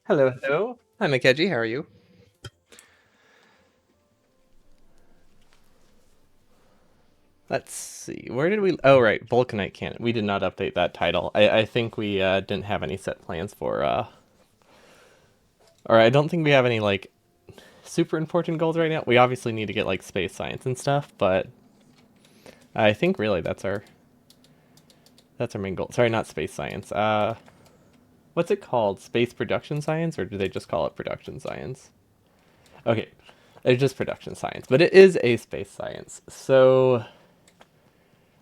Hello, hello. Hi, Makeji. How are you? Let's see. Where did we? Oh, right. Vulcanite Cannon. We did not update that title. I think we didn't have any set plans for, or I don't think we have any, like, super important goals right now. We obviously need to get, like, space science and stuff, but I think really that's our main goal. Sorry, not space science. What's it called? Space production science, or do they just call it production science? Okay. It's just production science, but it is a space science. So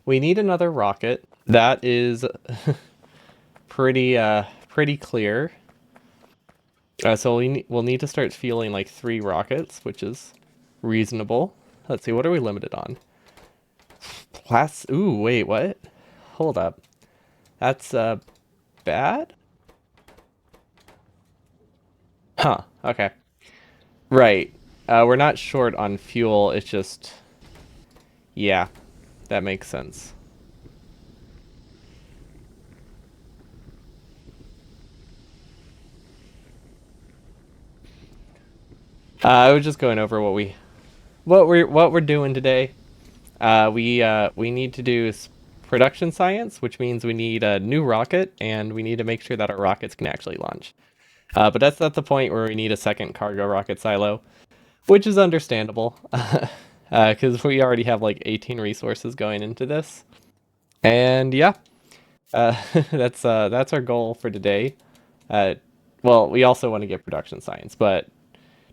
we need another rocket. That is pretty clear. So we'll need to start fueling like 3 rockets, which is reasonable. Let's see, what are we limited on? Ooh, wait, what? Hold up. That's bad? Huh, okay. Right. We're not short on fuel, it's just yeah, that makes sense. I was just going over what we're doing today. We need to do production science, which means we need a new rocket, and we need to make sure that our rockets can actually launch. But that's at the point where we need a second cargo rocket silo, which is understandable, because we already have like 18 resources going into this. And yeah, that's our goal for today. Uh, well, we also want to get production science, but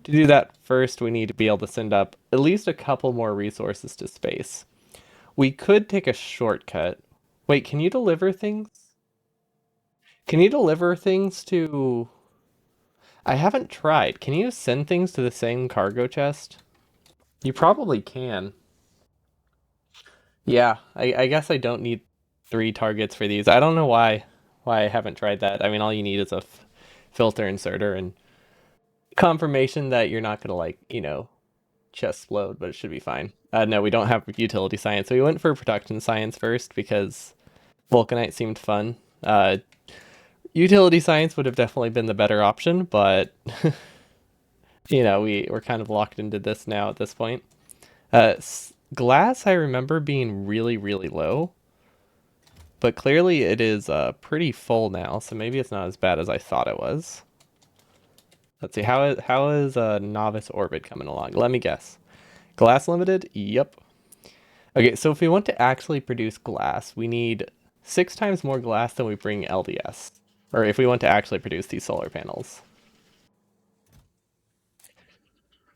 to do that first, we need to be able to send up at least a couple more resources to space. We could take a shortcut. Wait, can you deliver things? Can you deliver things to... I haven't tried. Can you send things to the same cargo chest? You probably can. Yeah, I guess I don't need 3 targets for these. I don't know why I haven't tried that. I mean, all you need is a filter inserter and confirmation that you're not gonna like, chest load, but it should be fine. No, we don't have utility science, so we went for production science first because Vulcanite seemed fun. Utility science would have definitely been the better option, but we're kind of locked into this now at this point. Glass, I remember being really, really low, but clearly it is pretty full now, so maybe it's not as bad as I thought it was. Let's see, how is novice orbit coming along? Let me guess. Glass limited? Yep. Okay, so if we want to actually produce glass, we need 6 times more glass than we bring LDS. Or if we want to actually produce these solar panels.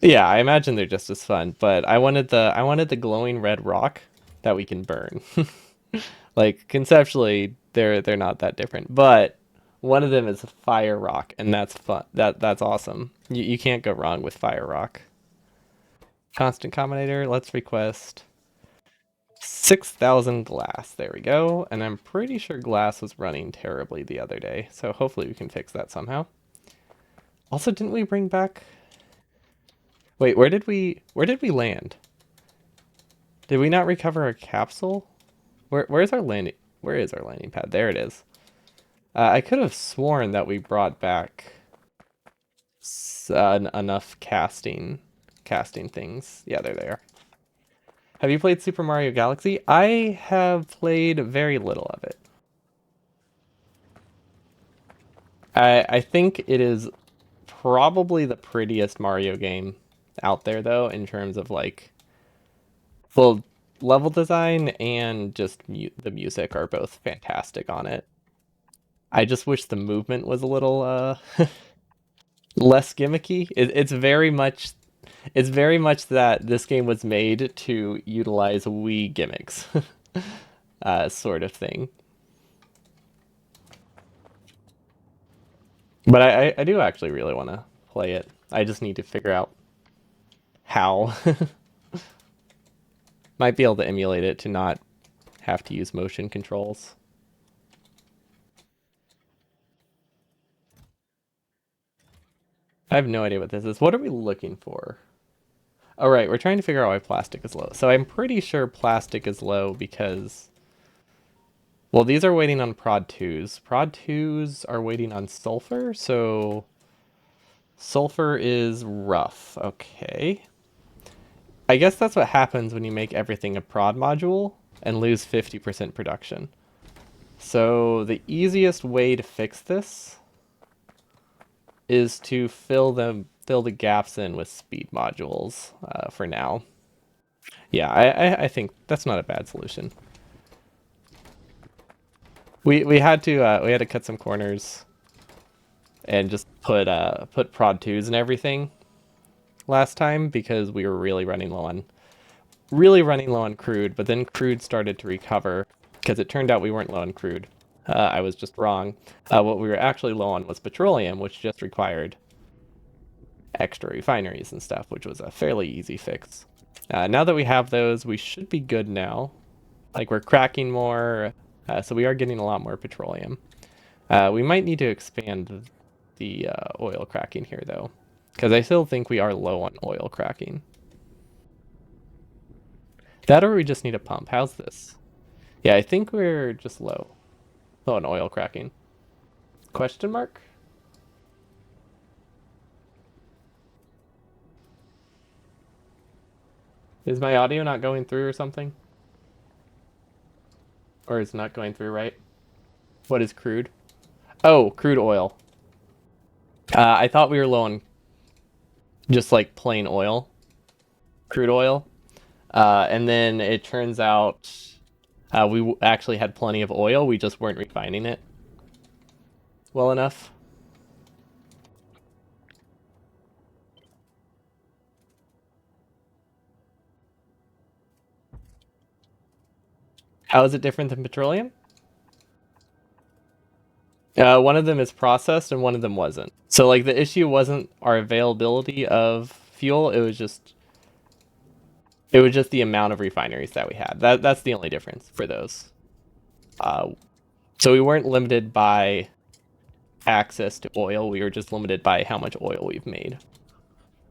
Yeah, I imagine they're just as fun, but I wanted the glowing red rock that we can burn. Like conceptually, they're not that different, but one of them is fire rock, and that's fun. That's awesome. You can't go wrong with fire rock. Constant combinator. Let's request 6,000 glass. There we go. And I'm pretty sure glass was running terribly the other day, so hopefully we can fix that somehow. Also, didn't we bring back? Wait, where did we land? Did we not recover our capsule? Where's our landing? Where is our landing pad? There it is. I could have sworn that we brought back enough casting things. Yeah, there they are. Have you played Super Mario Galaxy? I have played very little of it. I think it is probably the prettiest Mario game out there, though, in terms of like, well, level design and just the music are both fantastic on it. I just wish the movement was a little less gimmicky. It's very much that this game was made to utilize Wii gimmicks, sort of thing. But I do actually really want to play it. I just need to figure out how. Might be able to emulate it to not have to use motion controls. I have no idea what this is. What are we looking for? All right, we're trying to figure out why plastic is low. So I'm pretty sure plastic is low because, well, these are waiting on prod 2s. Prod 2s are waiting on sulfur, so Sulfur is rough. Okay. I guess that's what happens when you make everything a prod module and lose 50% production. So the easiest way to fix this is to fill the gaps in with speed modules for now. Yeah, I think that's not a bad solution. We had to cut some corners and just put prod twos and everything last time because we were really running low on crude, but then crude started to recover because it turned out we weren't low on crude. I was just wrong. What we were actually low on was petroleum, which just required extra refineries and stuff, which was a fairly easy fix. Now that we have those, we should be good now. Like we're cracking more, so we are getting a lot more petroleum. We might need to expand the oil cracking here though, because I still think we are low on oil cracking. That or we just need a pump. How's this? Yeah, I think we're just low on oil cracking. Question mark? Is my audio not going through or something? Or is not going through right? What is crude? Oh, crude oil. I thought we were low on just like plain oil, crude oil. And then it turns out actually had plenty of oil. We just weren't refining it well enough. How is it different than petroleum? One of them is processed and one of them wasn't. So like the issue wasn't our availability of fuel, it was just the amount of refineries that we had. That's the only difference for those. Uh, so we weren't limited by access to oil. We were just limited by how much oil we've made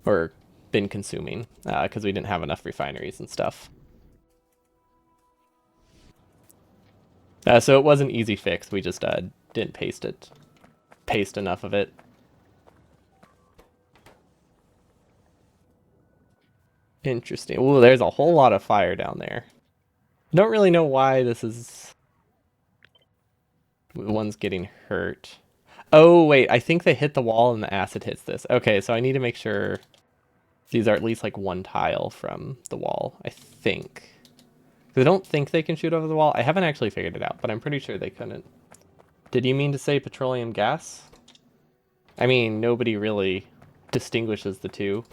or been consuming because we didn't have enough refineries and stuff. So it was an easy fix. We just didn't paste enough of it. Interesting. Ooh, there's a whole lot of fire down there. Don't really know why this is. One's getting hurt. Oh, wait. I think they hit the wall and the acid hits this. Okay, so I need to make sure these are at least like one tile from the wall, I think. I don't think they can shoot over the wall. I haven't actually figured it out, but I'm pretty sure they couldn't. Did you mean to say petroleum gas? I mean, nobody really distinguishes the two.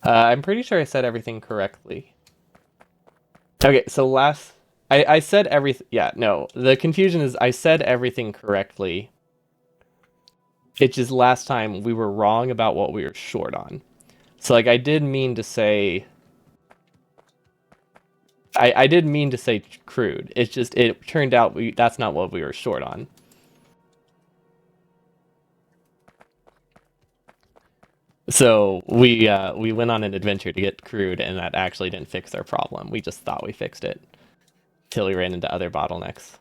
I'm pretty sure I said everything correctly. Okay, so I said everything. Yeah, no. The confusion is I said everything correctly. It's just last time we were wrong about what we were short on. So, like, I did mean to say. I did mean to say crude. It's just, it turned out that's not what we were short on. So we went on an adventure to get crude, and that actually didn't fix our problem. We just thought we fixed it till we ran into other bottlenecks.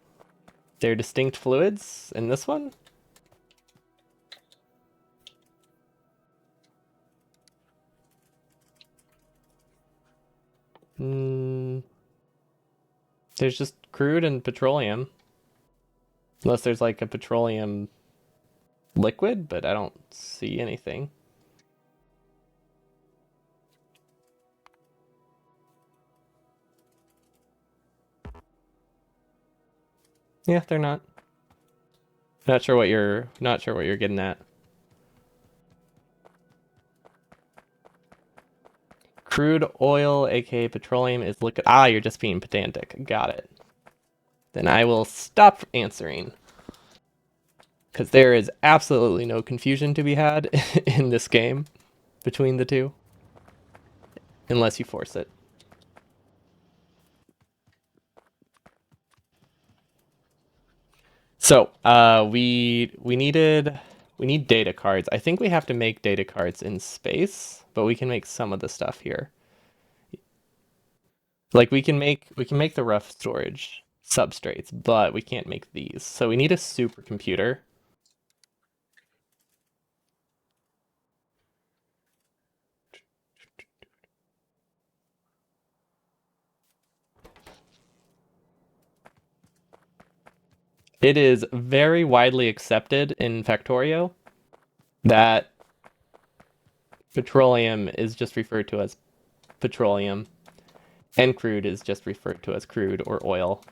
There are distinct fluids in this one. Mm, there's just crude and petroleum, unless there's like a petroleum liquid, but I don't see anything. Yeah, they're not. Not sure what you're getting at. Crude oil, aka petroleum, is liquid. Ah, you're just being pedantic. Got it. Then I will stop answering. Because there is absolutely no confusion to be had in this game between the two. Unless you force it. So, we need data cards. I think we have to make data cards in space, but we can make some of the stuff here. Like we can make the rough storage substrates, but we can't make these. So we need a supercomputer. It is very widely accepted in Factorio that petroleum is just referred to as petroleum, and crude is just referred to as crude or oil.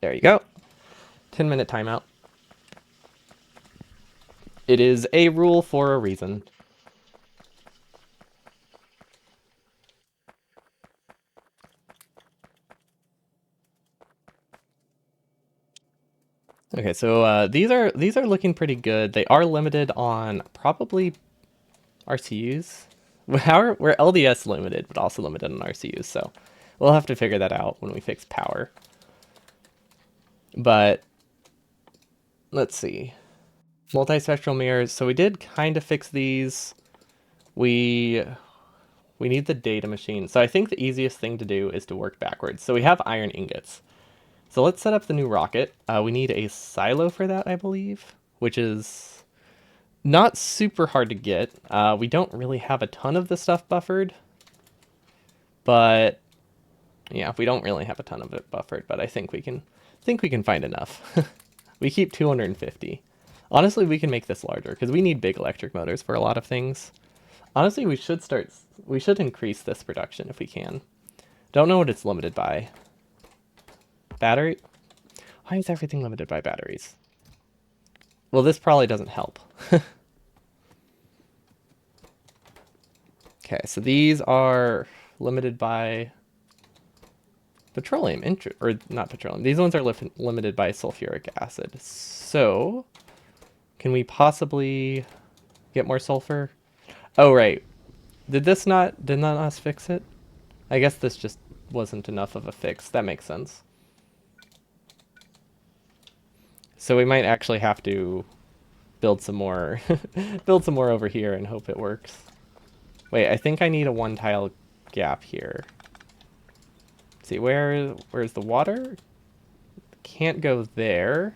There you go. 10-minute timeout. It is a rule for a reason. Okay, so these are looking pretty good. They are limited on probably RCUs. We're LDS limited, but also limited on RCUs, so we'll have to figure that out when we fix power. But let's see. Multispectral mirrors. So we did kind of fix these. We we need the data machine. So I think the easiest thing to do is to work backwards. So we have iron ingots. So let's set up the new rocket. We need a silo for that, I believe, which is not super hard to get. We don't really have a ton of the stuff buffered, but yeah, we don't really have a ton of it buffered, but I think we can find enough. We keep 250. Honestly, we can make this larger because we need big electric motors for a lot of things. Honestly, we should increase this production if we can. Don't know what it's limited by. Battery? Why is everything limited by batteries? Well, this probably doesn't help. Okay, so these are limited by petroleum, or not petroleum. These ones are limited by sulfuric acid. So, can we possibly get more sulfur? Oh, right. Did not us fix it? I guess this just wasn't enough of a fix. That makes sense. So we might actually have to build some more, build some more over here and hope it works. Wait, I think I need a one tile gap here. Let's see, where's the water? Can't go there.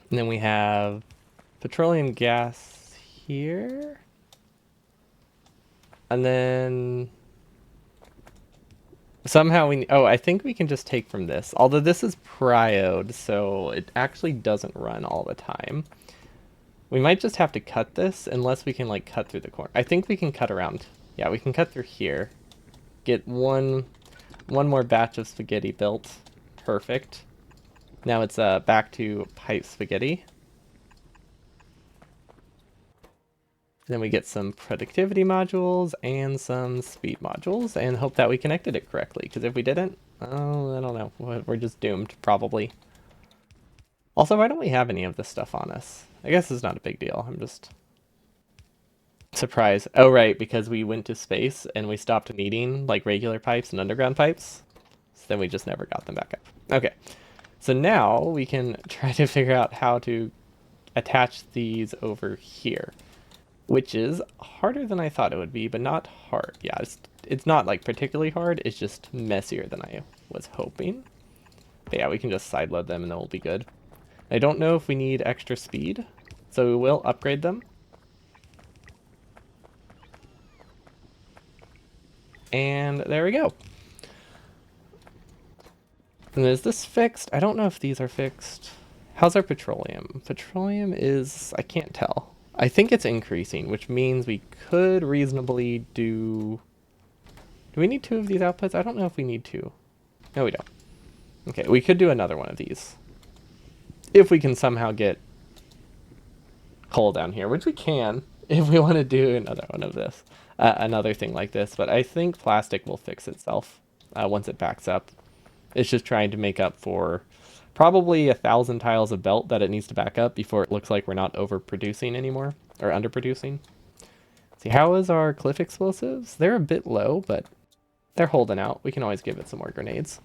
And then we have petroleum gas here. And then somehow oh, I think we can just take from this. Although this is prioed, so it actually doesn't run all the time. We might just have to cut this unless we can like cut through the corner. I think we can cut around. Yeah, we can cut through here. Get one more batch of spaghetti built. Perfect. Now it's back to pipe spaghetti. Then we get some productivity modules and some speed modules and hope that we connected it correctly. Because if we didn't, oh, I don't know. We're just doomed, probably. Also, why don't we have any of this stuff on us? I guess it's not a big deal. I'm just surprised. Oh, right, because we went to space and we stopped needing like regular pipes and underground pipes. So then we just never got them back up. Okay, so now we can try to figure out how to attach these over here, which is harder than I thought it would be, but not hard. Yeah, it's not like particularly hard. It's just messier than I was hoping. But yeah, we can just sideload them and then we'll be good. I don't know if we need extra speed, so we will upgrade them. And there we go. And is this fixed? I don't know if these are fixed. How's our petroleum? Petroleum is, I can't tell. I think it's increasing, which means we could reasonably do... Do we need 2 of these outputs? I don't know if we need 2. No, we don't. Okay, we could do another one of these. If we can somehow get coal down here, which we can, if we want to do another one of this. Another thing like this, but I think plastic will fix itself once it backs up. It's just trying to make up for probably 1,000 tiles of belt that it needs to back up before it looks like we're not overproducing anymore, or underproducing. See, how is our cliff explosives? They're a bit low, but they're holding out. We can always give it some more grenades.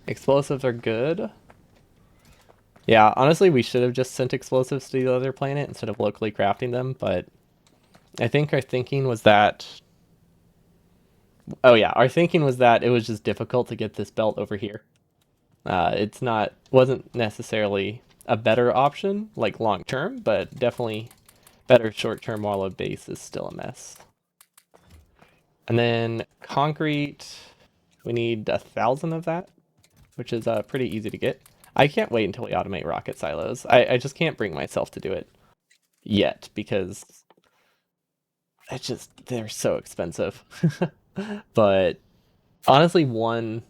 Explosives are good. Yeah, honestly, we should have just sent explosives to the other planet instead of locally crafting them, but I think our thinking was that... Oh yeah, our thinking was that it was just difficult to get this belt over here. Wasn't necessarily a better option, like long term, but definitely better short term while a base is still a mess. And then concrete, we need 1,000 of that, which is pretty easy to get. I can't wait until we automate rocket silos. I just can't bring myself to do it yet because they're so expensive. But honestly, once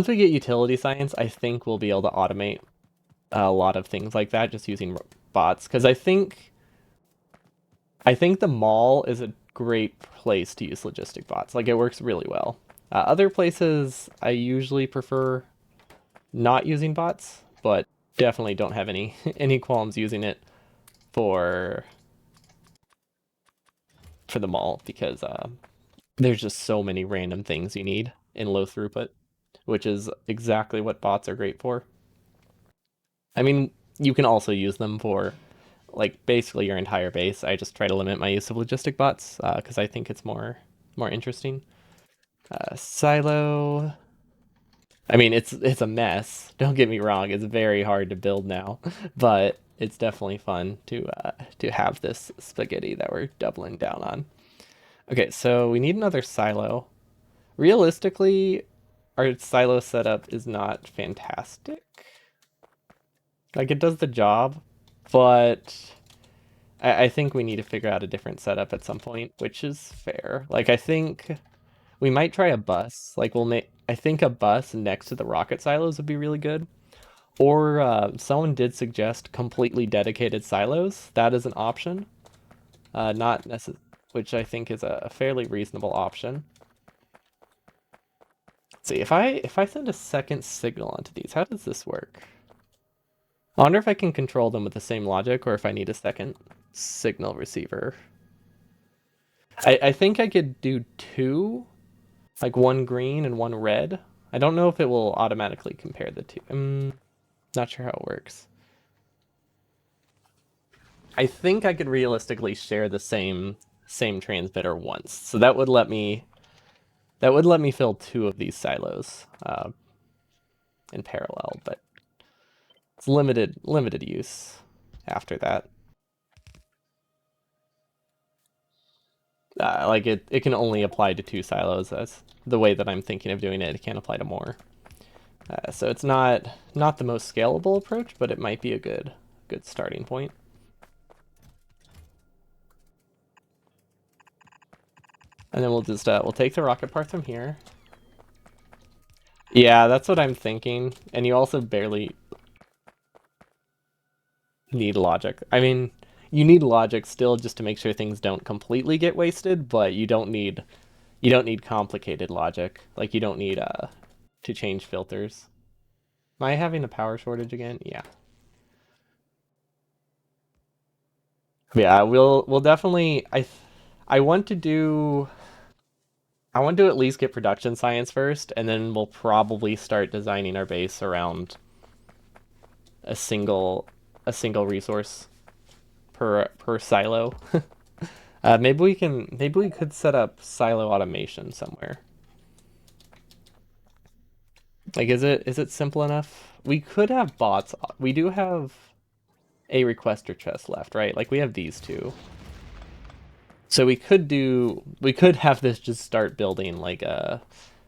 we get utility science, I think we'll be able to automate a lot of things like that just using bots. Because I think the mall is a great place to use logistic bots. Like it works really well. Other places, I usually prefer not using bots, but definitely don't have any any qualms using it for for the mall because there's just so many random things you need in low throughput, which is exactly what bots are great for. I mean, you can also use them for like basically your entire base. I just try to limit my use of logistic bots because I think it's more interesting. Silo. I mean, it's a mess. Don't get me wrong; it's very hard to build now, but it's definitely fun to have this spaghetti that we're doubling down on. Okay, so we need another silo. Realistically, our silo setup is not fantastic. Like it does the job, but I think we need to figure out a different setup at some point, which is fair. Like I think we might try a bus. Like we'll make. I think a bus next to the rocket silos would be really good. Or someone did suggest completely dedicated silos. That is an option. Not necessary, which I think is a fairly reasonable option. Let's see if I send a second signal onto these, how does this work? I wonder if I can control them with the same logic or if I need a second signal receiver. I think I could do two, like one green and one red. I don't know if it will automatically compare the two. Not sure how it works. I think I could realistically share the same transmitter once, so that would let me fill two of these silos in parallel, but it's limited use after that. Like it can only apply to two silos. That's the way that I'm thinking of doing it. It can't apply to more. So it's not the most scalable approach, but it might be a good starting point. And then we'll take the rocket parts from here. Yeah, that's what I'm thinking. And you also barely need logic. I mean, you need logic still just to make sure things don't completely get wasted, but you don't need complicated logic. Like you don't need to change filters. Am I having a power shortage again? Yeah. Yeah, we'll definitely I want to do I want to at least get production science first, and then we'll probably start designing our base around a single a single resource per silo. Maybe we could set up silo automation somewhere. Like is it simple enough? We could have bots. We do have a requester chest left, right? Like we have these two. So we could have this just start building like a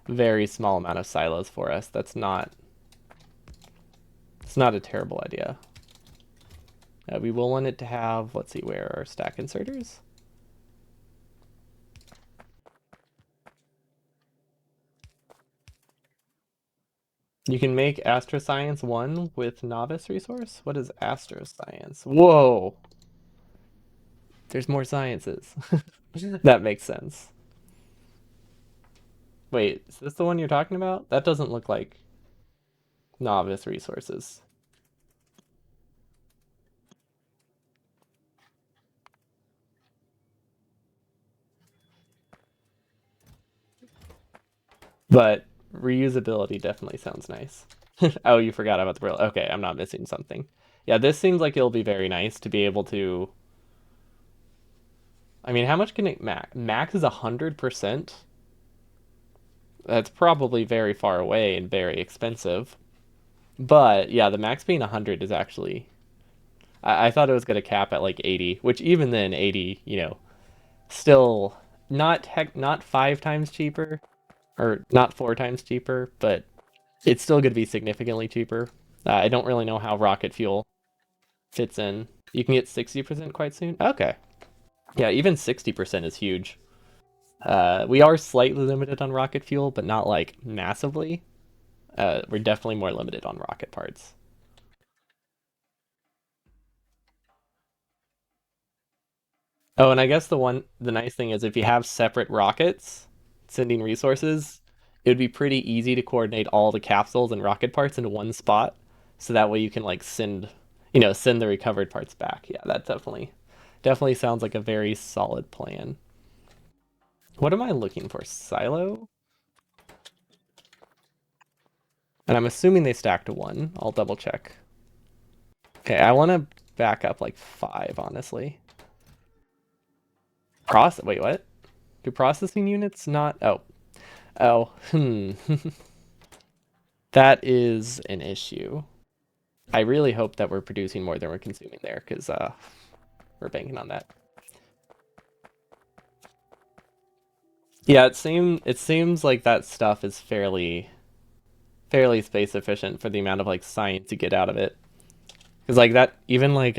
very small amount of silos for us. It's not a terrible idea. We will want it to have, let's see, where are our stack inserters? You can make Astroscience 1 with novice resource? What is Astroscience? Whoa! There's more sciences. That makes sense. Wait, is this the one you're talking about? That doesn't look like novice resources. But reusability definitely sounds nice. Oh, you forgot about the brill. Okay, I'm not missing something. Yeah, this seems like it'll be very nice to be able to. I mean, how much can it max? Max is 100%. That's probably very far away and very expensive. But yeah, the max being 100 is actually. I thought it was going to cap at like 80, which even then 80, still not 5 times cheaper or not 4 times cheaper, but it's still going to be significantly cheaper. I don't really know how rocket fuel fits in. You can get 60% quite soon. Okay. Yeah, even 60% is huge. We are slightly limited on rocket fuel, but not like massively. We're definitely more limited on rocket parts. Oh, and I guess the nice thing is if you have separate rockets sending resources, it would be pretty easy to coordinate all the capsules and rocket parts into one spot, so that way you can like send the recovered parts back. Yeah, that definitely sounds like a very solid plan. What am I looking for? Silo? And I'm assuming they stack to one. I'll double check. Okay, I want to back up like 5, honestly. Wait, what? Do processing units not? Oh. That is an issue. I really hope that we're producing more than we're consuming there, because we're banking on that. Yeah, it seems like that stuff is fairly space efficient for the amount of like science you get out of it. Because like that, even like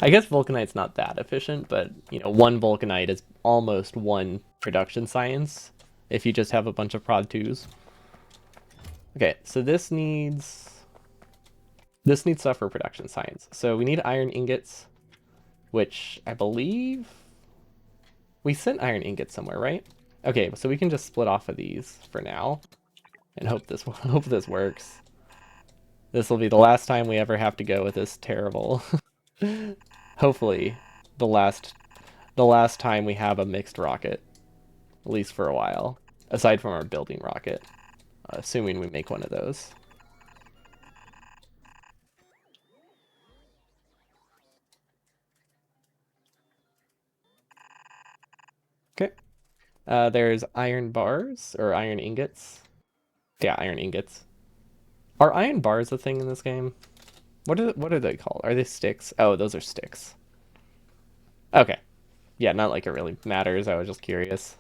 I guess Vulcanite's not that efficient, but one Vulcanite is almost one production science if you just have a bunch of prod twos. Okay, so this needs stuff for production science. So we need iron ingots, which I believe we sent iron ingots somewhere, right? Okay, so we can just split off of these for now and hope this works. This will be the last time we ever have to go with this terrible. Hopefully, the last time we have a mixed rocket, at least for a while, aside from our building rocket, assuming we make one of those. Okay. There's iron bars or iron ingots. Yeah, iron ingots. Are iron bars a thing in this game? What are they called? Are they sticks? Oh, those are sticks. Okay. Yeah, not like it really matters. I was just curious.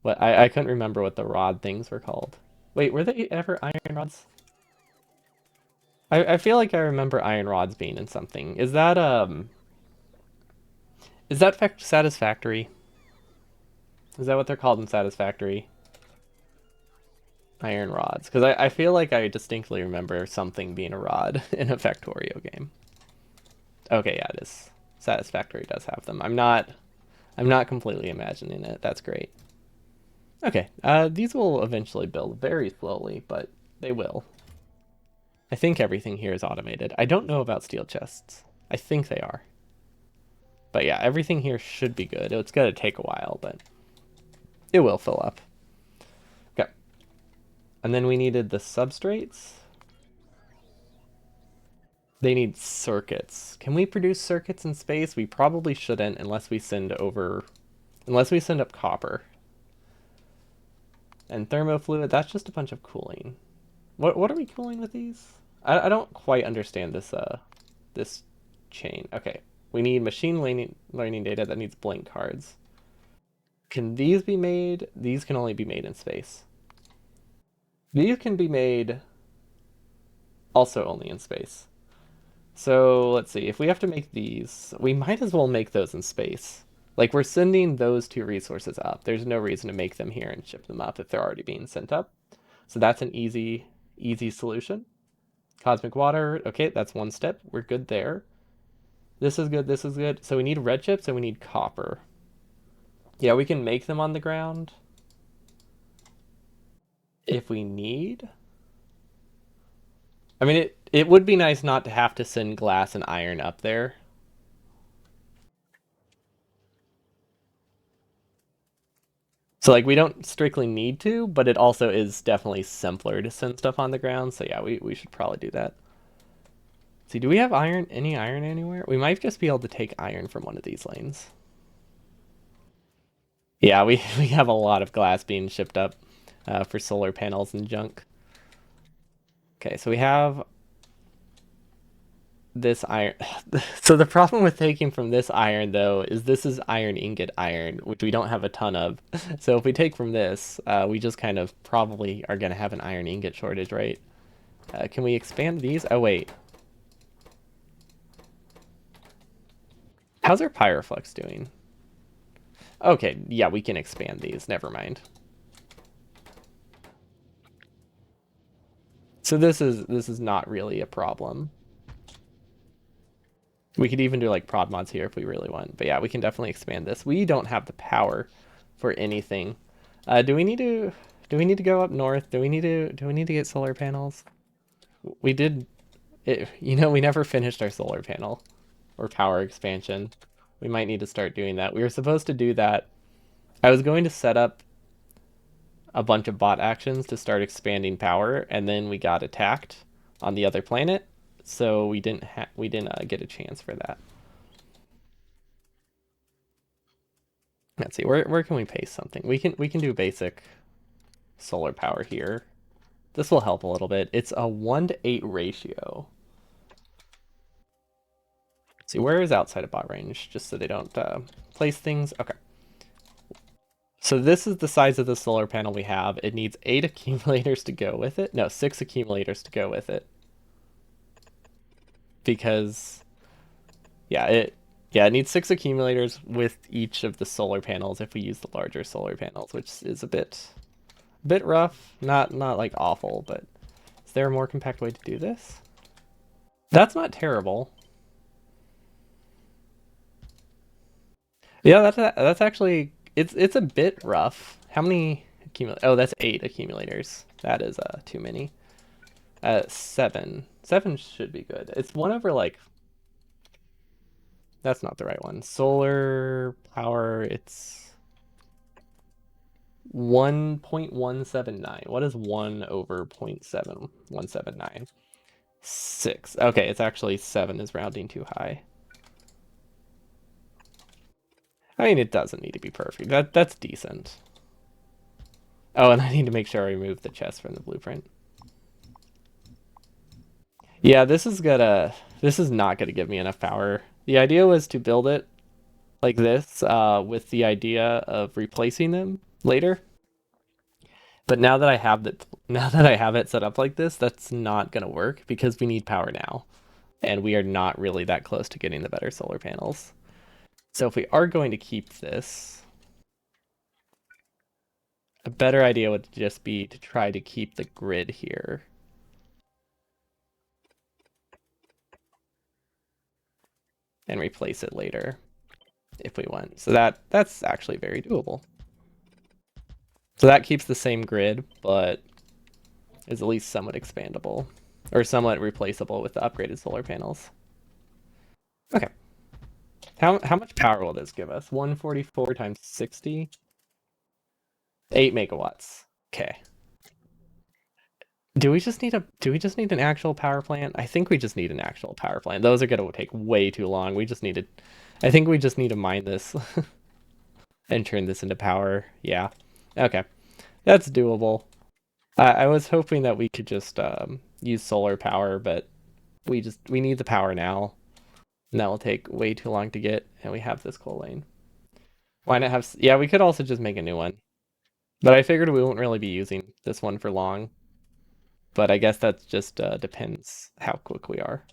What I couldn't remember what the rod things were called. Wait, were they ever iron rods? I feel like I remember iron rods being in something. Is that satisfactory? Is that what they're called in Satisfactory? Iron rods. Because I feel like I distinctly remember something being a rod in a Factorio game. Okay, yeah, it is. Satisfactory does have them. I'm not completely imagining it. That's great. Okay, these will eventually build very slowly, but they will. I think everything here is automated. I don't know about steel chests. I think they are. But yeah, everything here should be good. It's going to take a while, but it will fill up. Okay. And then we needed the substrates. They need circuits. Can we produce circuits in space? We probably shouldn't unless we send up copper. And thermofluid, that's just a bunch of cooling. What are we cooling with these? I don't quite understand this chain. Okay. We need machine learning data that needs blank cards. Can these be made? These can only be made in space. These can be made also only in space. So let's see. If we have to make these, we might as well make those in space. Like we're sending those two resources up. There's no reason to make them here and ship them up if they're already being sent up. So that's an easy solution. Cosmic water. Okay, that's one step. We're good there. This is good. This is good. So we need red chips and we need copper. Yeah, we can make them on the ground if we need. I mean, it would be nice not to have to send glass and iron up there. So like we don't strictly need to, but it also is definitely simpler to send stuff on the ground. So yeah, we should probably do that. See, do we have any iron anywhere? We might just be able to take iron from one of these lanes. Yeah, we have a lot of glass being shipped up for solar panels and junk. Okay, so we have this iron. So the problem with taking from this iron, though, is this is iron ingot iron, which we don't have a ton of. So if we take from this, we just kind of probably are going to have an iron ingot shortage, right? Can we expand these? Oh, wait. How's our pyroflux doing? Okay, yeah, we can expand these. Never mind. So this is not really a problem. We could even do like prod mods here if we really want. But yeah, we can definitely expand this. We don't have the power for anything. Do we need to go up north? Do we need to get solar panels? We did it, we never finished our solar panel or power expansion. We might need to start doing that. We were supposed to do that. I was going to set up a bunch of bot actions to start expanding power, and then we got attacked on the other planet, so we didn't get a chance for that. Let's see, where can we paste something? We can do basic solar power here. This will help a little bit. It's a 1 to 8 ratio. Let's see, where is outside of bot range? Just so they don't place things. Okay. So this is the size of the solar panel we have. It needs 8 accumulators to go with it. No, 6 accumulators to go with it. Because it needs 6 accumulators with each of the solar panels if we use the larger solar panels, which is a bit rough. Not like awful, but is there a more compact way to do this? That's not terrible. Yeah, that's actually it's a bit rough. How many accumulators? Oh, that's 8 accumulators. That is too many. 7. 7 should be good. It's one over like that's not the right one. Solar power, it's 1.179. What is 1 over 0.7179? 6. Okay, it's actually 7 is rounding too high. I mean, it doesn't need to be perfect. That's decent. Oh, and I need to make sure I remove the chest from the blueprint. Yeah, this is not gonna give me enough power. The idea was to build it like this, with the idea of replacing them later. But now that I have it set up like this, that's not gonna work because we need power now, and we are not really that close to getting the better solar panels. So if we are going to keep this, a better idea would just be to try to keep the grid here and replace it later if we want. So that's actually very doable. So that keeps the same grid, but is at least somewhat expandable or somewhat replaceable with the upgraded solar panels. Okay. How much power will this give us? 144 times 60? 8 megawatts. Okay. Do we just need an actual power plant? I think we just need an actual power plant. Those are gonna take way too long. I think we just need to mine this and turn this into power. Yeah. Okay. That's doable. I was hoping that we could just use solar power, but we need the power now. And that will take way too long to get, and we have this coal lane. Why not have? Yeah, we could also just make a new one, but I figured we won't really be using this one for long. But I guess that just depends how quick we are.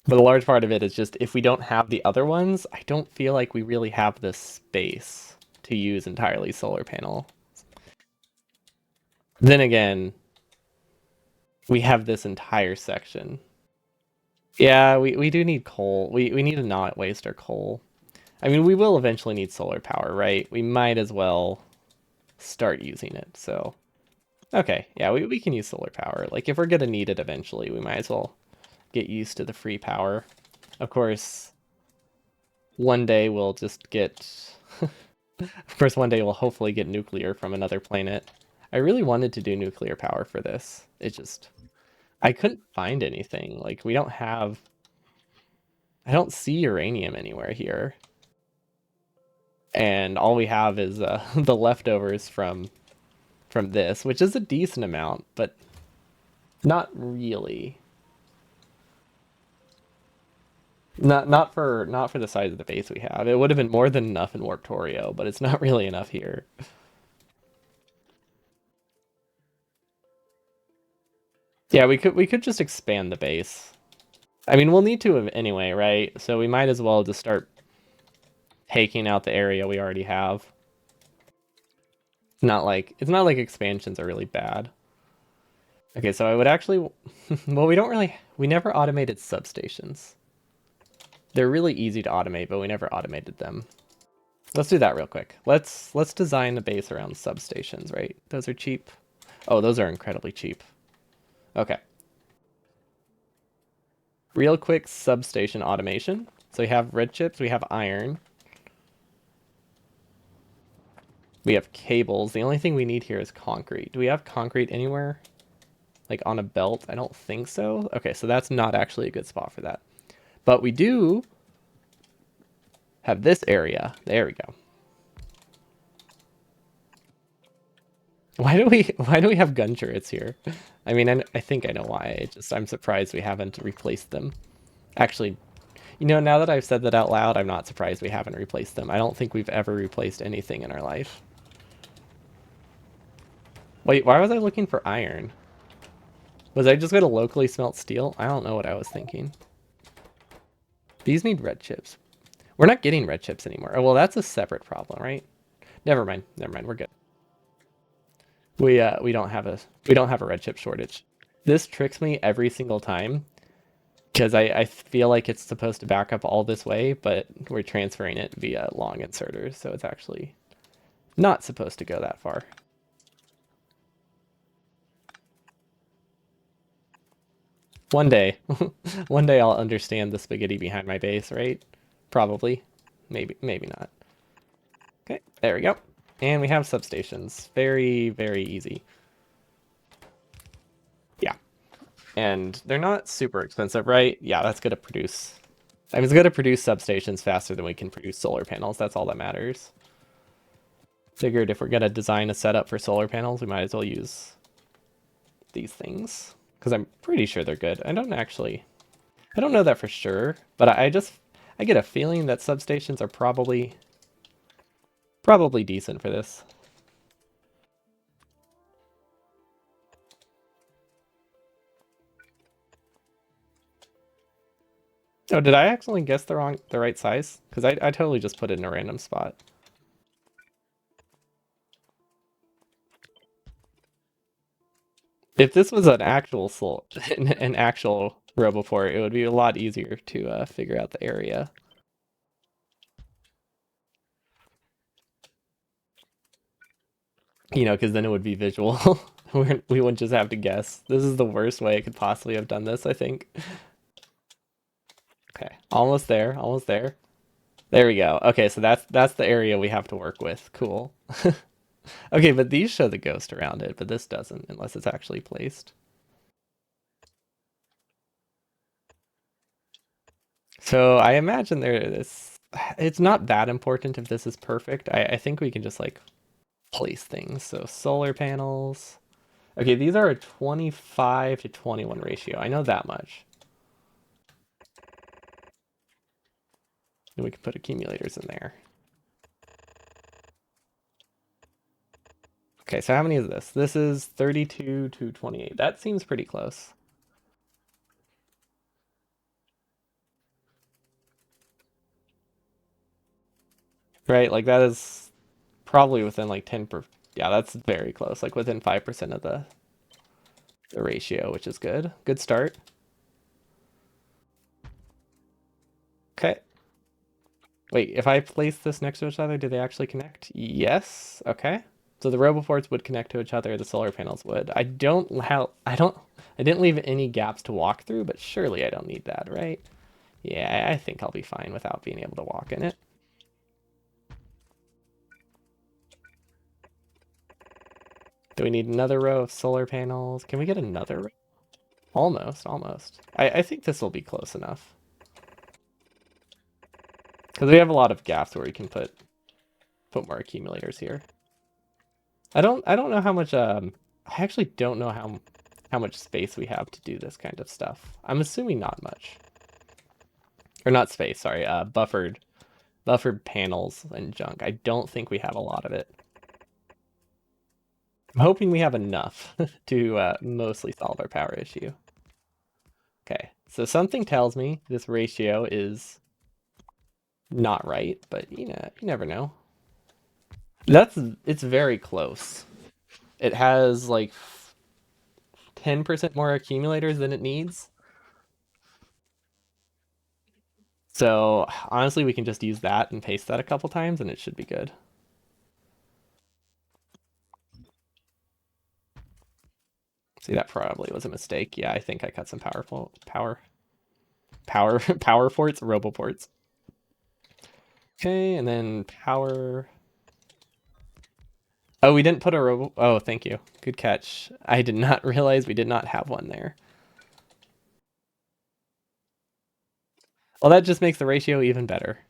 But a large part of it is just if we don't have the other ones, I don't feel like we really have the space to use entirely solar panel. Then again, we have this entire section. Yeah, we do need coal. We need to not waste our coal. I mean, we will eventually need solar power, right? We might as well start using it. So, okay, yeah, we can use solar power. Like, if we're gonna need it eventually, we might as well get used to the free power. Of course, one day we'll just get. Of course, one day we'll hopefully get nuclear from another planet. I really wanted to do nuclear power for this. I couldn't find anything. Like, we don't have. I don't see uranium anywhere here. And all we have is the leftovers from this, which is a decent amount, but not really. Not for the size of the base we have. It would have been more than enough in Warptorio, but it's not really enough here. Yeah, we could just expand the base. I mean, we'll need to anyway, right? So we might as well just start taking out the area we already have. It's not like expansions are really bad. Okay, so I would actually well, we never automated substations. They're really easy to automate, but we never automated them. Let's do that real quick. Let's design a base around substations, right? Those are cheap. Oh, those are incredibly cheap. Okay. Real quick substation automation. So we have red chips, we have iron, we have cables. The only thing we need here is concrete. Do we have concrete anywhere? Like on a belt? I don't think so. Okay, so that's not actually a good spot for that. But we do have this area. There we go. Why do we have gun turrets here? I mean, I think I know why. I'm surprised we haven't replaced them. Actually, now that I've said that out loud, I'm not surprised we haven't replaced them. I don't think we've ever replaced anything in our life. Wait, why was I looking for iron? Was I just going to locally smelt steel? I don't know what I was thinking. These need red chips. We're not getting red chips anymore. Oh, well, that's a separate problem, right? Never mind. Never mind. We're good. We don't have a red chip shortage. This tricks me every single time because I feel like it's supposed to back up all this way, but we're transferring it via long inserters, so it's actually not supposed to go that far. One day, one day I'll understand the spaghetti behind my base, right? Probably. Maybe not. Okay, there we go. And we have substations. Very, very easy. Yeah. And they're not super expensive, right? Yeah, that's going to produce... I mean, it's going to produce substations faster than we can produce solar panels. That's all that matters. Figured if we're going to design a setup for solar panels, we might as well use these things. Because I'm pretty sure they're good. I don't know that for sure, but I get a feeling that substations are probably decent for this. Oh, did I accidentally guess the right size? Because I totally just put it in a random spot. If this was an actual an actual Roboport, it would be a lot easier to figure out the area. Because then it would be visual. We wouldn't just have to guess. This is the worst way I could possibly have done this, I think. Okay, almost there, almost there. There we go. Okay, so that's the area we have to work with. Cool. Okay, but these show the ghost around it, but this doesn't unless it's actually placed. So I imagine it's not that important if this is perfect. I think we can just like place things. So solar panels. Okay, these are a 25 to 21 ratio. I know that much. And we can put accumulators in there. Okay, so how many is this? This is 32 to 28. That seems pretty close. Right? Like that is probably within like 10 per. Yeah, that's very close. Like within 5% of the ratio, which is good. Good start. Okay. Wait, if I place this next to each other, do they actually connect? Yes. Okay. So the roboports would connect to each other, the solar panels would. I didn't leave any gaps to walk through, but surely I don't need that, right? Yeah, I think I'll be fine without being able to walk in it. Do we need another row of solar panels? Can we get another row? Almost, almost. I think this will be close enough. Because we have a lot of gaps where we can put more accumulators here. I don't know how much I actually don't know how much space we have to do this kind of stuff. I'm assuming not much. Or not space, sorry, buffered panels and junk. I don't think we have a lot of it. I'm hoping we have enough to mostly solve our power issue. Okay, so something tells me this ratio is not right, but you never know. It's very close. It has like 10% more accumulators than it needs. So honestly, we can just use that and paste that a couple times and it should be good. See, that probably was a mistake. Yeah, I think I cut some power ports, roboports. Okay, and then power. Oh, we didn't put a robo. Oh, thank you. Good catch. I did not realize we did not have one there. Well, that just makes the ratio even better.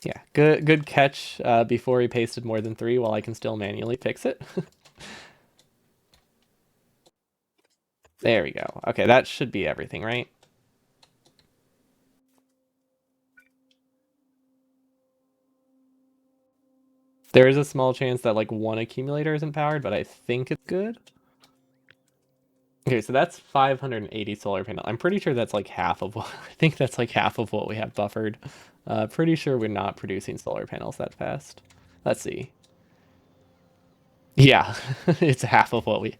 Yeah, good catch before he pasted more than 3 while I can still manually fix it. There we go. Okay, that should be everything, right? There is a small chance that like one accumulator isn't powered, but I think it's good. Okay, so that's 580 solar panel. I'm pretty sure that's like half of what I think that's like half of what we have buffered. Pretty sure we're not producing solar panels that fast. Let's see. Yeah, it's half of what we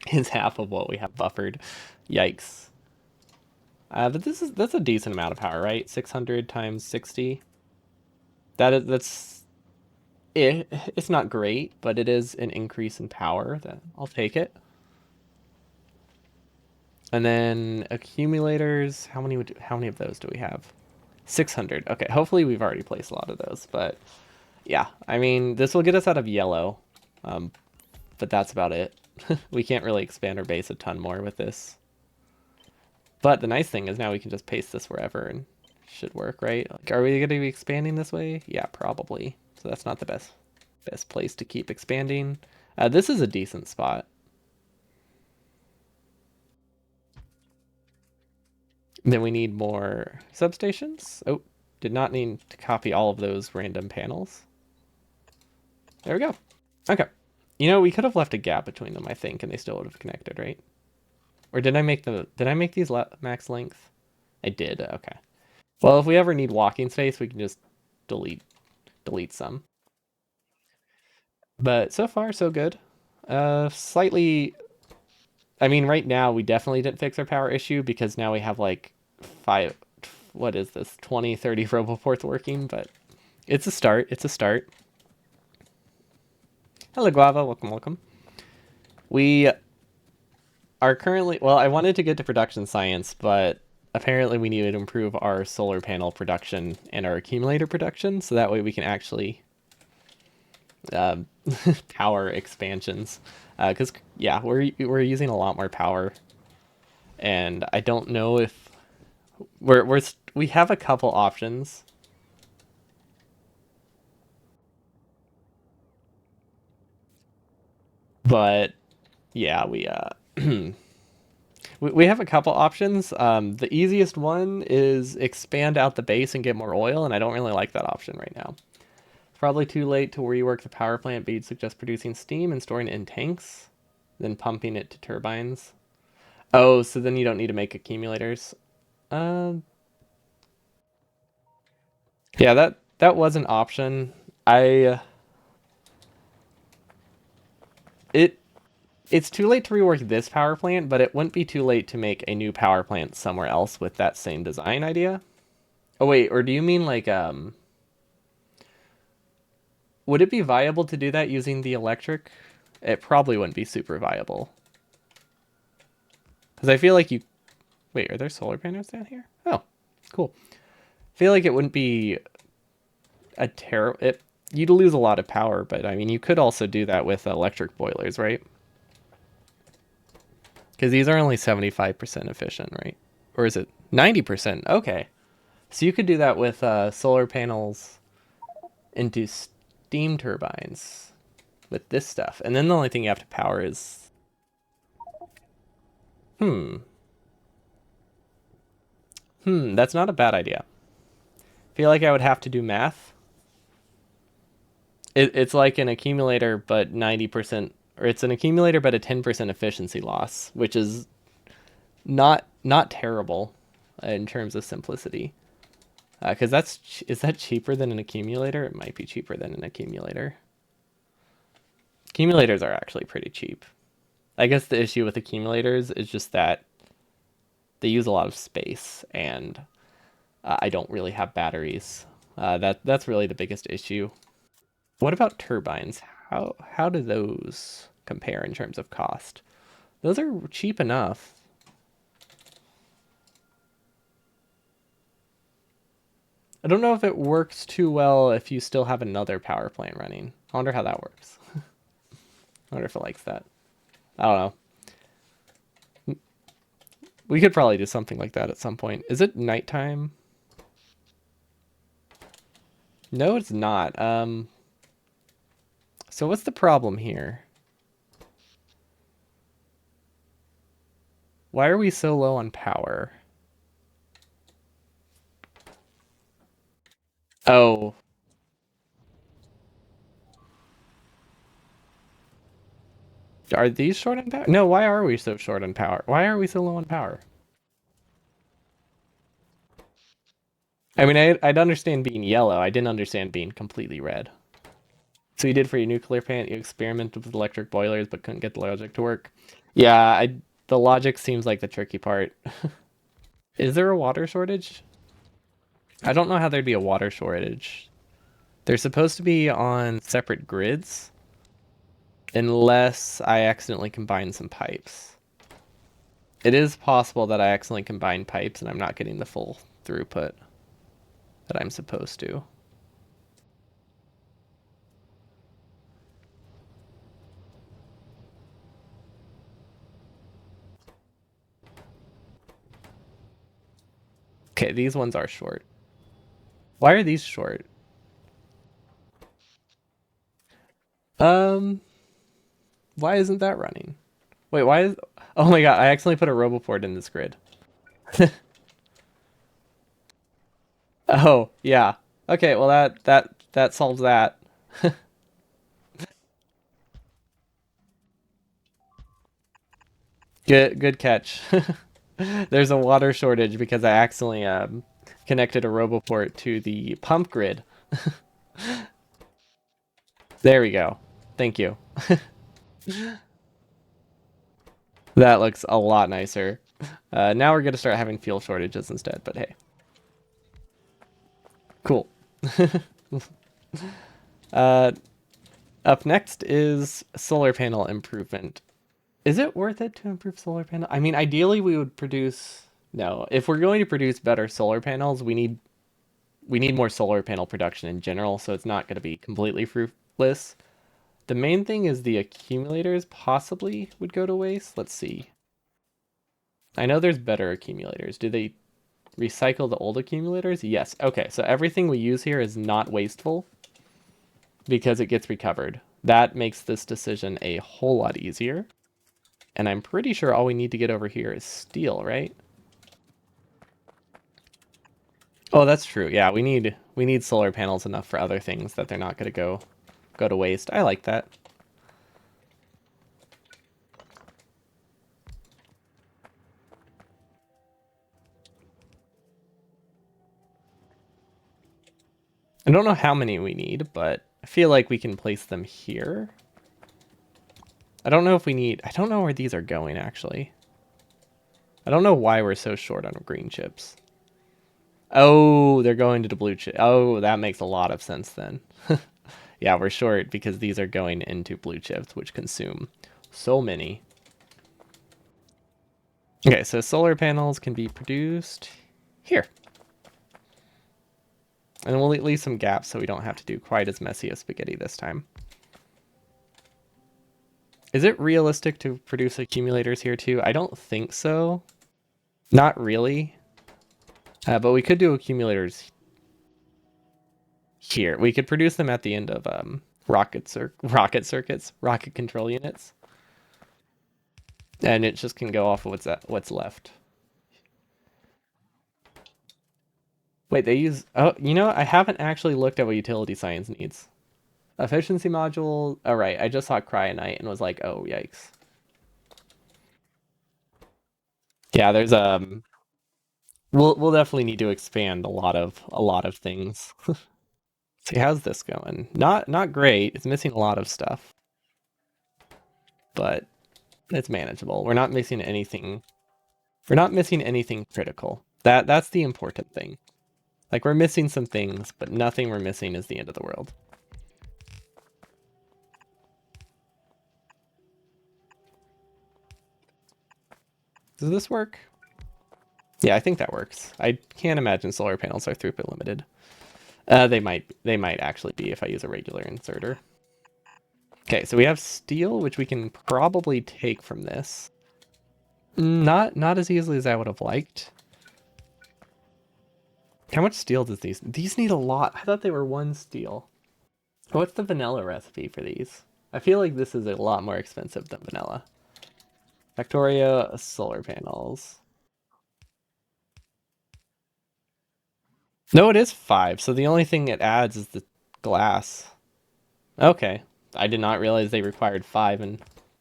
it's half of what we have buffered. Yikes. But that's a decent amount of power, right? 600 times 60. That's it's not great, but it is an increase in power. That I'll take it. And then accumulators, how many of those do we have? 600. Okay, hopefully we've already placed a lot of those, but yeah, I mean, this will get us out of yellow, but that's about it. We can't really expand our base a ton more with this. But the nice thing is now we can just paste this wherever and should work, right? Like, are we going to be expanding this way? Yeah, probably. So that's not the best place to keep expanding. This is a decent spot. Then we need more substations. Oh, did not need to copy all of those random panels. There we go. Okay. We could have left a gap between them, I think, and they still would have connected, right? Or did I make these max length? I did. Okay. Well, if we ever need walking space, we can just delete some. But so far, so good. Slightly. I mean, right now we definitely didn't fix our power issue because now we have like five. What is this? 20, 30 roboports working, but it's a start. It's a start. Hello, Guava. Welcome, welcome. We are currently. Well, I wanted to get to production science, but apparently we needed to improve our solar panel production and our accumulator production, so that way we can actually power expansions. Because yeah, we're using a lot more power, and I don't know if we have a couple options. But yeah, we have a couple options. The easiest one is expand out the base and get more oil, and I don't really like that option right now. It's probably too late to rework the power plant, but you'd suggest producing steam and storing it in tanks, then pumping it to turbines. Oh, so then you don't need to make accumulators. Um, yeah, that was an option. I it it's too late to rework this power plant, but it wouldn't be too late to make a new power plant somewhere else with that same design idea. Oh wait, or do you mean like would it be viable to do that using the electric? It probably wouldn't be super viable. Because I feel like you wait, are there solar panels down here? Oh, cool. I feel like it wouldn't be a terrible it you'd lose a lot of power, but I mean you could also do that with electric boilers, right? Because these are only 75% efficient, right? Or is it 90%? Okay. So you could do that with solar panels into steam turbines with this stuff. And then the only thing you have to power is... Hmm. That's not a bad idea. Feel like I would have to do math. It's like an accumulator, but 90%, or it's an accumulator, but a 10% efficiency loss, which is not terrible in terms of simplicity. Because is that cheaper than an accumulator? It might be cheaper than an accumulator. Accumulators are actually pretty cheap. I guess the issue with accumulators is just that they use a lot of space, and I don't really have batteries. That's really the biggest issue. What about turbines? How do those compare in terms of cost? Those are cheap enough. I don't know if it works too well if you still have another power plant running. I wonder how that works. I wonder if it likes that. I don't know. We could probably do something like that at some point. Is it nighttime? No, it's not. So what's the problem here? Why are we so low on power? Oh, are these short on power? No, why are we so short on power? Why are we so low on power? I mean, I'd understand being yellow. I didn't understand being completely red. So you did for your nuclear plant, you experimented with electric boilers but couldn't get the logic to work. Yeah, the logic seems like the tricky part. Is there a water shortage? I don't know how there'd be a water shortage. They're supposed to be on separate grids unless I accidentally combine some pipes. It is possible that I accidentally combine pipes and I'm not getting the full throughput that I'm supposed to. Okay, these ones are short. Why are these short? Um, why isn't that running? Wait, why is... Oh my god, I accidentally put a Roboport in this grid. Oh, yeah. Okay, well that solves that. Good catch. There's a water shortage because I accidentally connected a Roboport to the pump grid. There we go. Thank you. That looks a lot nicer. Now we're gonna start having fuel shortages instead, but hey. Cool. Uh, Up next is solar panel improvement. Is it worth it to improve solar panel? I mean, ideally we would produce... No, if we're going to produce better solar panels, we need more solar panel production in general, so it's not going to be completely fruitless. The main thing is the accumulators possibly would go to waste. Let's see. I know there's better accumulators. Do they recycle the old accumulators? Yes. Okay, so everything we use here is not wasteful because it gets recovered. That makes this decision a whole lot easier. And I'm pretty sure all we need to get over here is steel, right? Oh, that's true. Yeah, we need solar panels enough for other things that they're not going to go to waste. I like that. I don't know how many we need, but I feel like we can place them here. I don't know if we need... I don't know where these are going, actually. I don't know why we're so short on green chips. Oh, they're going to the blue chip. Oh, that makes a lot of sense then. Yeah, we're short because these are going into blue chips, which consume so many. Okay, so solar panels can be produced here. And we'll leave some gaps so we don't have to do quite as messy a spaghetti this time. Is it realistic to produce accumulators here too? I don't think so. Not really. But we could do accumulators here. We could produce them at the end of rocket circuits, rocket control units, and it just can go off of what's left. Wait, they use. Oh, I haven't actually looked at what utility science needs. Efficiency module. All right, I just saw cryonite and was like, oh yikes. Yeah, there's We'll definitely need to expand a lot of things. See, how's this going? Not great. It's missing a lot of stuff, but it's manageable. We're not missing anything critical. That's the important thing. Like we're missing some things, but nothing we're missing is the end of the world. Does this work? Yeah, I think that works. I can't imagine solar panels are throughput limited. They might actually be if I use a regular inserter. Okay, so we have steel, which we can probably take from this. Not as easily as I would have liked. How much steel does these need a lot? I thought they were one steel. What's the vanilla recipe for these? I feel like this is a lot more expensive than vanilla. Factorio solar panels. No, it is 5, so the only thing it adds is the glass. Okay. I did not realize they required 5 in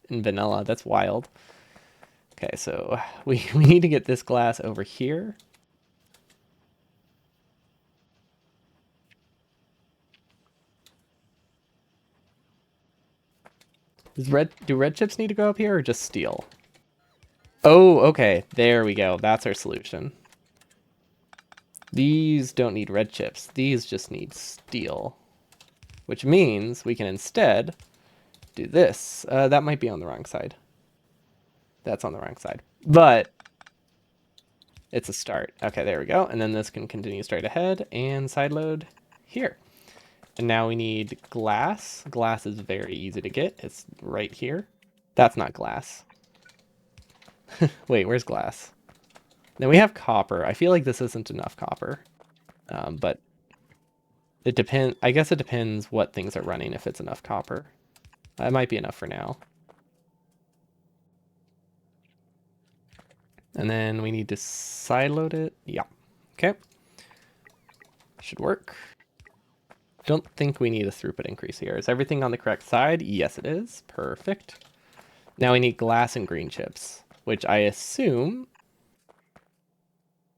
vanilla. That's wild. Okay, so we need to get this glass over here. Do red chips need to go up here or just steel? Oh, okay. There we go. That's our solution. These don't need red chips. These just need steel. Which means we can instead do this. That might be on the wrong side. That's on the wrong side. But it's a start. Okay, there we go. And then this can continue straight ahead and side load here. And now we need glass. Glass is very easy to get. It's right here. That's not glass. Wait, where's glass? Then we have copper. I feel like this isn't enough copper. But it depends. I guess it depends what things are running if it's enough copper. It might be enough for now. And then we need to sideload it. Yeah. Okay. Should work. Don't think we need a throughput increase here. Is everything on the correct side? Yes, it is. Perfect. Now we need glass and green chips, which I assume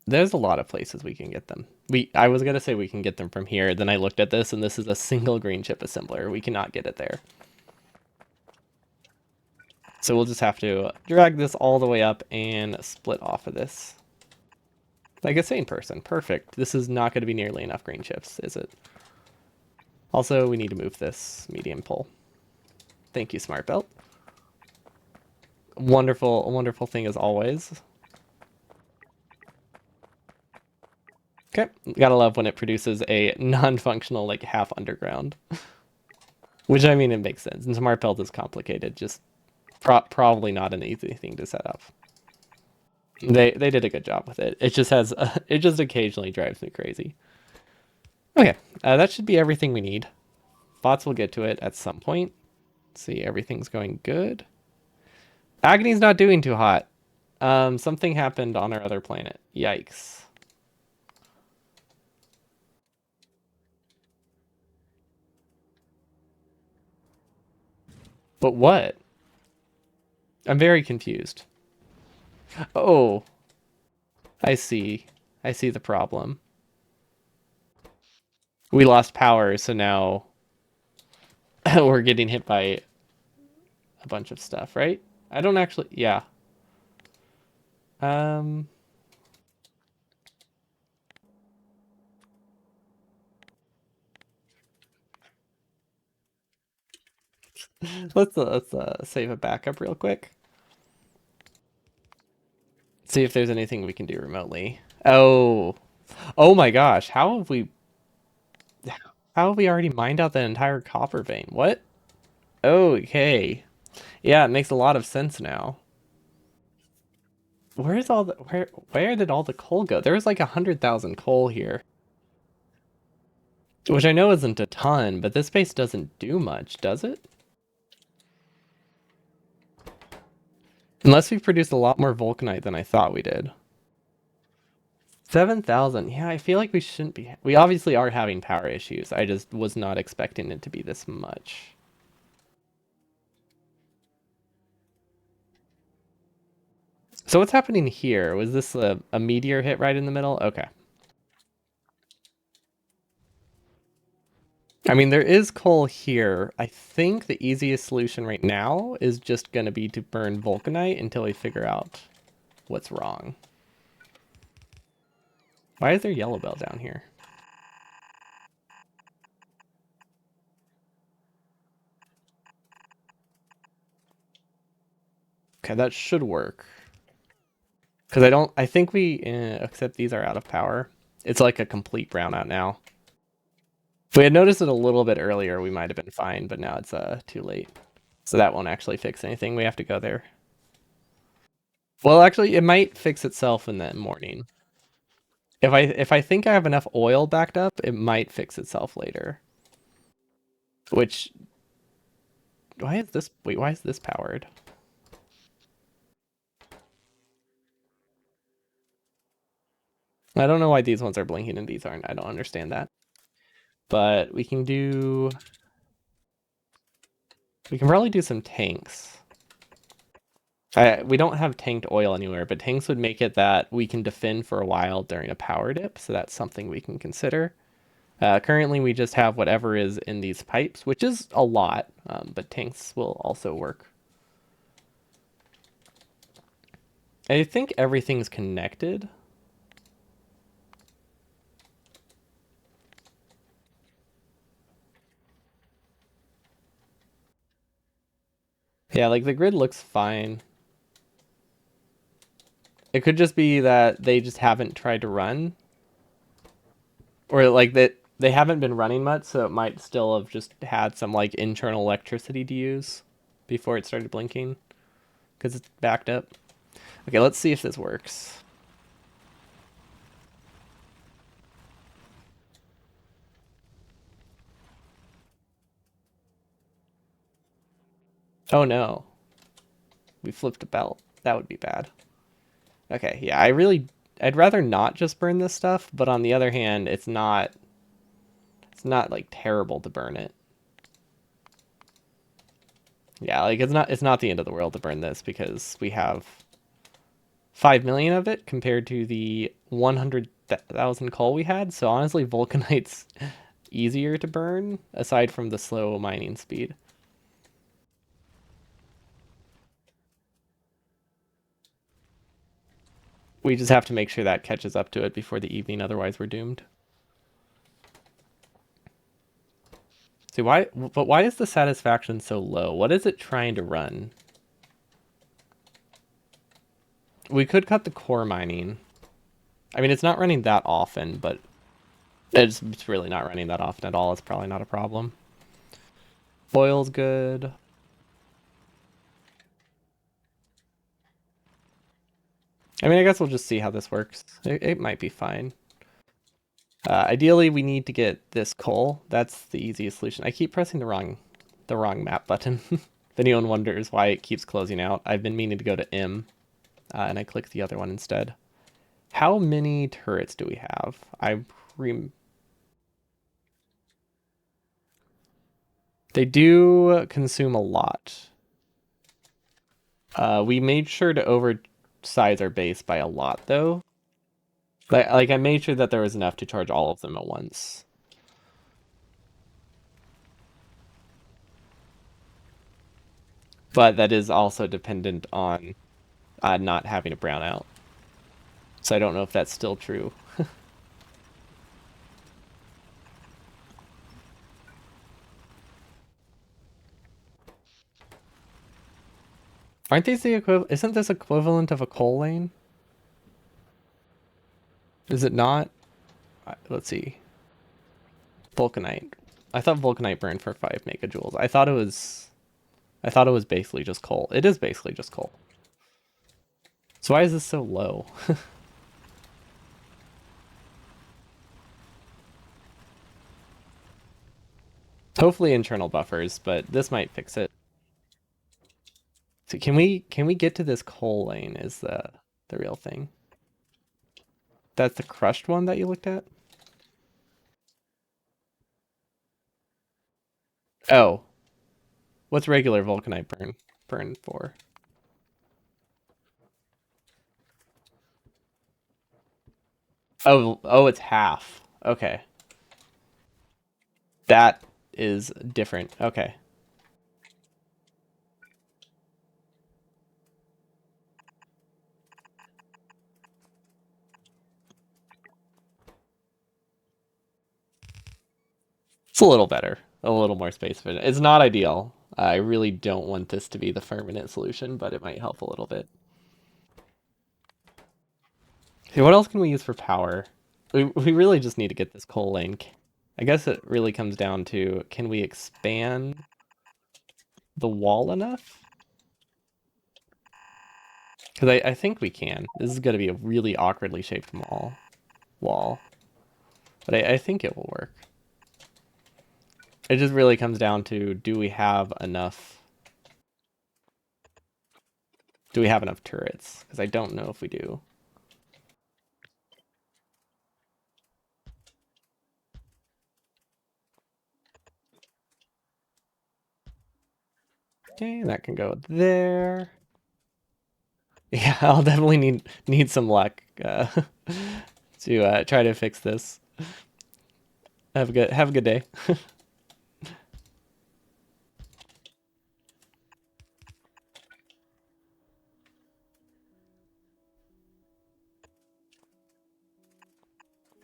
there's a lot of places we can get them. I was gonna say we can get them from here. Then I looked at this and this is a single green chip assembler. We cannot get it there. So we'll just have to drag this all the way up and split off of this. Like a sane person. Perfect. This is not going to be nearly enough green chips, is it? Also, we need to move this medium pole. Thank you, Smart Belt. Wonderful, wonderful thing as always. Okay, gotta love when it produces a non-functional, like, half underground. Which, I mean, it makes sense. And Smart Belt is complicated, just probably not an easy thing to set up. They did a good job with it. It just has, it just occasionally drives me crazy. Okay, that should be everything we need. Bots will get to it at some point. Let's see, everything's going good. Agony's not doing too hot. Something happened on our other planet. Yikes. But what? I'm very confused. Oh, I see. I see the problem. We lost power, so now we're getting hit by a bunch of stuff, right? I don't actually, yeah. Um, let's save a backup real quick. See if there's anything we can do remotely. Oh my gosh, how have we already mined out that entire copper vein? What? Okay. Yeah, it makes a lot of sense now. Where's all the where did all the coal go? There was like 100,000 coal here, which I know isn't a ton, but this base doesn't do much, does it? Unless we produced a lot more vulcanite than I thought we did. 7,000. Yeah, I feel like we shouldn't be. We obviously are having power issues. I just was not expecting it to be this much. So what's happening here? Was this a meteor hit right in the middle? Okay. I mean, there is coal here. I think the easiest solution right now is just going to be to burn vulcanite until we figure out what's wrong. Why is there yellow bell down here? Okay, that should work. Because I think except these are out of power. It's like a complete brownout now. If we had noticed it a little bit earlier, we might have been fine, but now it's too late. So that won't actually fix anything. We have to go there. Well, actually, it might fix itself in the morning. If I think I have enough oil backed up, it might fix itself later. Which why is this powered? I don't know why these ones are blinking and these aren't. I don't understand that. But we can probably do some tanks. We don't have tanked oil anywhere, but tanks would make it that we can defend for a while during a power dip, so that's something we can consider. Currently, we just have whatever is in these pipes, which is a lot, but tanks will also work. I think everything's connected. Yeah, like the grid looks fine. It could just be that they just haven't tried to run, or like that they haven't been running much, so it might still have just had some like internal electricity to use before it started blinking because it's backed up. Okay, let's see if this works. Oh no, we flipped a belt. That would be bad. Okay, yeah, I'd rather not just burn this stuff, but on the other hand, it's not like terrible to burn it. Yeah, like it's not the end of the world to burn this because we have 5 million of it compared to the 100,000 coal we had. So honestly, vulcanite's easier to burn aside from the slow mining speed. We just have to make sure that catches up to it before the evening, otherwise we're doomed. See but why is the satisfaction so low? What is it trying to run? We could cut the core mining. I mean, it's not running that often, but it's really not running that often at all. It's probably not a problem. Oil's good. I mean, I guess we'll just see how this works. It might be fine. Ideally, we need to get this coal. That's the easiest solution. I keep pressing the wrong map button. If anyone wonders why it keeps closing out, I've been meaning to go to M, and I clicked the other one instead. How many turrets do we have? They do consume a lot. We made sure to oversize our base by a lot, though. Like I made sure that there was enough to charge all of them at once. But that is also dependent on not having a brownout. So I don't know if that's still true. Aren't these the equivalent? Isn't this equivalent of a coal lane? Is it not? Let's see. Vulcanite. I thought vulcanite burned for 5 megajoules. I thought it was. I thought it was basically just coal. It is basically just coal. So why is this so low? Hopefully internal buffers, but this might fix it. So can we get to this coal lane is the real thing. That's the crushed one that you looked at? Oh, what's regular vulcanite burn for? Oh, it's half. Okay. That is different. Okay. It's a little better. A little more space for it. It's not ideal. I really don't want this to be the permanent solution, but it might help a little bit. Okay, what else can we use for power? We really just need to get this coal lane. I guess it really comes down to, can we expand the wall enough? Because I think we can. This is going to be a really awkwardly shaped wall. But I think it will work. It just really comes down to, do we have enough turrets? Because I don't know if we do. Okay, that can go there. Yeah, I'll definitely need some luck to try to fix this. Have a good day.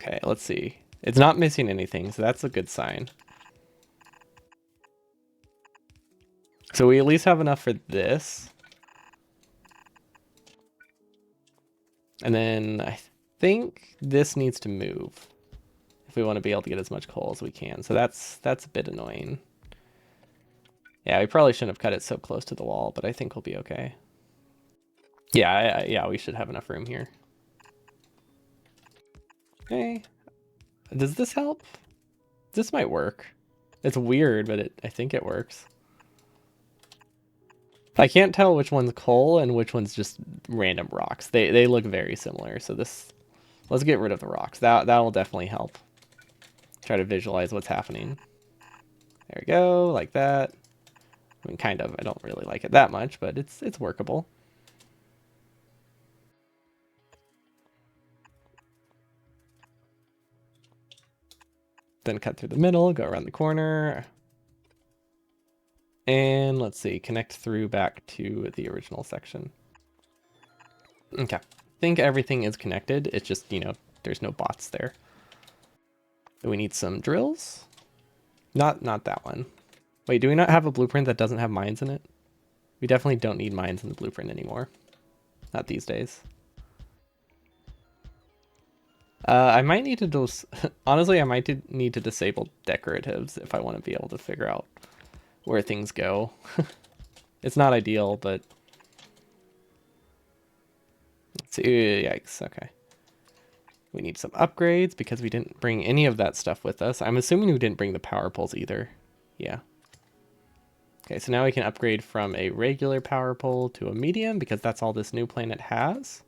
Okay, let's see. It's not missing anything, so that's a good sign. So we at least have enough for this. And then I think this needs to move if we want to be able to get as much coal as we can. So that's a bit annoying. Yeah, we probably shouldn't have cut it so close to the wall, but I think we'll be okay. Yeah, yeah, we should have enough room here. Okay. Does this help? This might work. It's weird, but I think it works. I can't tell which one's coal and which one's just random rocks. They look very similar. So let's get rid of the rocks. That'll definitely help. Try to visualize what's happening. There we go, like that. I mean, kind of. I don't really like it that much, but it's workable. Then cut through the middle, go around the corner. And let's see, connect through back to the original section. Okay. I think everything is connected. It's just, there's no bots there. So we need some drills. Not that one. Wait, do we not have a blueprint that doesn't have mines in it? We definitely don't need mines in the blueprint anymore. Not these days. I might need to honestly, I might need to disable decoratives if I want to be able to figure out where things go. It's not ideal, but let's see. Yikes. Okay. We need some upgrades because we didn't bring any of that stuff with us. I'm assuming we didn't bring the power poles either. Yeah. Okay, so now we can upgrade from a regular power pole to a medium because that's all this new planet has.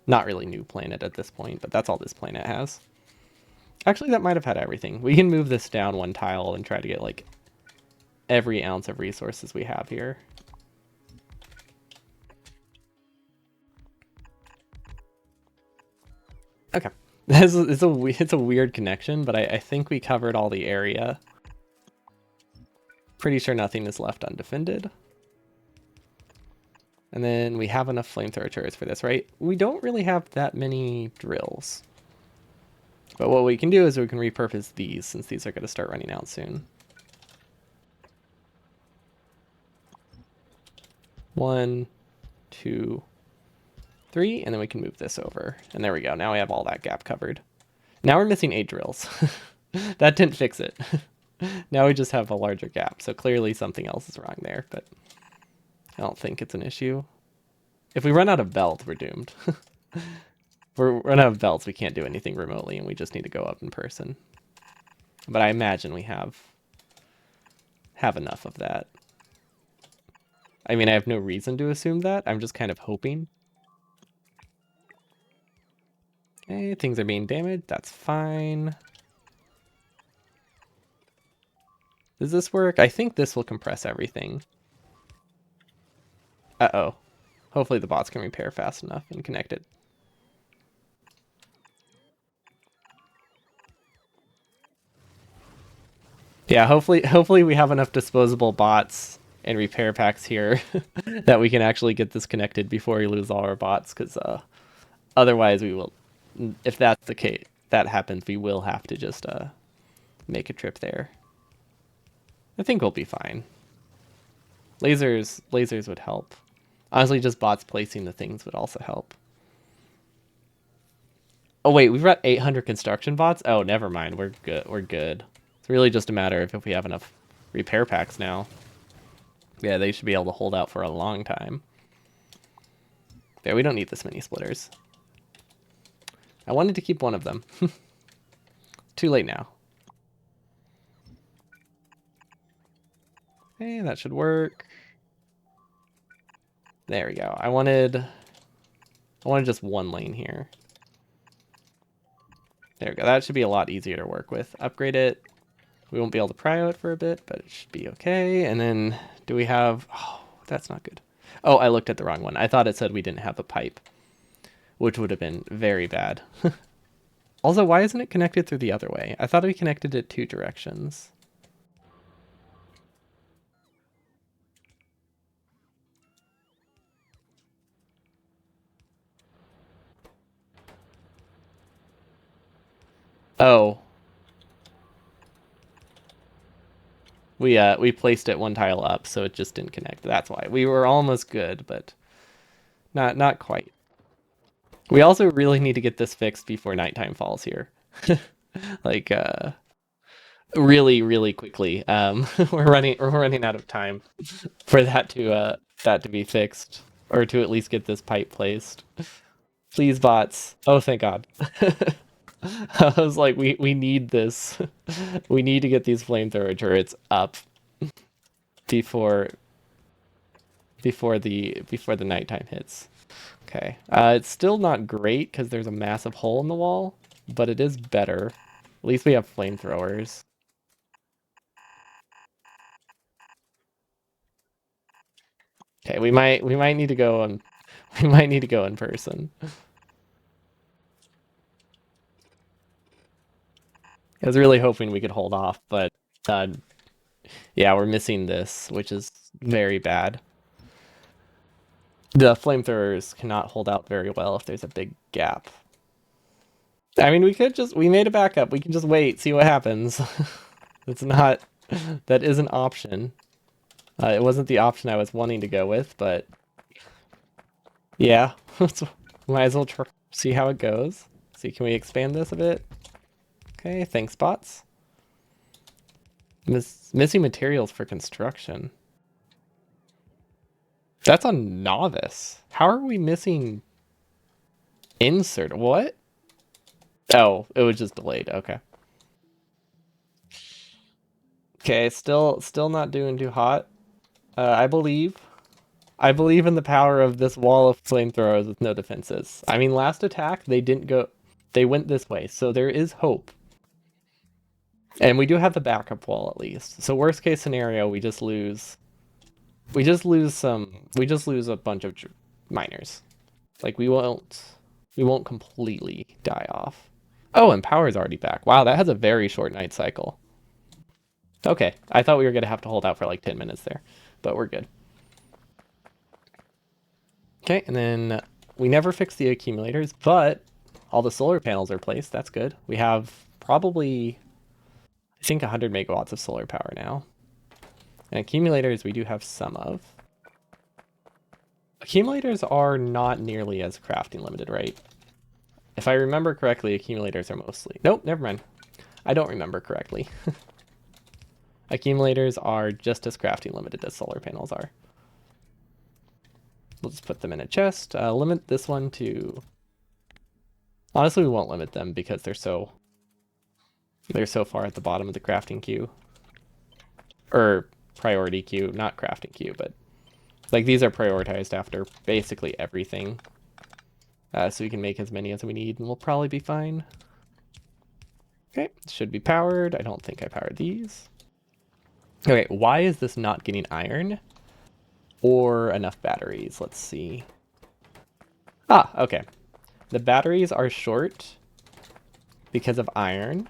Not really new planet at this point, but that's all this planet has. Actually, that might have had everything. We can move this down one tile and try to get like every ounce of resources we have here. Okay. It's a weird connection, but I think we covered all the area. Pretty sure nothing is left undefended. And then we have enough flamethrower turrets for this, right? We don't really have that many drills. But what we can do is we can repurpose these since these are going to start running out soon. 1, 2, 3, and then we can move this over. And there we go. Now we have all that gap covered. Now we're missing 8 drills. That didn't fix it. Now we just have a larger gap. So clearly something else is wrong there, but I don't think it's an issue. If we run out of belts, we're doomed. If we run out of belts, we can't do anything remotely, and we just need to go up in person. But I imagine we have enough of that. I mean, I have no reason to assume that. I'm just kind of hoping. Okay, things are being damaged. That's fine. Does this work? I think this will compress everything. Uh-oh. Hopefully the bots can repair fast enough and connect it. Yeah, hopefully we have enough disposable bots and repair packs here that we can actually get this connected before we lose all our bots, because otherwise we will, if that's the case, that happens, we will have to just make a trip there. I think we'll be fine. Lasers would help. Honestly, just bots placing the things would also help. Oh wait, we've got 800 construction bots? Oh, never mind. We're good. We're good. It's really just a matter of if we have enough repair packs now. Yeah, they should be able to hold out for a long time. Yeah, we don't need this many splitters. I wanted to keep one of them. Too late now. Okay, that should work. There we go. I wanted just one lane here. There we go. That should be a lot easier to work with. Upgrade it. We won't be able to prio it for a bit, but it should be okay. And then do we have... Oh, that's not good. Oh, I looked at the wrong one. I thought it said we didn't have a pipe, which would have been very bad. Also, why isn't it connected through the other way? I thought we connected it 2 directions. Oh. We placed it one tile up, so it just didn't connect. That's why. We were almost good, but not quite. We also really need to get this fixed before nighttime falls here. Like really, really quickly. We're running out of time for that to be fixed, or to at least get this pipe placed. Please, bots. Oh, thank God. I was like, we need this. We need to get these flamethrower turrets up before before the nighttime hits. Okay. It's still not great because there's a massive hole in the wall, but it is better. At least we have flamethrowers. Okay, we might need to go on we might need to go in person. I was really hoping we could hold off, but uh, yeah, we're missing this, which is very bad. The flamethrowers cannot hold out very well if there's a big gap. I mean, we made a backup. We can just wait, see what happens. It's not, that is an option. It wasn't the option I was wanting to go with, but yeah, might as well see how it goes. See, can we expand this a bit? Okay, thanks, bots. Missing materials for construction. That's on novice. How are we missing insert? What? Oh, it was just delayed. Okay. Okay, still not doing too hot. I believe. I believe in the power of this wall of flamethrowers with no defenses. I mean, last attack, they didn't go... They went this way, so there is hope. And we do have the backup wall, at least. So worst case scenario, we just lose... We just lose a bunch of miners. Like, we won't completely die off. Oh, and power's already back. Wow, that has a very short night cycle. Okay, I thought we were going to have to hold out for like 10 minutes there, but we're good. Okay, and then we never fixed the accumulators, but all the solar panels are placed. That's good. We have probably, I think, 100 megawatts of solar power now. And accumulators we do have some of. Accumulators are not nearly as crafting limited, right? If I remember correctly, accumulators are mostly... Nope, never mind. I don't remember correctly. Accumulators are just as crafting limited as solar panels are. We'll just put them in a chest. Limit this one to... Honestly, we won't limit them because they're so far at the bottom of the crafting queue. Or priority queue, not crafting queue, but like these are prioritized after basically everything. So we can make as many as we need and we'll probably be fine. Okay, should be powered. I don't think I powered these. Okay, why is this not getting iron? Or enough batteries? Let's see. Ah, okay. The batteries are short because of iron.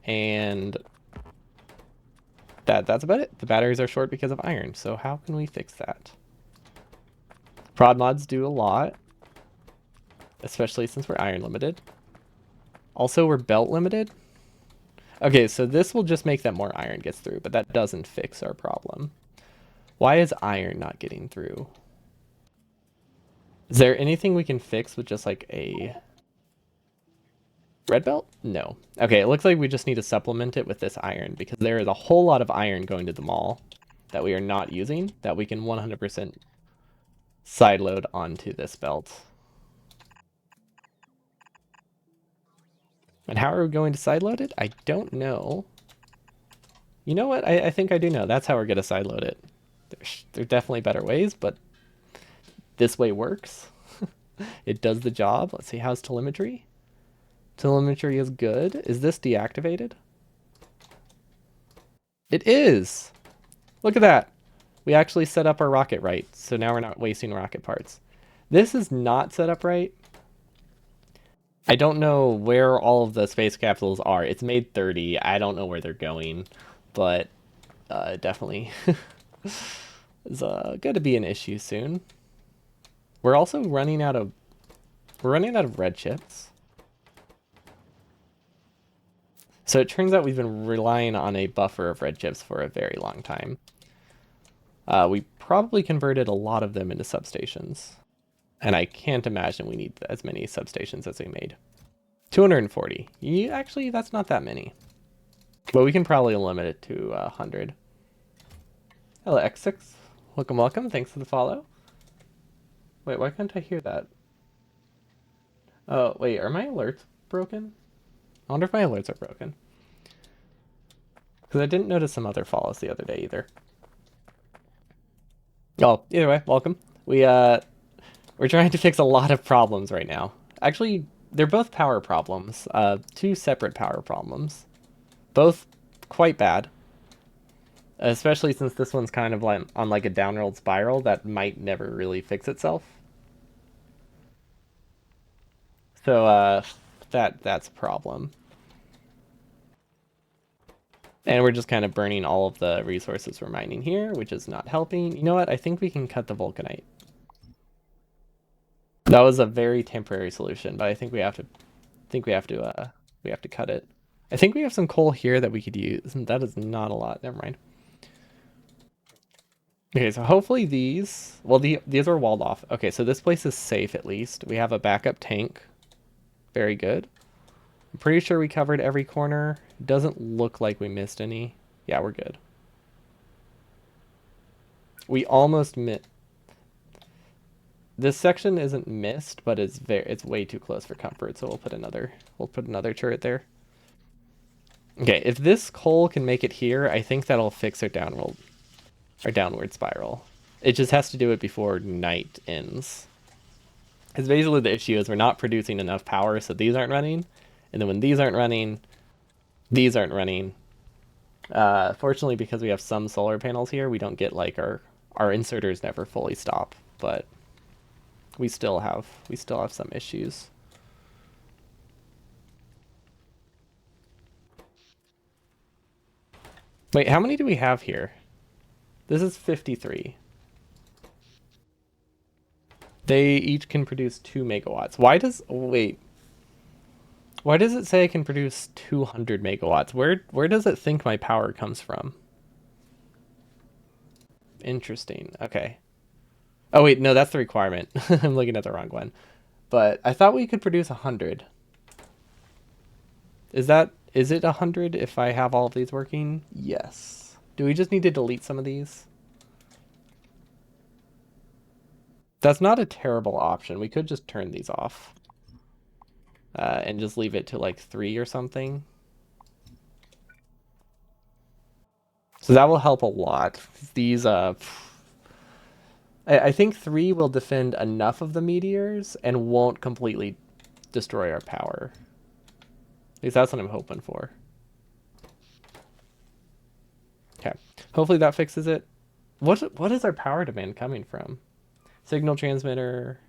And that's about it. The batteries are short because of iron. So how can we fix that? Prod mods do a lot. Especially since we're iron limited. Also, we're belt limited. Okay, so this will just make that more iron gets through, but that doesn't fix our problem. Why is iron not getting through? Is there anything we can fix with just like a red belt? No. Okay, it looks like we just need to supplement it with this iron because there is a whole lot of iron going to the mall that we are not using that we can 100% sideload onto this belt. And how are we going to sideload it? I don't know. You know what? I think I do know. That's how we're going to sideload it. There are definitely better ways, but this way works. It does the job. Let's see, how's telemetry? Telemetry is good. Is this deactivated? It is! Look at that! We actually set up our rocket right, so now we're not wasting rocket parts. This is not set up right. I don't know where all of the space capsules are. It's made 30. I don't know where they're going, but definitely is going to be an issue soon. We're also running out of red chips. So it turns out we've been relying on a buffer of red chips for a very long time. We probably converted a lot of them into substations. And I can't imagine we need as many substations as we made. 240. Actually, that's not that many. But we can probably limit it to 100. Hello, X6. Welcome, welcome. Thanks for the follow. Wait, why can't I hear that? Oh, wait, are my alerts broken? I wonder if my alerts are broken. Because I didn't notice some other follows the other day either. Oh, either way, welcome. We're trying to fix a lot of problems right now. Actually, they're both power problems. Two separate power problems. Both quite bad. Especially since this one's kind of like on like a downward spiral that might never really fix itself. So that's a problem. And we're just kind of burning all of the resources we're mining here, which is not helping. You know what? I think we can cut the vulcanite. That was a very temporary solution, but I think we have to cut it. I think we have some coal here that we could use, and that is not a lot. Never mind. Okay, so hopefully these are walled off. Okay, so this place is safe at least. We have a backup tank. Very good. I'm pretty sure we covered every corner. Doesn't look like we missed any. Yeah, we're good. We almost missed. This section isn't missed, but it's way too close for comfort, so we'll put another turret there. Okay, if this coal can make it here, I think that'll fix our downward spiral. It just has to do it before night ends. Because basically the issue is we're not producing enough power, so these aren't running. And then when these aren't running, these aren't running. Fortunately, because we have some solar panels here, we don't get like our inserters never fully stop, but we still have some issues. Wait, how many do we have here? This is 53. They each can produce 2 megawatts. Why does it say I can produce 200 megawatts? Where does it think my power comes from? Interesting. Okay. Oh wait, no, that's the requirement. I'm looking at the wrong one. But I thought we could produce 100. Is it 100 if I have all of these working? Yes. Do we just need to delete some of these? That's not a terrible option. We could just turn these off and just leave it to like 3 or something. So that will help a lot. These, I think 3 will defend enough of the meteors and won't completely destroy our power. At least that's what I'm hoping for. Okay. Hopefully that fixes it. What is our power demand coming from? Signal transmitter.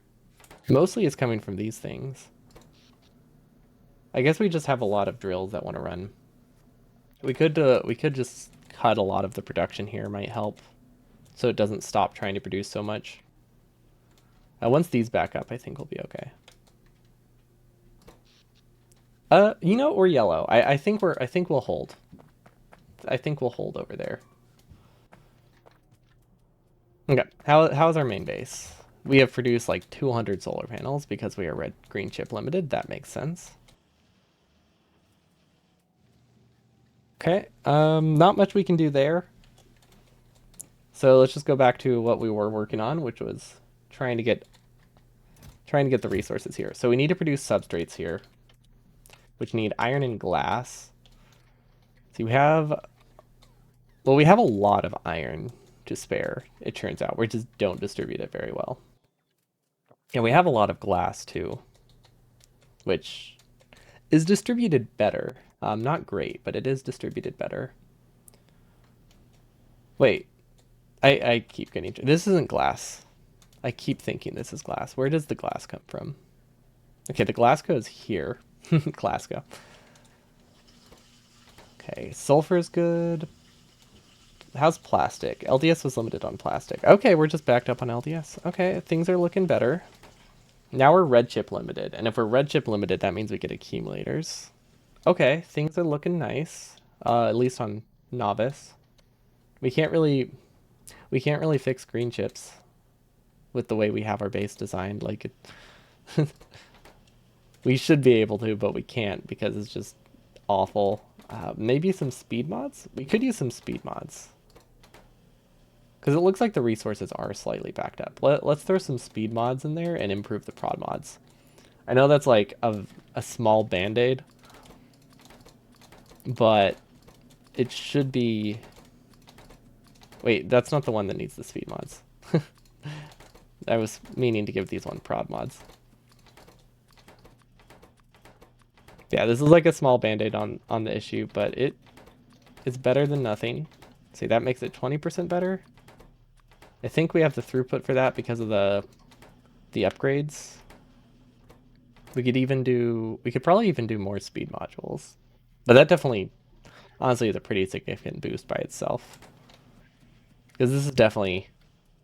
Mostly it's coming from these things. I guess we just have a lot of drills that want to run. We could just cut a lot of the production here, might help. So it doesn't stop trying to produce so much. Once these back up, I think we'll be okay. You know, or yellow. I think we'll hold. I think we'll hold over there. Okay. How's our main base? We have produced like 200 solar panels because we are red green chip limited. That makes sense. Okay. Not much we can do there. So let's just go back to what we were working on, which was trying to get the resources here. So we need to produce substrates here, which need iron and glass. See, we have a lot of iron to spare, it turns out. We just don't distribute it very well. And we have a lot of glass too, which is distributed better. Not great, but it is distributed better. Wait, I keep getting... This isn't glass. I keep thinking this is glass. Where does the glass come from? Okay, the glass goes here. Glasgow. Okay, sulfur is good. How's plastic? LDS was limited on plastic. Okay, we're just backed up on LDS. Okay, things are looking better. Now we're red chip limited, and if we're red chip limited, that means we get accumulators. Okay, things are looking nice. At least on novice. We can't really fix green chips with the way we have our base designed. Like it, we should be able to, but we can't because it's just awful. Maybe some speed mods? We could use some speed mods. Because it looks like the resources are slightly backed up. Let's throw some speed mods in there and improve the prod mods. I know that's like a small band-aid, but it should be... Wait, that's not the one that needs the speed mods. I was meaning to give these one prod mods. Yeah, this is like a small band-aid on the issue, but it's better than nothing. See, that makes it 20% better. I think we have the throughput for that because of the upgrades. We could probably even do more speed modules. But that definitely, honestly, is a pretty significant boost by itself. Because this is definitely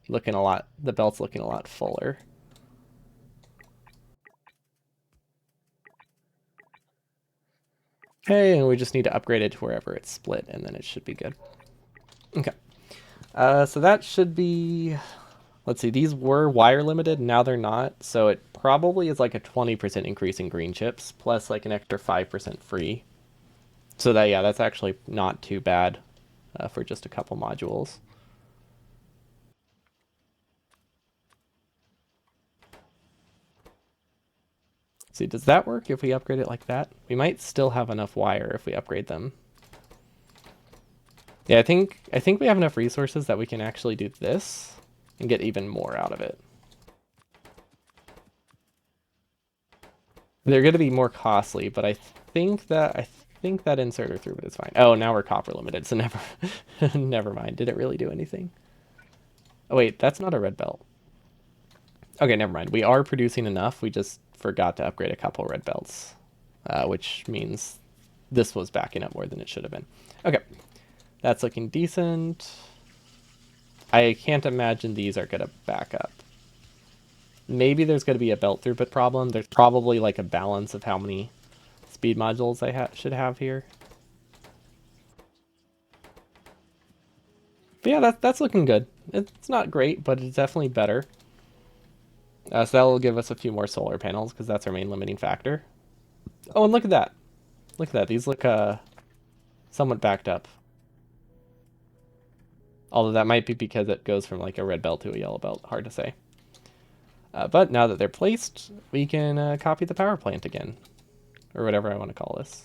looking a lot, the belt's looking a lot fuller. Okay, and we just need to upgrade it to wherever it's split, and then it should be good. Okay. So that should be... Let's see, these were wire limited, now they're not, so it probably is like a 20% increase in green chips, plus like an extra 5% free. So that, yeah, that's actually not too bad for just a couple modules. See, does that work if we upgrade it like that? We might still have enough wire if we upgrade them. Yeah, I think we have enough resources that we can actually do this and get even more out of it. They're going to be more costly, but I think that inserter throughput is fine. Oh, now we're copper limited, so never mind. Did it really do anything? Oh wait, that's not a red belt. Okay, never mind. We are producing enough. We just forgot to upgrade a couple red belts, which means this was backing up more than it should have been. Okay, that's looking decent. I can't imagine these are going to back up. Maybe there's going to be a belt throughput problem. There's probably like a balance of how many speed modules I should have here. But yeah, that's looking good. It's not great, but it's definitely better. So that'll give us a few more solar panels because that's our main limiting factor. Oh, and look at that. Look at that. These look somewhat backed up. Although that might be because it goes from like a red belt to a yellow belt. Hard to say. But now that they're placed, we can copy the power plant again, or whatever I want to call this.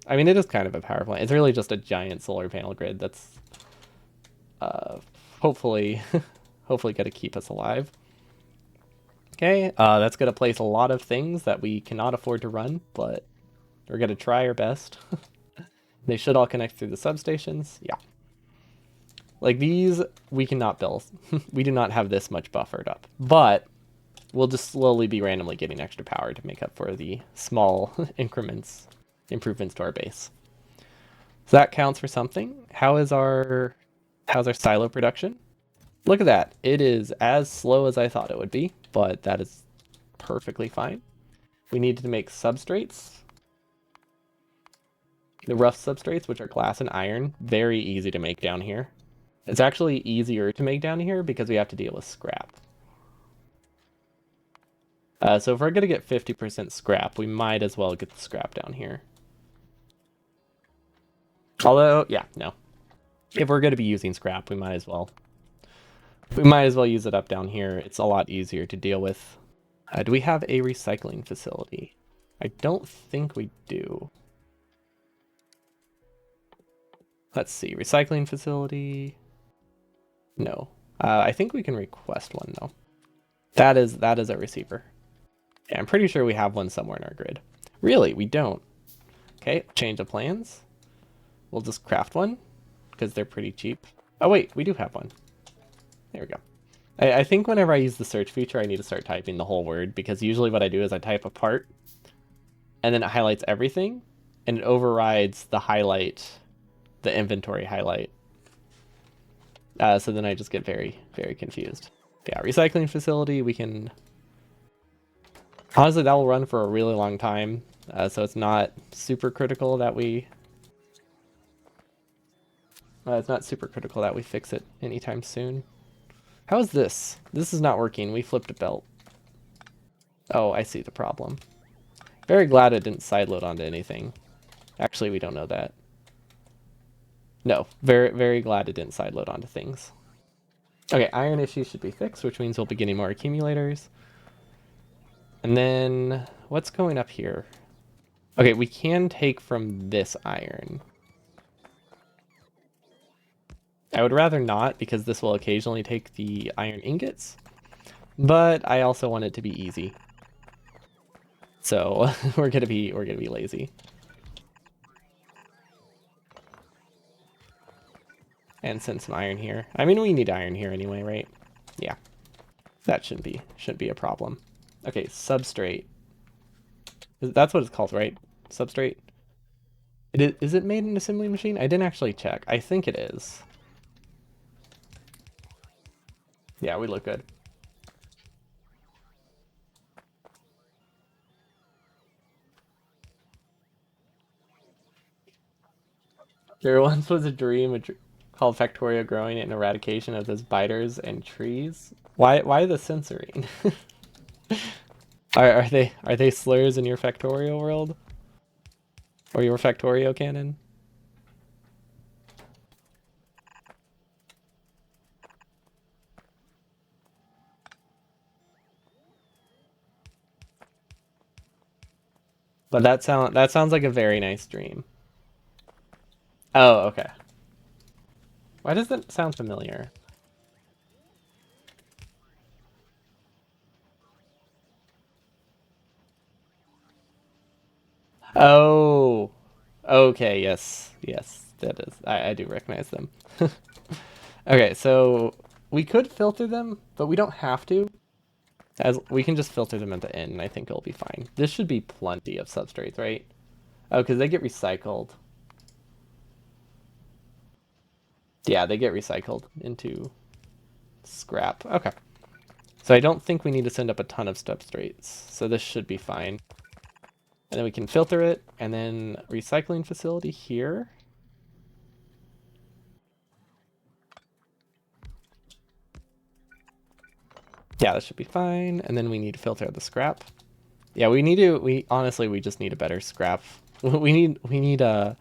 I mean, it is kind of a power plant. It's really just a giant solar panel grid that's hopefully, hopefully going to keep us alive. Okay, that's going to place a lot of things that we cannot afford to run, but we're going to try our best. They should all connect through the substations. Yeah. Like these, we cannot build. We do not have this much buffered up. But we'll just slowly be randomly getting extra power to make up for the small increments, improvements to our base. So that counts for something. How's our silo production? Look at that. It is as slow as I thought it would be, but that is perfectly fine. We need to make substrates. The rough substrates, which are glass and iron, very easy to make down here. It's actually easier to make down here because we have to deal with scrap. So if we're going to get 50% scrap, we might as well get the scrap down here. Although, yeah, no. If we're going to be using scrap, we might as well. We might as well use it up down here. It's a lot easier to deal with. Do we have a recycling facility? I don't think we do. Let's see. Recycling facility. No. I think we can request one, though. That is a receiver. Yeah, I'm pretty sure we have one somewhere in our grid. Really? We don't. Okay, change of plans. We'll just craft one, because they're pretty cheap. Oh, wait. We do have one. There we go. I think whenever I use the search feature, I need to start typing the whole word, because usually what I do is I type a part, and then it highlights everything, and it overrides the highlight, the inventory highlight. So then I just get very, very confused. Yeah, recycling facility, we can... Honestly, that will run for a really long time, so it's not super critical that we... it's not super critical that we fix it anytime soon. How is this? This is not working. We flipped a belt. Oh, I see the problem. Very glad it didn't sideload onto anything. Actually, we don't know that. No, very, very glad it didn't sideload onto things. Okay, iron issue should be fixed, which means we'll be getting more accumulators. And then, what's going up here? Okay, we can take from this iron. I would rather not, because this will occasionally take the iron ingots. But I also want it to be easy. So we're gonna be lazy. And send some iron here. I mean, we need iron here anyway, right? Yeah. That shouldn't be a problem. Okay, substrate. That's what it's called, right? Substrate. Is it made in an assembly machine? I didn't actually check. I think it is. Yeah, we look good. There once was a dream called Factorio growing and eradication of those biters and trees. Why the censoring? Are they slurs in your Factorio world? Or your Factorio canon? But that sounds like a very nice dream. Oh, okay. Why does that sound familiar? Oh, okay, yes, yes, that is. I do recognize them. Okay, so we could filter them, but we don't have to. As we can just filter them at the end, and I think it'll be fine. This should be plenty of substrates, right? Oh, because they get recycled. Yeah, they get recycled into scrap. Okay. So I don't think we need to send up a ton of substrates. So this should be fine. And then we can filter it, and then recycling facility here. Yeah, that should be fine. And then we need to filter the scrap. Yeah, we honestly, we just need a better scrap. We need a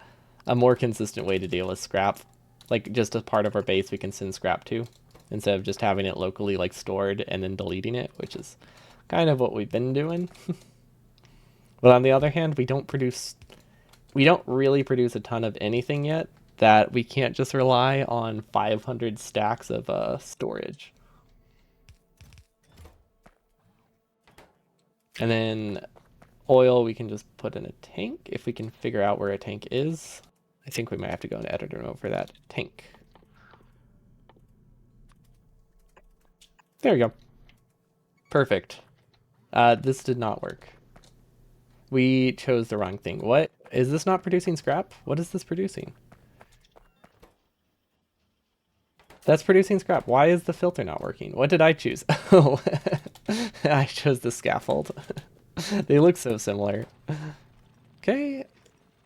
more consistent way to deal with scrap. Like just as part of our base we can send scrap to. instead of just having it locally like stored and then deleting it, which is kind of what we've been doing. But on the other hand, we don't really produce a ton of anything yet that we can't just rely on 500 stacks of storage. And then oil we can just put in a tank if we can figure out where a tank is. I think we might have to go into editor mode for that. Tank. There we go. Perfect. This did not work. We chose the wrong thing. What? Is this not producing scrap? What is this producing? That's producing scrap. Why is the filter not working? What did I choose? Oh, I chose the scaffold. They look so similar. Okay.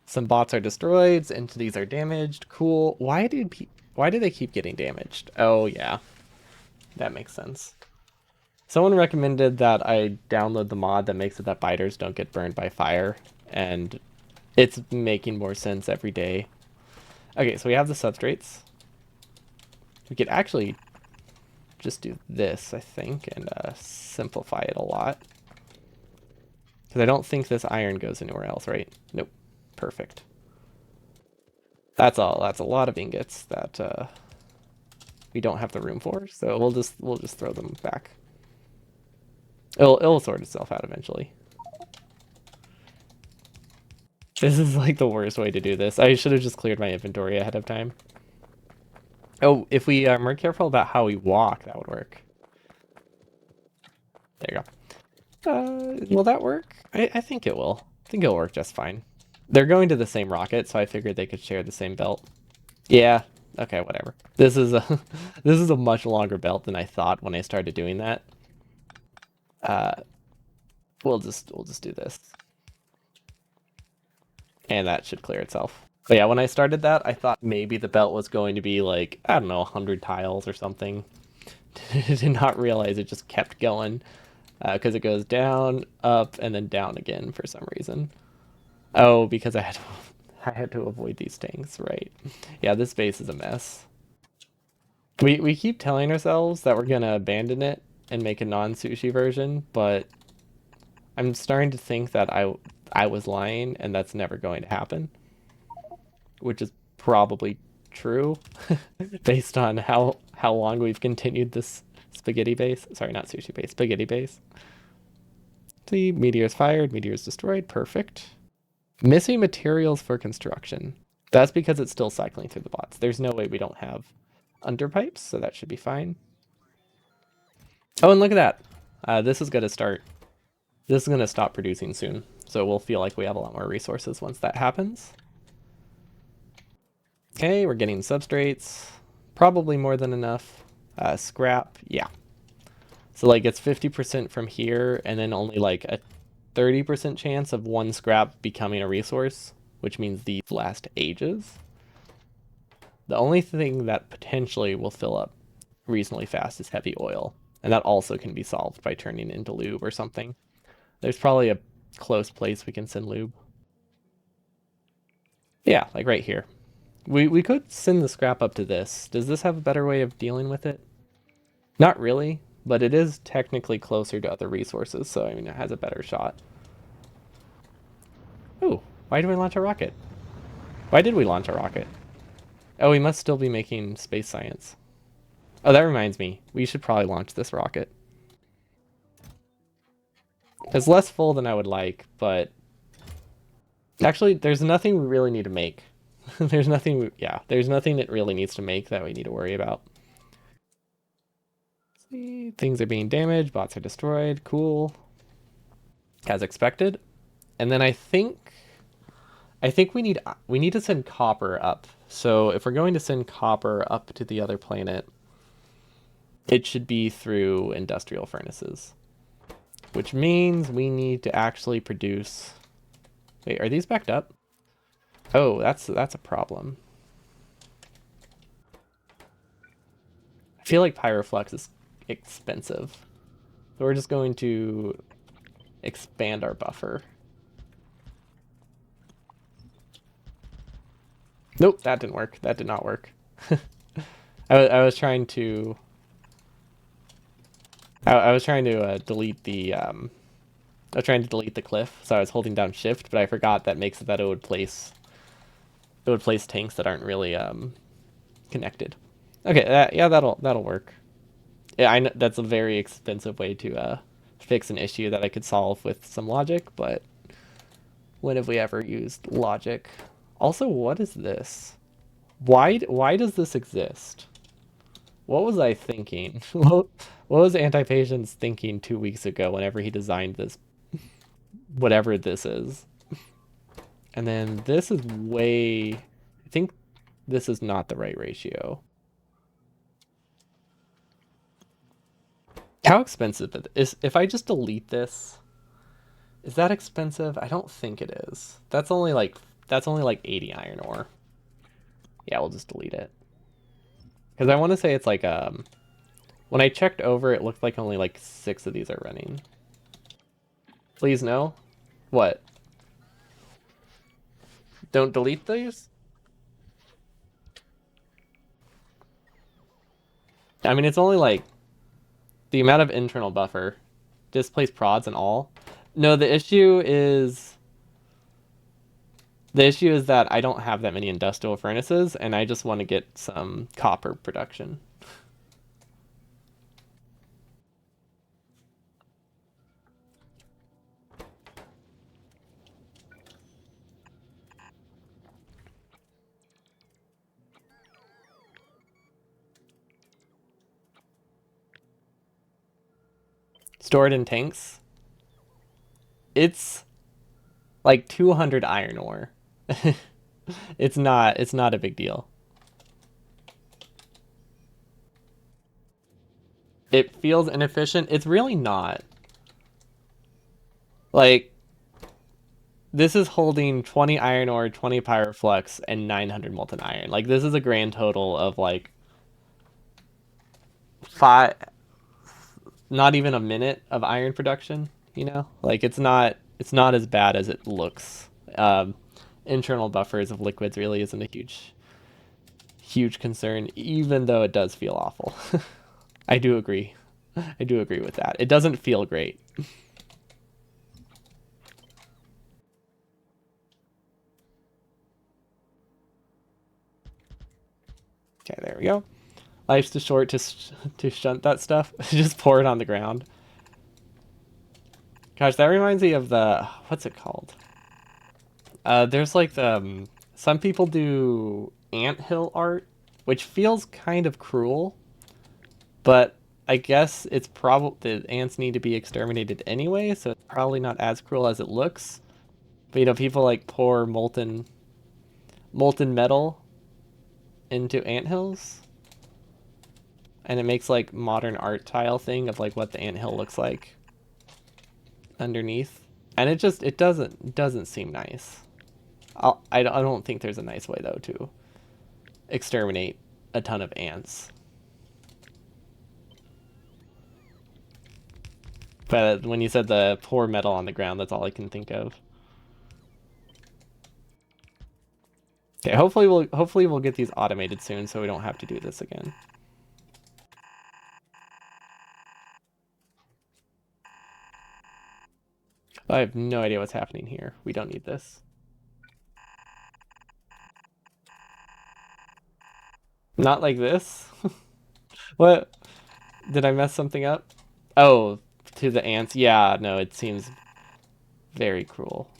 Some bots are destroyed. Entities are damaged. Cool. Why do they keep getting damaged? Oh, yeah. That makes sense. Someone recommended that I download the mod that makes it that biters don't get burned by fire, and it's making more sense every day. Okay, so we have the substrates. We could actually just do this, I think, and simplify it a lot. Because I don't think this iron goes anywhere else, right? Nope. Perfect. That's all. That's a lot of ingots that we don't have the room for, so we'll just throw them back. It'll sort itself out eventually. This is like the worst way to do this. I should have just cleared my inventory ahead of time. Oh, if we are more careful about how we walk, that would work. There you go. Will that work? I think it will. I think it'll work just fine. They're going to the same rocket, so I figured they could share the same belt. Yeah. Okay, whatever. This is a this is a much longer belt than I thought when I started doing that. We'll just do this. And that should clear itself. But yeah, when I started that, I thought maybe the belt was going to be like, I don't know, 100 tiles or something. Did not realize it just kept going because it goes down, up, and then down again for some reason. Oh, because I had to avoid these things, right? Yeah, this base is a mess. We keep telling ourselves that we're gonna abandon it and make a non-sushi version, but I'm starting to think that I was lying and that's never going to happen, which is probably true based on how long we've continued this spaghetti base. Sorry, not sushi base, spaghetti base. See, meteors fired, meteors destroyed, perfect. Missing materials for construction. That's because it's still cycling through the bots. There's no way we don't have underpipes, so that should be fine. Oh, and look at that. This is going to start. This is going to stop producing soon, so we'll feel like we have a lot more resources once that happens. Okay, we're getting substrates. Probably more than enough. Scrap, yeah. So like it's 50% from here, and then only like a 30% chance of one scrap becoming a resource, which means these last ages. The only thing that potentially will fill up reasonably fast is heavy oil, and that also can be solved by turning into lube or something. There's probably a close place we can send lube. Yeah, like right here. We could send the scrap up to this. Does this have a better way of dealing with it? Not really, but it is technically closer to other resources, so I mean it has a better shot. Ooh, why did we launch a rocket? Why did we launch a rocket? Oh, we must still be making space science. Oh, that reminds me. We should probably launch this rocket. It's less full than I would like, but actually, there's nothing we really need to make. There's nothing, yeah, there's nothing it really needs to make that we need to worry about. See, things are being damaged, bots are destroyed, cool. As expected. And then I think we need to send copper up. So if we're going to send copper up to the other planet, it should be through industrial furnaces. Which means we need to actually produce... Wait, are these backed up? Oh, that's a problem. I feel like Pyroflux is expensive. So we're just going to expand our buffer. Nope, that didn't work. That did not work. I was trying to I was trying to delete the I was trying to delete the cliff, so I was holding down shift, but I forgot that makes it that it would place tanks that aren't really connected. Okay, yeah, that'll work. Yeah, I know that's a very expensive way to fix an issue that I could solve with some logic, but when have we ever used logic? Also, what is this? Why does this exist? What was I thinking? What was Antipatience thinking 2 weeks ago whenever he designed this, whatever this is? And then this is way, I think this is not the right ratio. How expensive it is? If I just delete this, is that expensive? I don't think it is. That's only like 80 iron ore. Yeah, we'll just delete it. Because I want to say it's like when I checked over, it looked like only like 6 of these are running. Please no. What? Don't delete these? I mean, it's only like the amount of internal buffer. Displace prods and all. No, the issue is that I don't have that many industrial furnaces, and I just want to get some copper production. Stored in tanks. It's like 200 iron ore. It's not a big deal. It feels inefficient. It's really not. Like this is holding 20 iron ore, 20 pyroflux, and 900 molten iron. Like this is a grand total of like five, not even a minute of iron production. You know, like it's not as bad as it looks. Um, Internal buffers of liquids really isn't a huge concern, even though it does feel awful. I do agree. I do agree with that. It doesn't feel great. Okay, there we go. Life's too short to shunt that stuff. Just pour it on the ground. Gosh, that reminds me of the what's it called? There's like some people do anthill art, which feels kind of cruel, but I guess it's probably the ants need to be exterminated anyway, so it's probably not as cruel as it looks. But you know, people like pour molten metal into anthills, and it makes like modern art tile thing of like what the anthill looks like underneath, and it doesn't seem nice. I don't think there's a nice way though to exterminate a ton of ants. But when you said the pour metal on the ground, that's all I can think of. Okay, hopefully we'll get these automated soon so we don't have to do this again. I have no idea what's happening here. We don't need this. Not like this. What? Did I mess something up? Oh, to the ants. Yeah, no, it seems very cruel.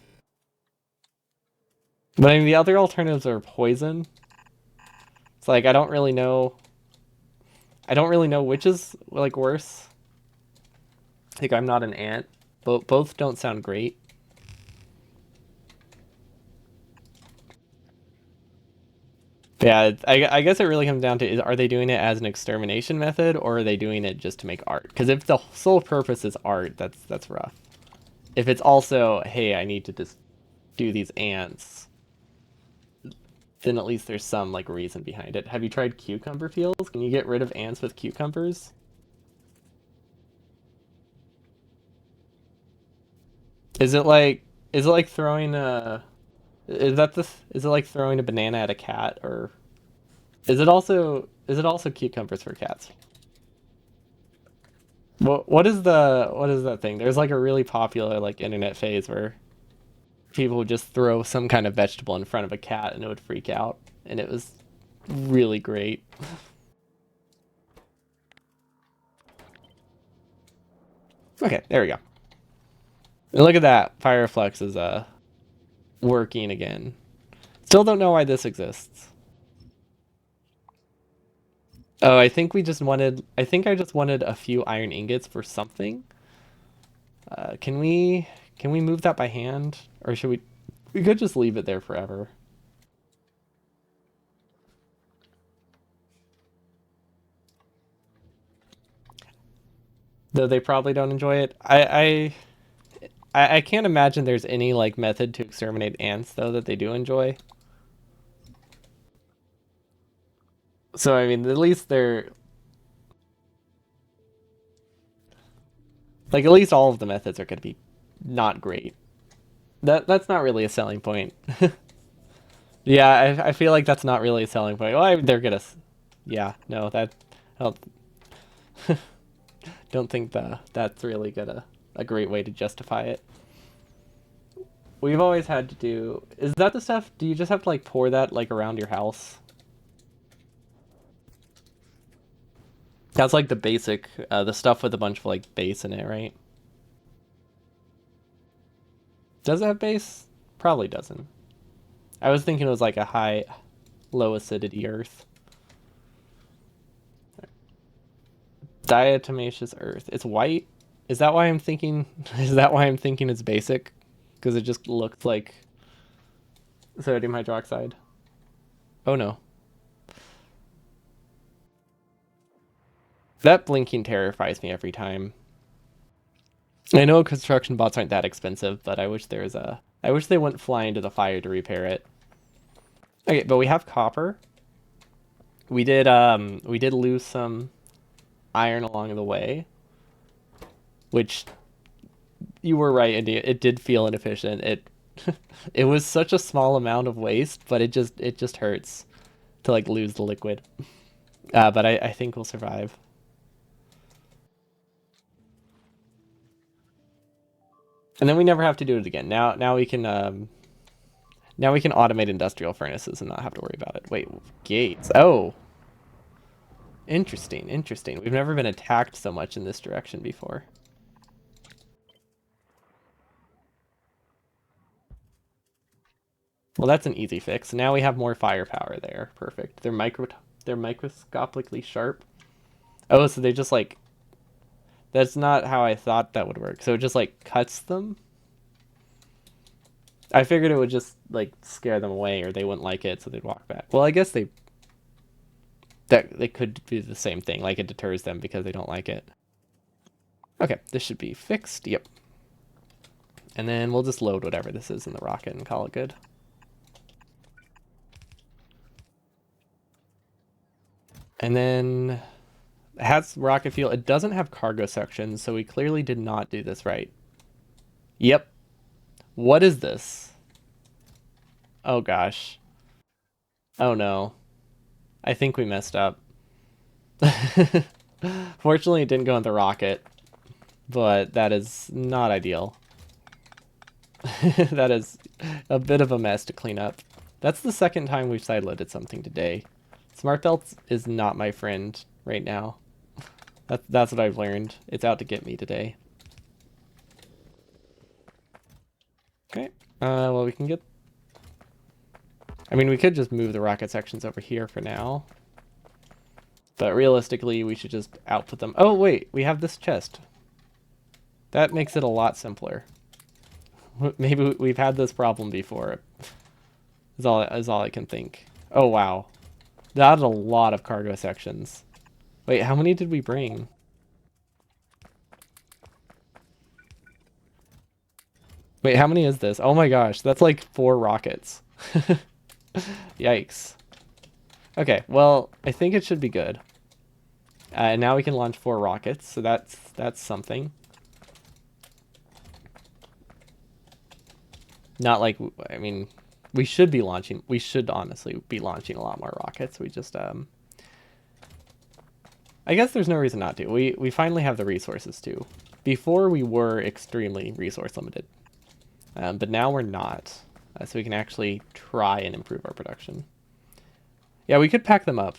But I mean, the other alternatives are poison. It's like I don't really know. I don't really know which is like worse. Like I'm not an ant. Both don't sound great. Yeah, I guess it really comes down to are they doing it as an extermination method or are they doing it just to make art? Because if the sole purpose is art, that's rough. If it's also, hey, I need to just do these ants, then at least there's some like reason behind it. Have you tried cucumber peels? Can you get rid of ants with cucumbers? Is it like is it like throwing a is it like throwing a banana at a cat or is it also cucumbers for cats? what is that thing? There's like a really popular like internet phase where people would just throw some kind of vegetable in front of a cat and it would freak out, and it was really great. Okay, there we go. And look at that. Fireflex is working again. Still don't know why this exists. Oh, I think I just wanted a few iron ingots for something. Can we move that by hand? Or should we could just leave it there forever. Though they probably don't enjoy it. I can't imagine there's any like method to exterminate ants though that they do enjoy. So I mean, at least they're like at least all of the methods are going to be not great. That's not really a selling point. Yeah, I feel like that's not really a selling point. Well, they're gonna, yeah, no, that I don't think that's really gonna a great way to justify it. We've always had to do. Is that the stuff? Do you just have to like pour that like around your house? That's like the basic, the stuff with a bunch of like base in it, right? Does it have base? Probably doesn't. I was thinking it was like a high, low acidity earth. Diatomaceous earth. It's white. Is that why I'm thinking? Is that why I'm thinking it's basic? Because it just looked like sodium hydroxide. Oh no. That blinking terrifies me every time. I know construction bots aren't that expensive, but I wish I wish they wouldn't fly into the fire to repair it. Okay, but we have copper. We did lose some iron along the way, which you were right, India. It did feel inefficient. It was such a small amount of waste, but it just hurts to like lose the liquid. But I think we'll survive. And then we never have to do it again. Now we can automate industrial furnaces and not have to worry about it. Wait, gates. Oh, interesting, interesting. We've never been attacked so much in this direction before. Well, that's an easy fix. Now we have more firepower there. Perfect. They're microscopically sharp. Oh, so they just like that's not how I thought that would work. So it just like cuts them. I figured it would just like scare them away or they wouldn't like it, so they'd walk back. Well, I guess they could do the same thing. Like it deters them because they don't like it. Okay, this should be fixed. Yep. And then we'll just load whatever this is in the rocket and call it good. And then it has rocket fuel. It doesn't have cargo sections, so we clearly did not do this right. Yep. What is this? Oh gosh. Oh no. I think we messed up. Fortunately, it didn't go in the rocket, but that is not ideal. That is a bit of a mess to clean up. That's the second time we've sideloaded something today. Smart belts is not my friend right now. That's what I've learned. It's out to get me today. Okay. Well, we can get... I mean, we could just move the rocket sections over here for now. But realistically, we should just output them. Oh, wait. We have this chest. That makes it a lot simpler. Maybe we've had this problem before. Is all I can think. Oh, wow. That's a lot of cargo sections. Wait, how many did we bring? Wait, how many is this? Oh my gosh, that's like 4 rockets. Yikes. Okay, well, I think it should be good. And now we can launch 4 rockets, so that's something. Not like, I mean, we should honestly be launching a lot more rockets. We just, I guess there's no reason not to. We finally have the resources to. Before we were extremely resource limited, but now we're not. So we can actually try and improve our production. Yeah, we could pack them up.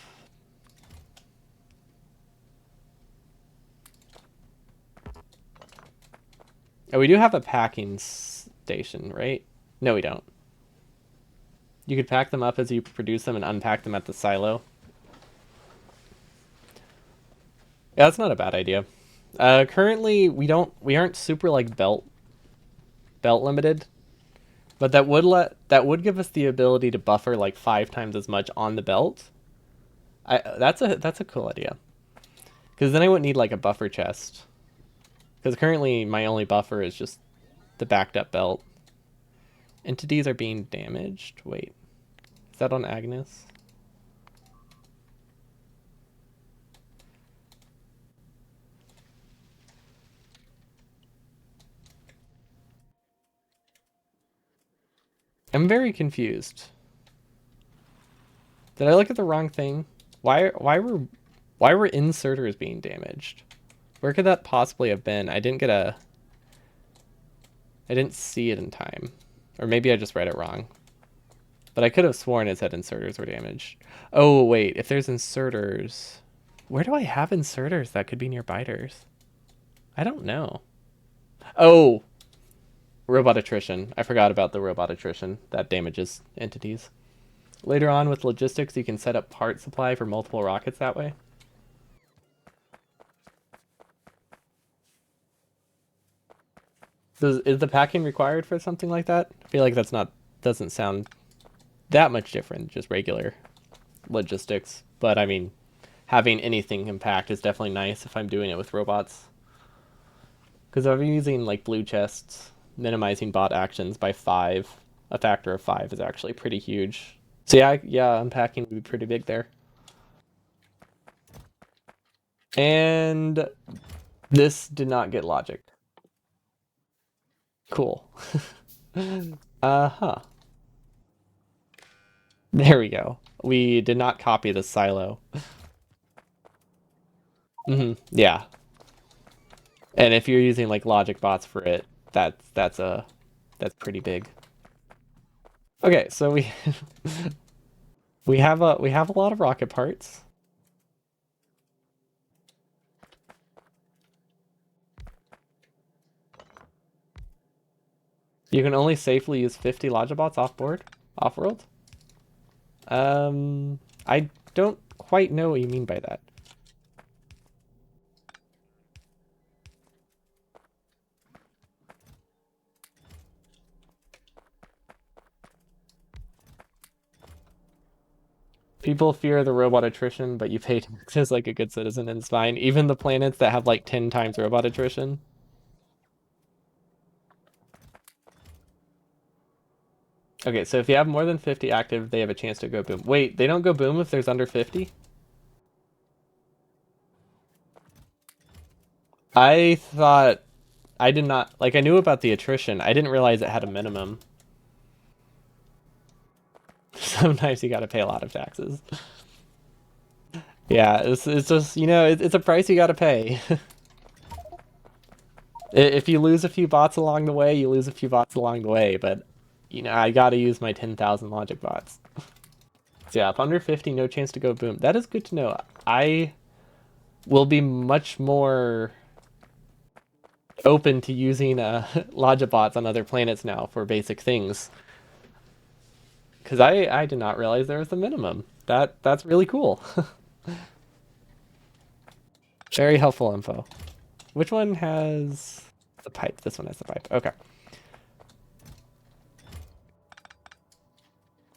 Oh, we do have a packing station, right? No, we don't. You could pack them up as you produce them and unpack them at the silo. Yeah, that's not a bad idea. Currently, we aren't super like belt limited, but that would give us the ability to buffer like 5 times as much on the belt. That's a cool idea. Because then I wouldn't need like a buffer chest. Because currently my only buffer is just the backed up belt. Entities are being damaged. Wait, is that on Agnes? I'm very confused. Did I look at the wrong thing? Why were inserters being damaged? Where could that possibly have been? I didn't see it in time. Or maybe I just read it wrong. But I could have sworn it said inserters were damaged. Oh, wait, if there's inserters... Where do I have inserters that could be near biters? I don't know. Oh, robot attrition. I forgot about the robot attrition. That damages entities. Later on with logistics, you can set up part supply for multiple rockets that way. Is the packing required for something like that? I feel like doesn't sound that much different, just regular logistics. But I mean, having anything compact is definitely nice if I'm doing it with robots. Because if I'm using like blue chests, minimizing bot actions by 5, a factor of 5 is actually pretty huge. So yeah, unpacking would be pretty big there. And this did not get logic. Cool. Uh-huh. There we go. We did not copy the silo. Yeah. And if you're using like logic bots for it, that's pretty big. Okay, so we have a lot of rocket parts. You can only safely use 50 Logibots off-world. I don't quite know what you mean by that. People fear the robot attrition, but you pay taxes like a good citizen and it's fine. Even the planets that have like 10 times robot attrition. Okay, so if you have more than 50 active, they have a chance to go boom. Wait, they don't go boom if there's under 50? I thought I did not like I knew about the attrition. I didn't realize it had a minimum. Sometimes you got to pay a lot of taxes. Yeah, it's just, it's a price you got to pay. If you lose a few bots along the way, you lose a few bots along the way, but I got to use my 10,000 logic bots. So yeah, if under 50, no chance to go boom. That is good to know. I will be much more open to using Logibots on other planets now for basic things. Because I did not realize there was a minimum. That's really cool. Very helpful info. Which one has the pipe? This one has the pipe. Okay.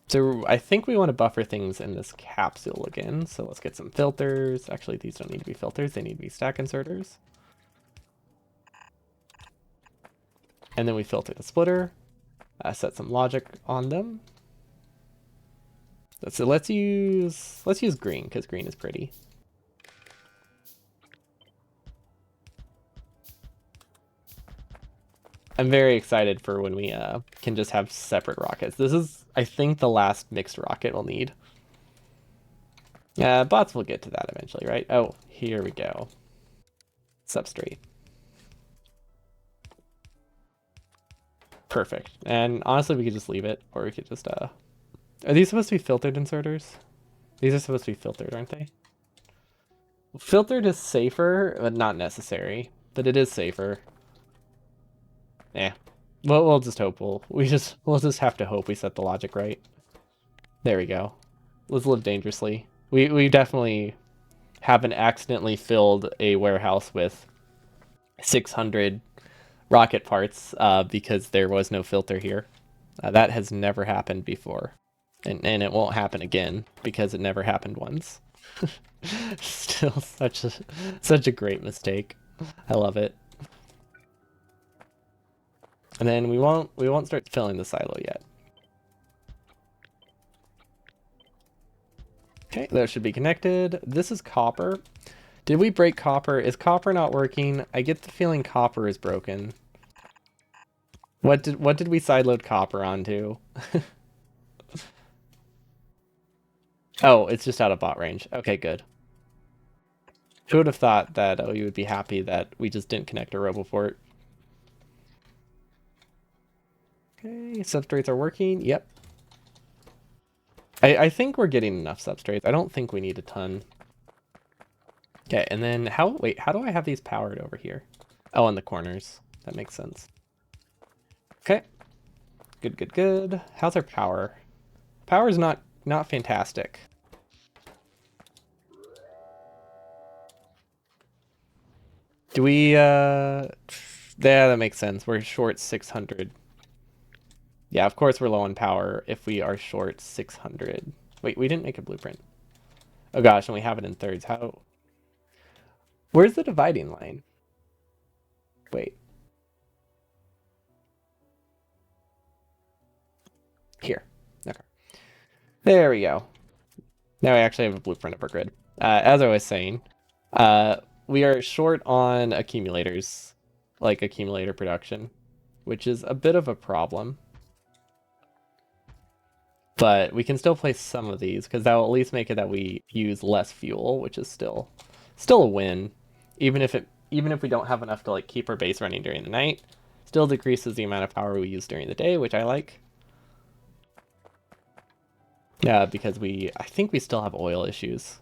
So I think we want to buffer things in this capsule again. So let's get some filters. Actually, these don't need to be filters. They need to be stack inserters. And then we filter the splitter. Set some logic on them. So let's use green because green is pretty. I'm very excited for when we can just have separate rockets. This is, I think, the last mixed rocket we'll need. Bots will get to that eventually, right? Oh, here we go. Substrate. Perfect. And honestly, we could just leave it, or we could just, Are these supposed to be filtered inserters? These are supposed to be filtered, aren't they? Filtered is safer, but not necessary. But it is safer. Yeah. Well, we'll just hope we'll just have to hope we set the logic right. There we go. Let's live dangerously. We definitely haven't accidentally filled a warehouse with 600 rocket parts because there was no filter here. That has never happened before. And it won't happen again because it never happened once. Still such a great mistake. I love it. And then we won't start filling the silo yet. Okay, that should be connected. This is copper. Did we break copper? Is copper not working? I get the feeling copper is broken. What did we sideload copper onto? Oh, it's just out of bot range. Okay, good. Who would have thought that you would be happy that we just didn't connect a RoboPort? Okay, substrates are working. Yep. I think we're getting enough substrates. I don't think we need a ton. Okay, and then how do I have these powered over here? Oh, in the corners. That makes sense. Okay. Good, good, good. How's our power? Power's not fantastic. Do we yeah, that makes sense. We're short 600. Yeah, of course we're low on power if we are short 600. Wait, we didn't make a blueprint. Oh gosh, and we have it in thirds. How? Where's the dividing line? Wait. Here. Okay. There we go. Now I actually have a blueprint of our grid. As I was saying, uh, we are short on accumulators, like accumulator production, which is a bit of a problem. But we can still place some of these because that will at least make it that we use less fuel, which is still a win. Even if we don't have enough to like keep our base running during the night, still decreases the amount of power we use during the day, which I like. Yeah, because I think we still have oil issues.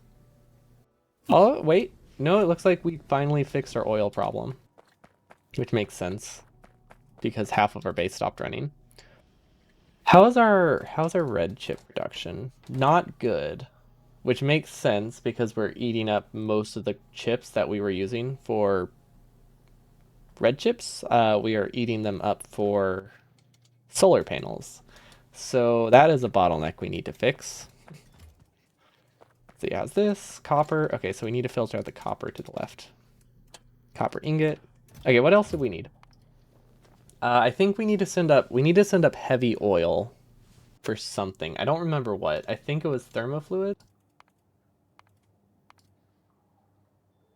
Oh, wait. No, it looks like we finally fixed our oil problem, which makes sense because half of our base stopped running. How's our red chip production? Not good, which makes sense because we're eating up most of the chips that we were using for red chips. We are eating them up for solar panels. So that is a bottleneck we need to fix. So yeah, how's this? Copper. Okay, so we need to filter out the copper to the left. Copper ingot. Okay, what else do we need? I think we need to send up heavy oil for something. I don't remember what. I think it was thermofluid.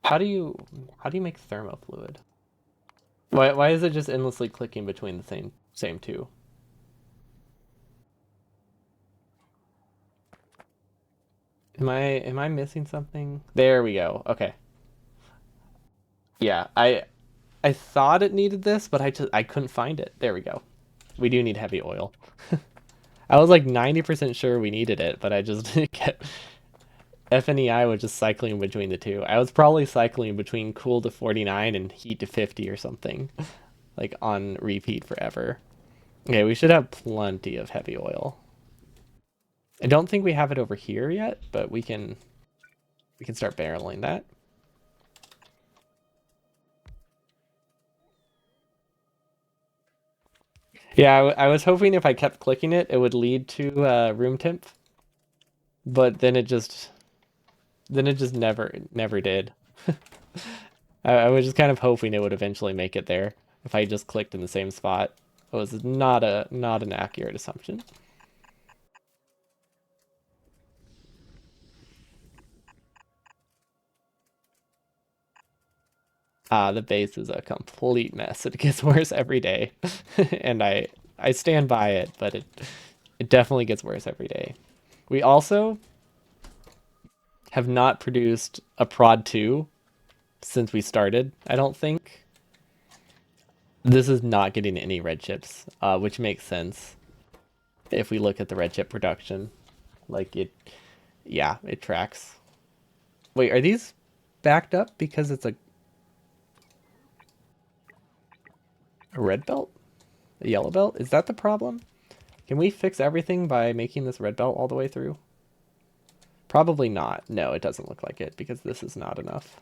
How do you make thermofluid? Why is it just endlessly clicking between the same two? Am I missing something? There we go. Okay. Yeah, I thought it needed this, but I couldn't find it. There we go. We do need heavy oil. I was like 90% sure we needed it, but I just kept FNEI was just cycling between the two. I was probably cycling between cool to 49 and heat to 50 or something, like on repeat forever. Okay, we should have plenty of heavy oil. I don't think we have it over here yet, but we can start barreling that. Yeah, I was hoping if I kept clicking it, it would lead to room temp, but then it just never did. I was just kind of hoping it would eventually make it there if I just clicked in the same spot. It was not an accurate assumption. The base is a complete mess. It gets worse every day, and I stand by it, but it definitely gets worse every day. We also have not produced a prod 2 since we started, I don't think. This is not getting any red chips, which makes sense if we look at the red chip production. Like it, yeah, it tracks. Wait, are these backed up because it's a red belt? A yellow belt? Is that the problem? Can we fix everything by making this red belt all the way through? Probably not. No, it doesn't look like it because this is not enough.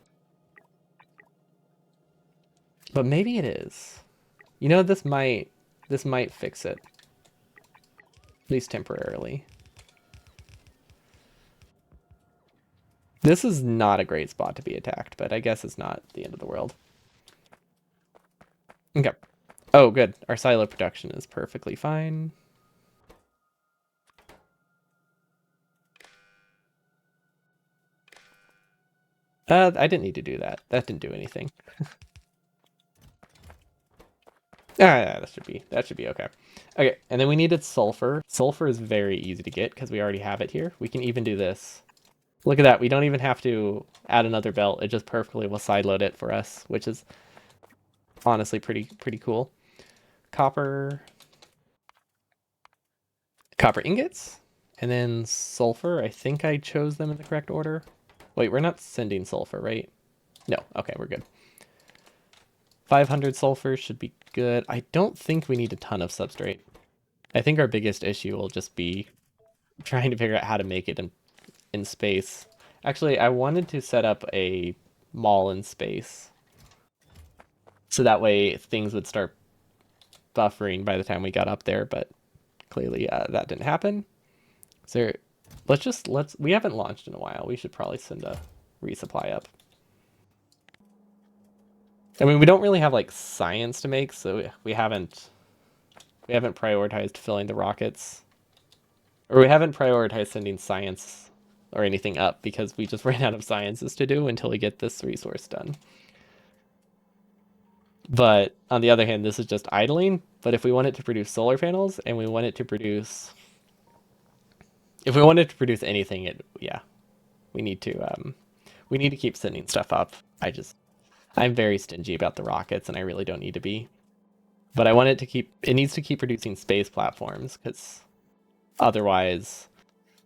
But maybe it is. You know, this might fix it. At least temporarily. This is not a great spot to be attacked, but I guess it's not the end of the world. Okay. Oh, good. Our silo production is perfectly fine. I didn't need to do that. That didn't do anything. Yeah, that should be okay. Okay, and then we needed sulfur. Sulfur is very easy to get because we already have it here. We can even do this. Look at that. We don't even have to add another belt. It just perfectly will sideload it for us, which is honestly pretty cool. Copper, copper ingots, and then sulfur. I think I chose them in the correct order. Wait, we're not sending sulfur, right? No. Okay, we're good. 500 sulfur should be good. I don't think we need a ton of substrate. I think our biggest issue will just be trying to figure out how to make it in space. Actually, I wanted to set up a mall in space. So that way things would start buffering by the time we got up there, but clearly that didn't happen. So we haven't launched in a while. We should probably send a resupply up. I mean, we don't really have like science to make, so we haven't prioritized filling the rockets. Or we haven't prioritized sending science or anything up because we just ran out of sciences to do until we get this resource done. But on the other hand, this is just idling. But if we want it to produce solar panels and we want it to produce, if we wanted to produce anything, yeah, we need to keep sending stuff up. I'm very stingy about the rockets and I really don't need to be. But I want it needs to keep producing space platforms because otherwise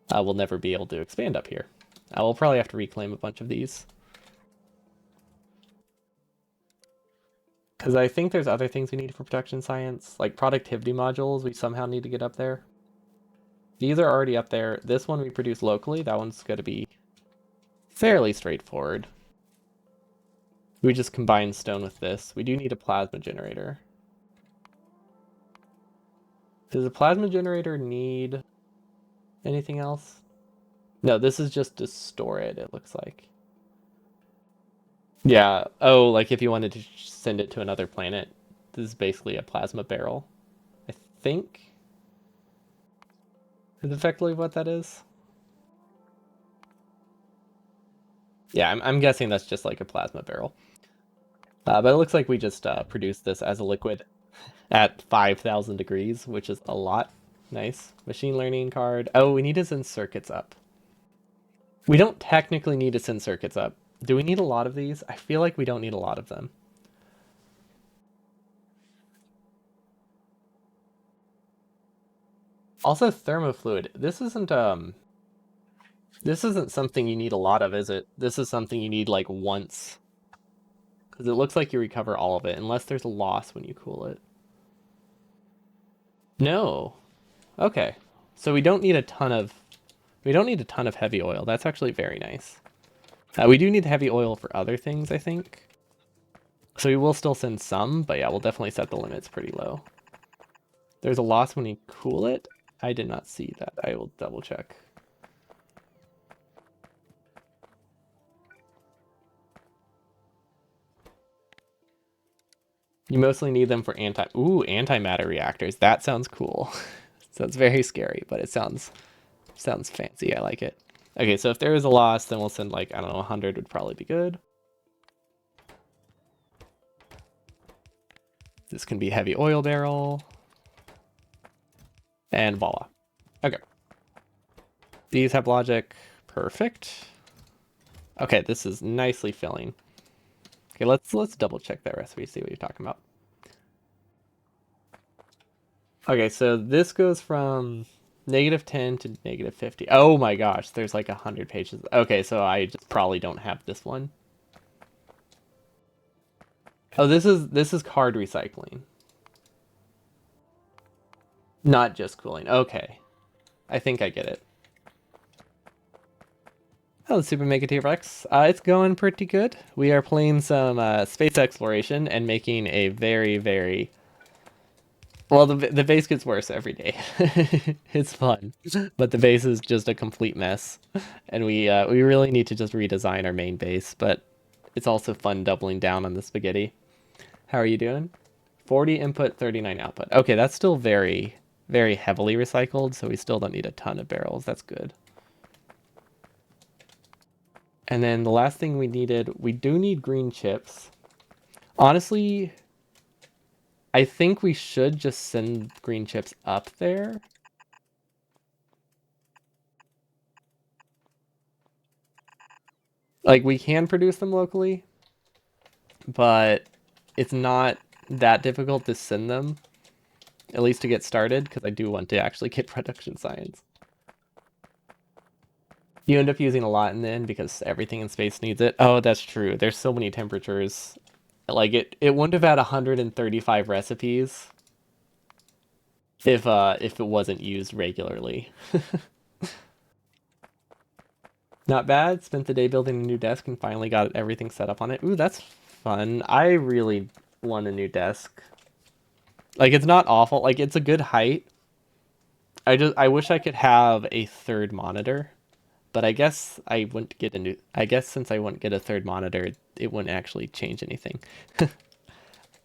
we'll never be able to expand up here. We'll probably have to reclaim a bunch of these. Because I think there's other things we need for production science, like productivity modules we somehow need to get up there. These are already up there. This one we produce locally. That one's going to be fairly straightforward. We just combine stone with this. We do need a plasma generator. Does a plasma generator need anything else? No, this is just to store it looks like. Yeah. Oh, like if you wanted to send it to another planet, this is basically a plasma barrel. I think is effectively what that is. Yeah, I'm guessing that's just like a plasma barrel. But it looks like we just produced this as a liquid at 5,000 degrees, which is a lot. Nice. Machine learning card. Oh, we need to send circuits up. We don't technically need to send circuits up. Do we need a lot of these? I feel like we don't need a lot of them. Also, thermofluid. This isn't something you need a lot of, is it? This is something you need like once. Because it looks like you recover all of it, unless there's a loss when you cool it. No. Okay. So we don't need a ton of heavy oil. That's actually very nice. We do need heavy oil for other things, I think. So we will still send some, but yeah, we'll definitely set the limits pretty low. There's a loss when you cool it. I did not see that. I will double check. You mostly need them for antimatter reactors. That sounds cool. Sounds very scary, but it sounds fancy. I like it. Okay, so if there is a loss, then we'll send like, I don't know, 100 would probably be good. This can be heavy oil barrel. And voila. Okay. These have logic. Perfect. Okay, this is nicely filling. Okay, let's double check that recipe, see what you're talking about. Okay, so this goes from -10 to -50. Oh my gosh, there's like 100 pages. Okay, so I just probably don't have this one. Oh, this is card recycling, not just cooling. Okay, I think I get it. Hello, Super Mega T-Rex. It's going pretty good. We are playing some space exploration and making a very, very well. The base gets worse every day. It's fun, but the base is just a complete mess, and we really need to just redesign our main base. But it's also fun doubling down on the spaghetti. How are you doing? 40 input, 39 output. Okay, that's still very, very heavily recycled, so we still don't need a ton of barrels. That's good. And then the last thing we needed, we do need green chips. Honestly, I think we should just send green chips up there. Like, we can produce them locally, but it's not that difficult to send them, at least to get started, because I do want to actually get production science. You end up using a lot in the end because everything in space needs it. Oh, that's true. There's so many temperatures. Like it wouldn't have had 135 recipes if it wasn't used regularly. Not bad. Spent the day building a new desk and finally got everything set up on it. Ooh, that's fun. I really want a new desk. Like it's not awful. Like it's a good height. I wish I could have a third monitor, but I guess I wouldn't get a new. I guess since I wouldn't get a third monitor, it wouldn't actually change anything.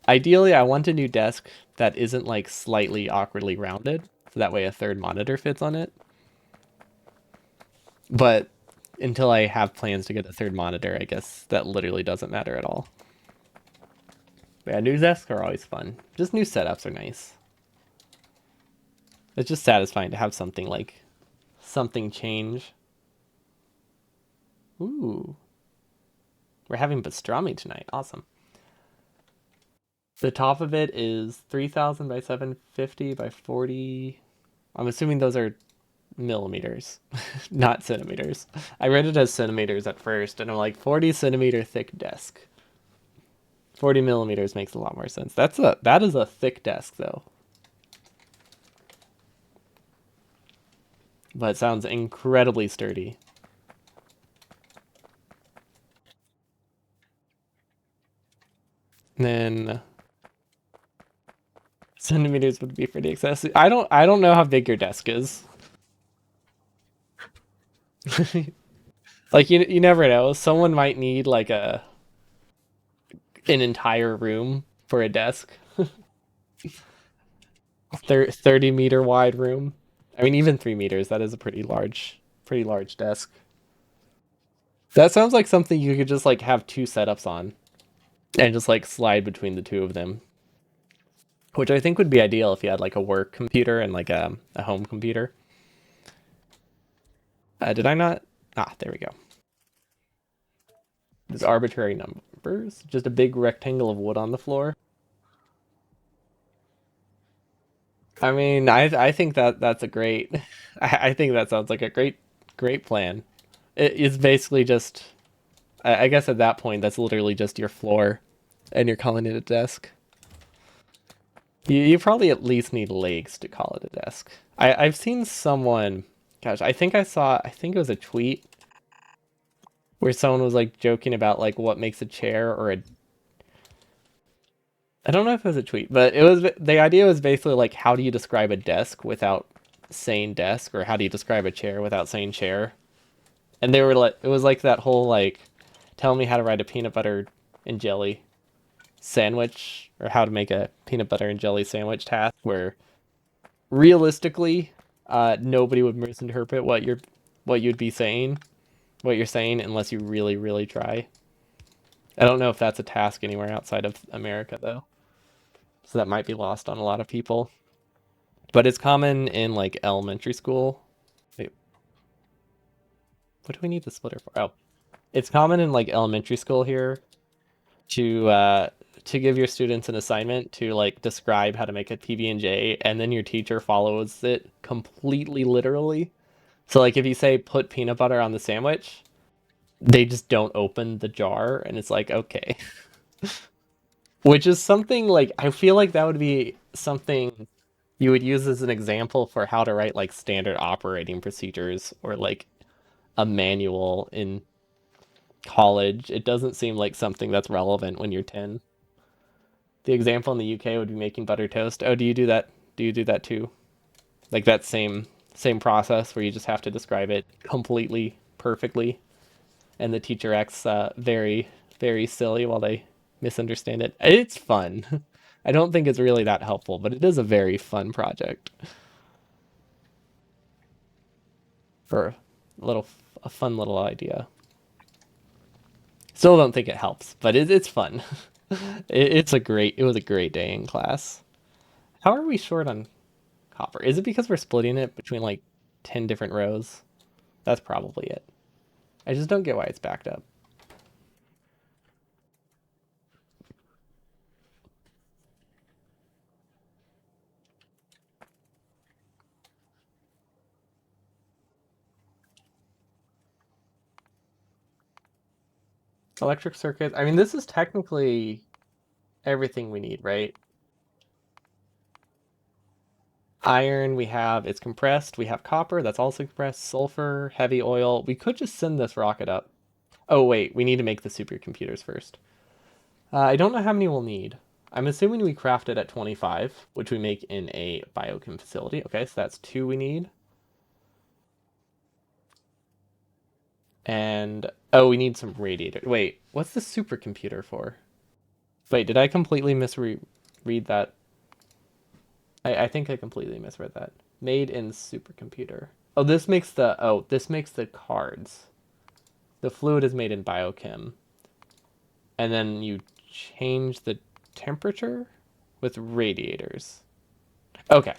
Ideally, I want a new desk that isn't like slightly awkwardly rounded, so that way a third monitor fits on it. But until I have plans to get a third monitor, I guess that literally doesn't matter at all. But yeah, new desks are always fun. Just new setups are nice. It's just satisfying to have something change. Ooh, we're having pastrami tonight. Awesome. The top of it is 3,000 by 750 by 40. I'm assuming those are millimeters, not centimeters. I read it as centimeters at first, and I'm like 40 centimeter thick desk. 40 millimeters makes a lot more sense. That is a thick desk though, but it sounds incredibly sturdy. And then centimeters would be pretty excessive. I don't know how big your desk is. Like you never know. Someone might need like an entire room for a desk. 30-meter wide room. I mean, even 3 meters. That is a pretty large desk. That sounds like something you could just like have two setups on and just like slide between the two of them, which I think would be ideal if you had like a work computer and like a home computer. Did I not? Ah, there we go. There's arbitrary numbers. Just a big rectangle of wood on the floor. I mean, I think that's a great. I think that sounds like a great plan. It's basically just. I guess at that point, that's literally just your floor, and you're calling it a desk. You probably at least need legs to call it a desk. I've seen someone. Gosh, I think it was a tweet where someone was like joking about like what makes a chair or a. I don't know if it was a tweet, but the idea was basically like how do you describe a desk without saying desk, or how do you describe a chair without saying chair? And they were like, it was like that whole like, tell me how to write a peanut butter and jelly sandwich, or how to make a peanut butter and jelly sandwich task, where realistically, nobody would misinterpret what you'd be saying, what you're saying, unless you really, really try. I don't know if that's a task anywhere outside of America though, so that might be lost on a lot of people. But it's common in like elementary school. Wait, what do we need the splitter for? Oh, It's common in like elementary school here to give your students an assignment to like describe how to make a PB&J, and then your teacher follows it completely literally. So like if you say put peanut butter on the sandwich, they just don't open the jar and it's like okay. Which is something like I feel like that would be something you would use as an example for how to write like standard operating procedures or like a manual in college. It doesn't seem like something that's relevant when you're 10. The example in the UK would be making butter toast. Oh, do you do that? Do you do that too? Like that same process where you just have to describe it completely perfectly, and the teacher acts very silly while they misunderstand it. It's fun. I don't think it's really that helpful, but it is a very fun project for a fun little idea. Still don't think it helps, but it's fun. It was a great day in class. How are we short on copper? Is it because we're splitting it between like 10 different rows? That's probably it. I just don't get why it's backed up. Electric circuits. I mean, this is technically everything we need, right? Iron, we have, it's compressed. We have copper, that's also compressed. Sulfur, heavy oil. We could just send this rocket up. Oh, wait, we need to make the supercomputers first. I don't know how many we'll need. I'm assuming we craft it at 25, which we make in a biochem facility. Okay, so that's two we need. And, oh, we need some radiator. Wait, what's the supercomputer for? Wait, did I completely misread that? I think I completely misread that. Made in supercomputer. Oh, this makes the cards. The fluid is made in biochem. And then you change the temperature with radiators. Okay.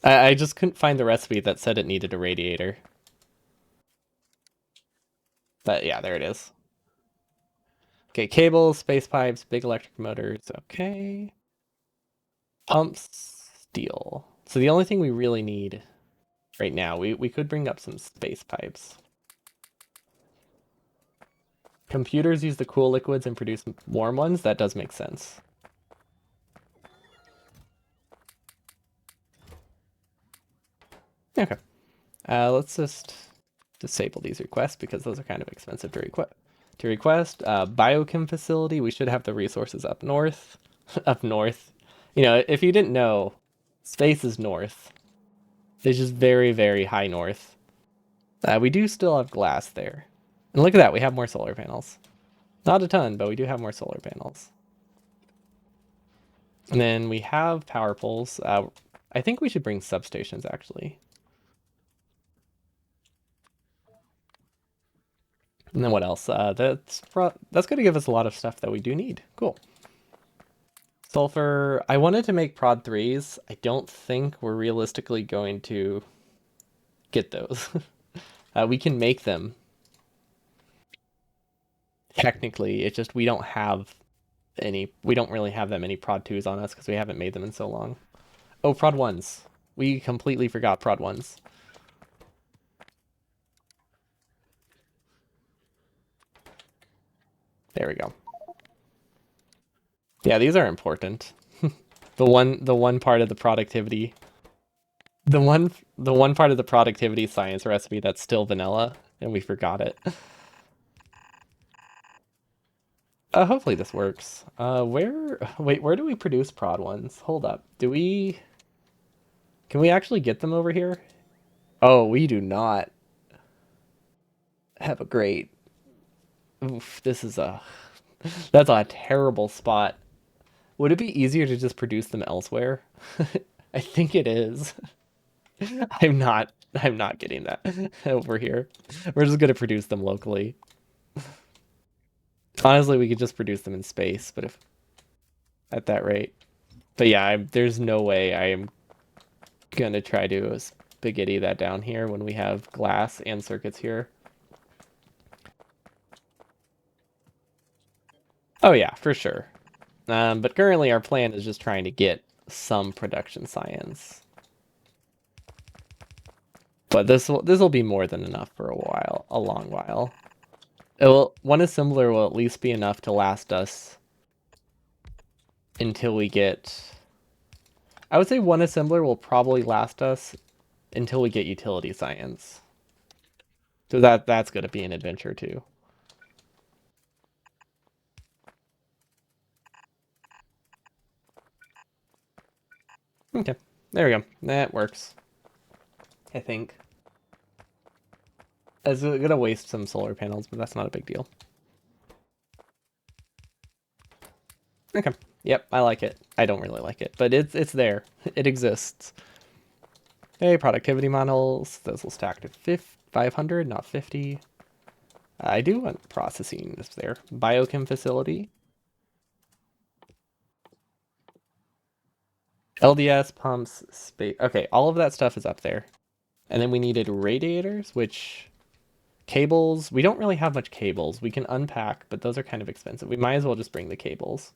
I just couldn't find the recipe that said it needed a radiator. But yeah, there it is. Okay, cables, space pipes, big electric motors. Okay. Pumps, steel. So the only thing we really need right now, we could bring up some space pipes. Computers use the cool liquids and produce warm ones. That does make sense. Okay. Let's just disable these requests because those are kind of expensive to request. Biochem facility. We should have the resources up north. Up north. You know, if you didn't know, space is north. It's just very high north. We do still have glass there. And look at that, we have more solar panels. Not a ton, but we do have more solar panels. And then we have power poles. I think we should bring substations actually. And then what else? That's going to give us a lot of stuff that we do need. Cool. Sulfur. I wanted to make prod 3s. I don't think we're realistically going to get those. We can make them. Technically, it's just we don't have any. We don't really have that many prod 2s on us because we haven't made them in so long. Oh, prod 1s. We completely forgot prod 1s. There we go. Yeah, these are important. The one part of the productivity, the one part of the productivity science recipe that's still vanilla, and we forgot it. Hopefully this works. Where do we produce prod ones? Hold up. Can we actually get them over here? Oh, we do not have a great, oof, that's a terrible spot. Would it be easier to just produce them elsewhere? I think it is. I'm not getting that over here. We're just gonna produce them locally. Honestly, we could just produce them in space, but if at that rate. But yeah, there's no way I am gonna try to spaghetti that down here when we have glass and circuits here. Oh yeah, for sure. But currently our plan is just trying to get some production science. But this will be more than enough for a while, a long while. One assembler will at least be enough to last us until we get. I would say one assembler will probably last us until we get utility science. So that's going to be an adventure too. Okay, there we go. That works. I think. It's gonna waste some solar panels, but that's not a big deal. Okay. Yep, I like it. I don't really like it, but it's there. It exists. Hey, productivity models. Those will stack to 500, not 50. I do want processing is there. Biochem facility. LDS pumps, space. Okay, all of that stuff is up there. And then we needed radiators, which cables. We don't really have much cables. We can unpack, but those are kind of expensive. We might as well just bring the cables.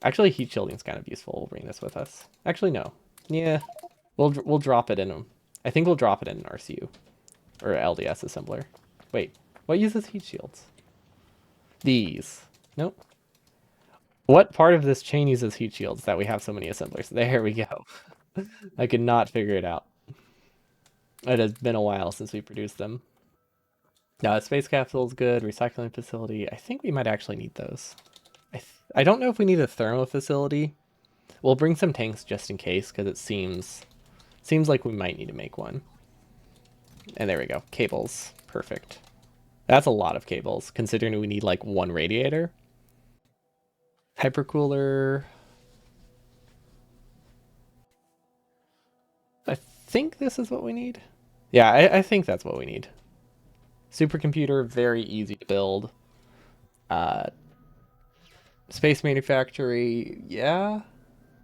Actually, heat shielding is kind of useful. We'll bring this with us. Actually, no. Yeah, we'll drop it in them. I think we'll drop it in an RCU or LDS assembler. Wait, what uses heat shields? These. Nope. What part of this chain uses heat shields that we have so many assemblers? There we go. I could not figure it out. It has been a while since we produced them. Now, space capsule is good. Recycling facility. I think we might actually need those. I don't know if we need a thermo facility. We'll bring some tanks just in case because it seems like we might need to make one. And there we go. Cables. Perfect. That's a lot of cables considering we need like one radiator. Hypercooler. I think this is what we need. Yeah, I think that's what we need. Supercomputer, very easy to build. Uh, space manufactory, yeah.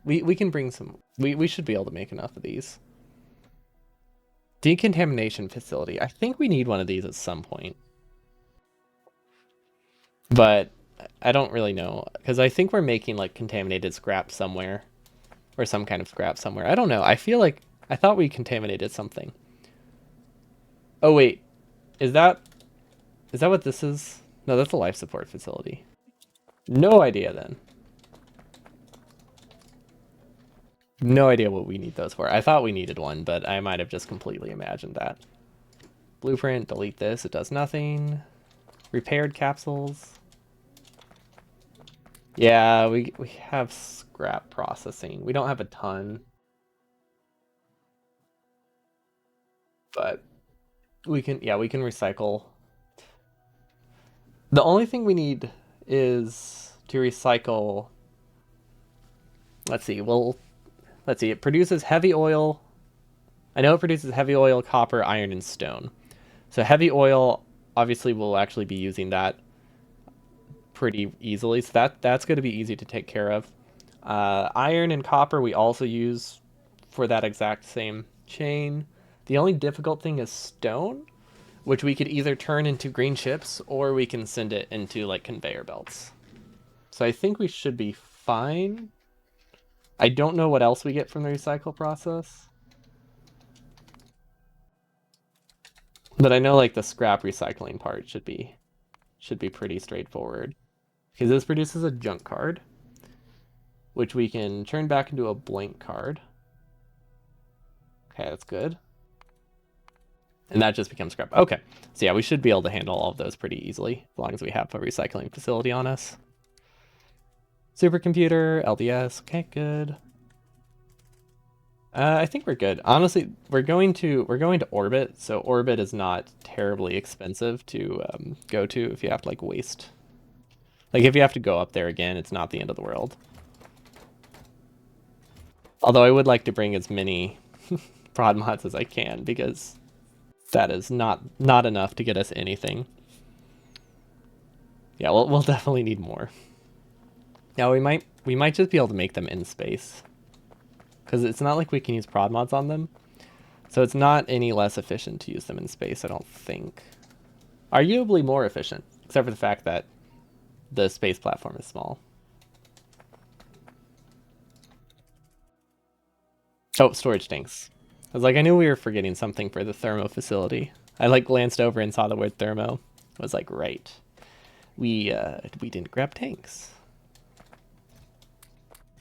We can bring some. We should be able to make enough of these. Decontamination facility. I think we need one of these at some point. But I don't really know. Because I think we're making like contaminated scrap somewhere. Or some kind of scrap somewhere. I don't know. I feel like I thought we contaminated something. Oh wait. Is that what this is? No, that's a life support facility. No idea then. No idea what we need those for. I thought we needed one, but I might have just completely imagined that. Blueprint, delete this. It does nothing. Repaired capsules. Yeah, we have scrap processing. We don't have a ton. But we can recycle. The only thing we need is to recycle. Let's see. It produces heavy oil. I know it produces heavy oil, copper, iron, and stone. So heavy oil, obviously, we'll actually be using that pretty easily. So that's going to be easy to take care of. Iron and copper we also use for that exact same chain. The only difficult thing is stone, which we could either turn into green chips or we can send it into like conveyor belts. So I think we should be fine. I don't know what else we get from the recycle process. But I know like the scrap recycling part should be pretty straightforward. Because this produces a junk card, which we can turn back into a blank card. Okay, that's good. And that just becomes scrap. Okay, so yeah, we should be able to handle all of those pretty easily, as long as we have a recycling facility on us. Supercomputer, LDS, okay, good. I think we're good. Honestly, we're going to orbit, so orbit is not terribly expensive to go to if you have to like waste. Like if you have to go up there again, it's not the end of the world. Although I would like to bring as many prod mods as I can because that is not enough to get us anything. Yeah, we'll definitely need more. Now we might just be able to make them in space. Because it's not like we can use prod mods on them. So it's not any less efficient to use them in space, I don't think. Arguably more efficient, except for the fact that the space platform is small. Oh, storage tanks. I was like, I knew we were forgetting something for the thermo facility. I like glanced over and saw the word thermo. I was like, right. We didn't grab tanks.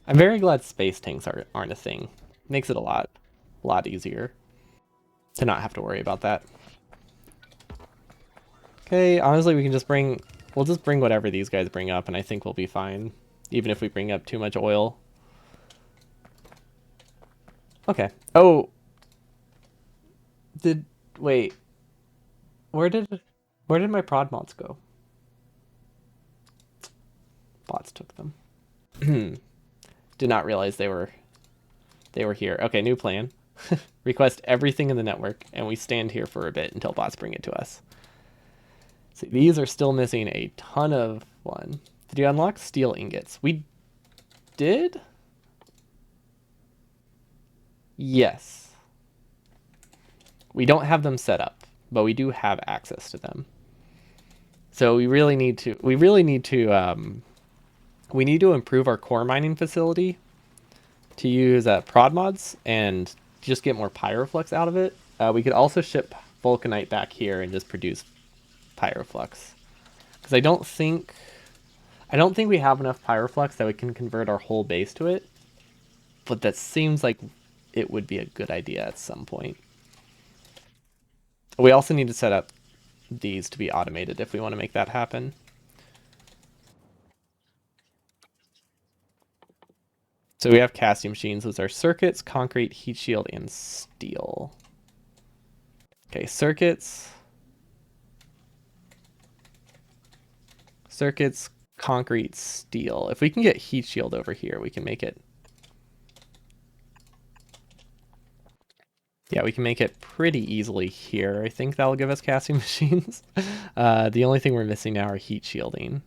I'm very glad space tanks aren't a thing. Makes it a lot easier to not have to worry about that. Okay, honestly, we'll just bring whatever these guys bring up, and I think we'll be fine, even if we bring up too much oil. Okay. Oh, wait, where did my prod mods go? Bots took them. Did not realize they were here. Okay, new plan. Request everything in the network, and we stand here for a bit until bots bring it to us. See, these are still missing a ton of one. Did you unlock steel ingots? We did? Yes. We don't have them set up, but we do have access to them. So we need to improve our core mining facility to use prod mods and just get more pyroflux out of it. We could also ship vulcanite back here and just produce pyroflux. Because I don't think we have enough pyroflux that we can convert our whole base to it. But that seems like it would be a good idea at some point. We also need to set up these to be automated if we want to make that happen. So we have casting machines. Those are circuits, concrete, heat shield, and steel. Okay, circuits, concrete, steel. If we can get heat shield over here, we can make it. Yeah, we can make it pretty easily here. I think that'll give us casting machines. The only thing we're missing now are heat shielding,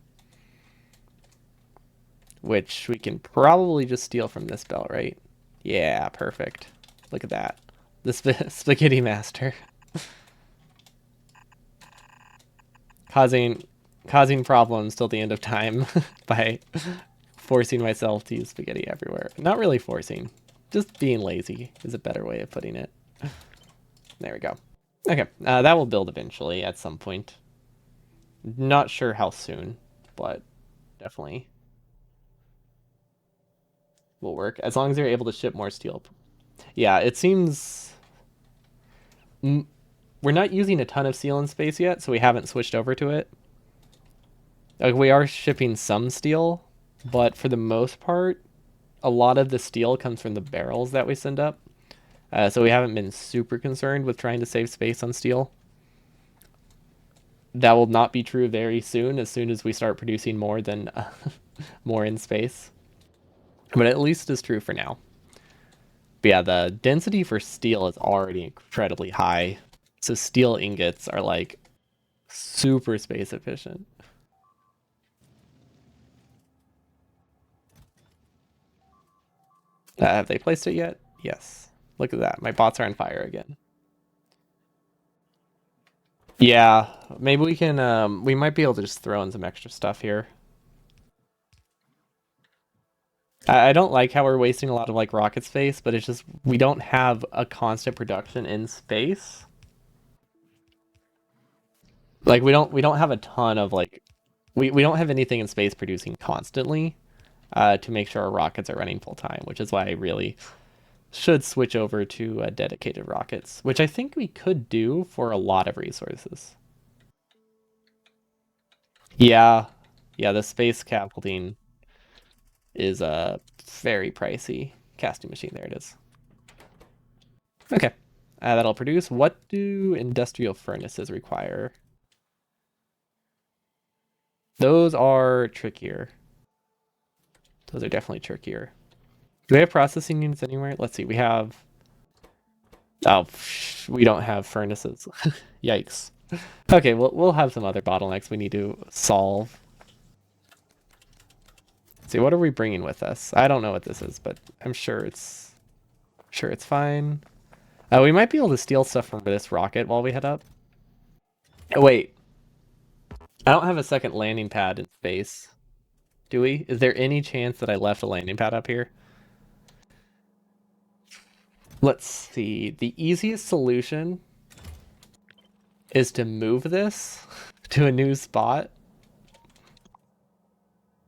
which we can probably just steal from this belt, right? Yeah, perfect. Look at that. The spaghetti master. causing problems till the end of time by forcing myself to use spaghetti everywhere. Not really forcing, just being lazy is a better way of putting it. There we go. Okay, that will build eventually at some point. Not sure how soon, but definitely will work as long as you're able to ship more steel. Yeah, it seems we're not using a ton of steel in space yet, so we haven't switched over to it. Like, we are shipping some steel, but for the most part, a lot of the steel comes from the barrels that we send up. So we haven't been super concerned with trying to save space on steel. That will not be true very soon as we start producing more than more in space. But at least it's true for now. But yeah, the density for steel is already incredibly high. So steel ingots are like super space efficient. Have they placed it yet? Yes. Look at that. My bots are on fire again. Yeah, maybe we can we might be able to just throw in some extra stuff here. I don't like how we're wasting a lot of like rocket space, but it's just we don't have a constant production in space. Like we don't have a ton of like we don't have anything in space producing constantly to make sure our rockets are running full time, which is why I really should switch over to dedicated rockets, which I think we could do for a lot of resources. Yeah, yeah, the space scaffolding is very pricey. Casting machine, there it is. Okay, that'll produce. What do industrial furnaces require? Those are trickier. Those are definitely trickier. Do we have processing units anywhere? Let's see. We have. Oh, we don't have furnaces. Yikes. Okay, we'll have some other bottlenecks we need to solve. Let's see, what are we bringing with us? I don't know what this is, but I'm sure it's fine. We might be able to steal stuff from this rocket while we head up. Oh, wait. I don't have a second landing pad in space. Do we? Is there any chance that I left a landing pad up here? Let's see. The easiest solution is to move this to a new spot.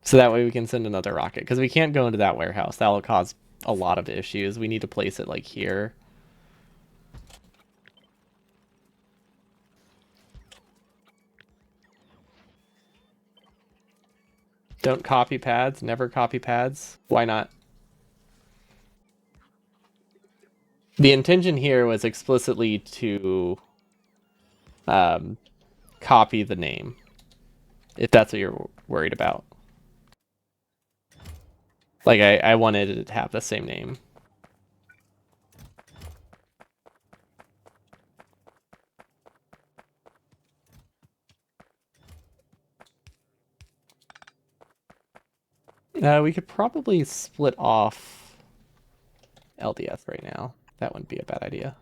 So that way we can send another rocket. Because we can't go into that warehouse. That'll cause a lot of issues. We need to place it like here. Don't copy pads. Never copy pads. Why not? The intention here was explicitly to copy the name, if that's what you're worried about. Like, I wanted it to have the same name. We could probably split off LDS right now. That wouldn't be a bad idea.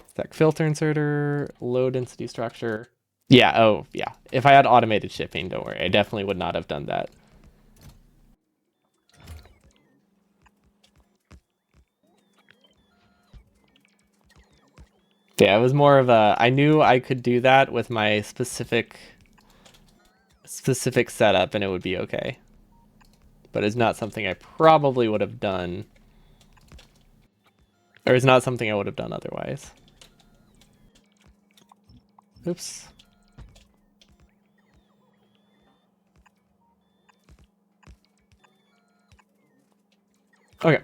Stack filter inserter, low density structure. Yeah, oh, yeah. If I had automated shipping, don't worry. I definitely would not have done that. Yeah, it was more of a... I knew I could do that with my specific setup and it would be okay. But it's not something I probably would have done. Or it's not something I would have done otherwise. Oops. Okay.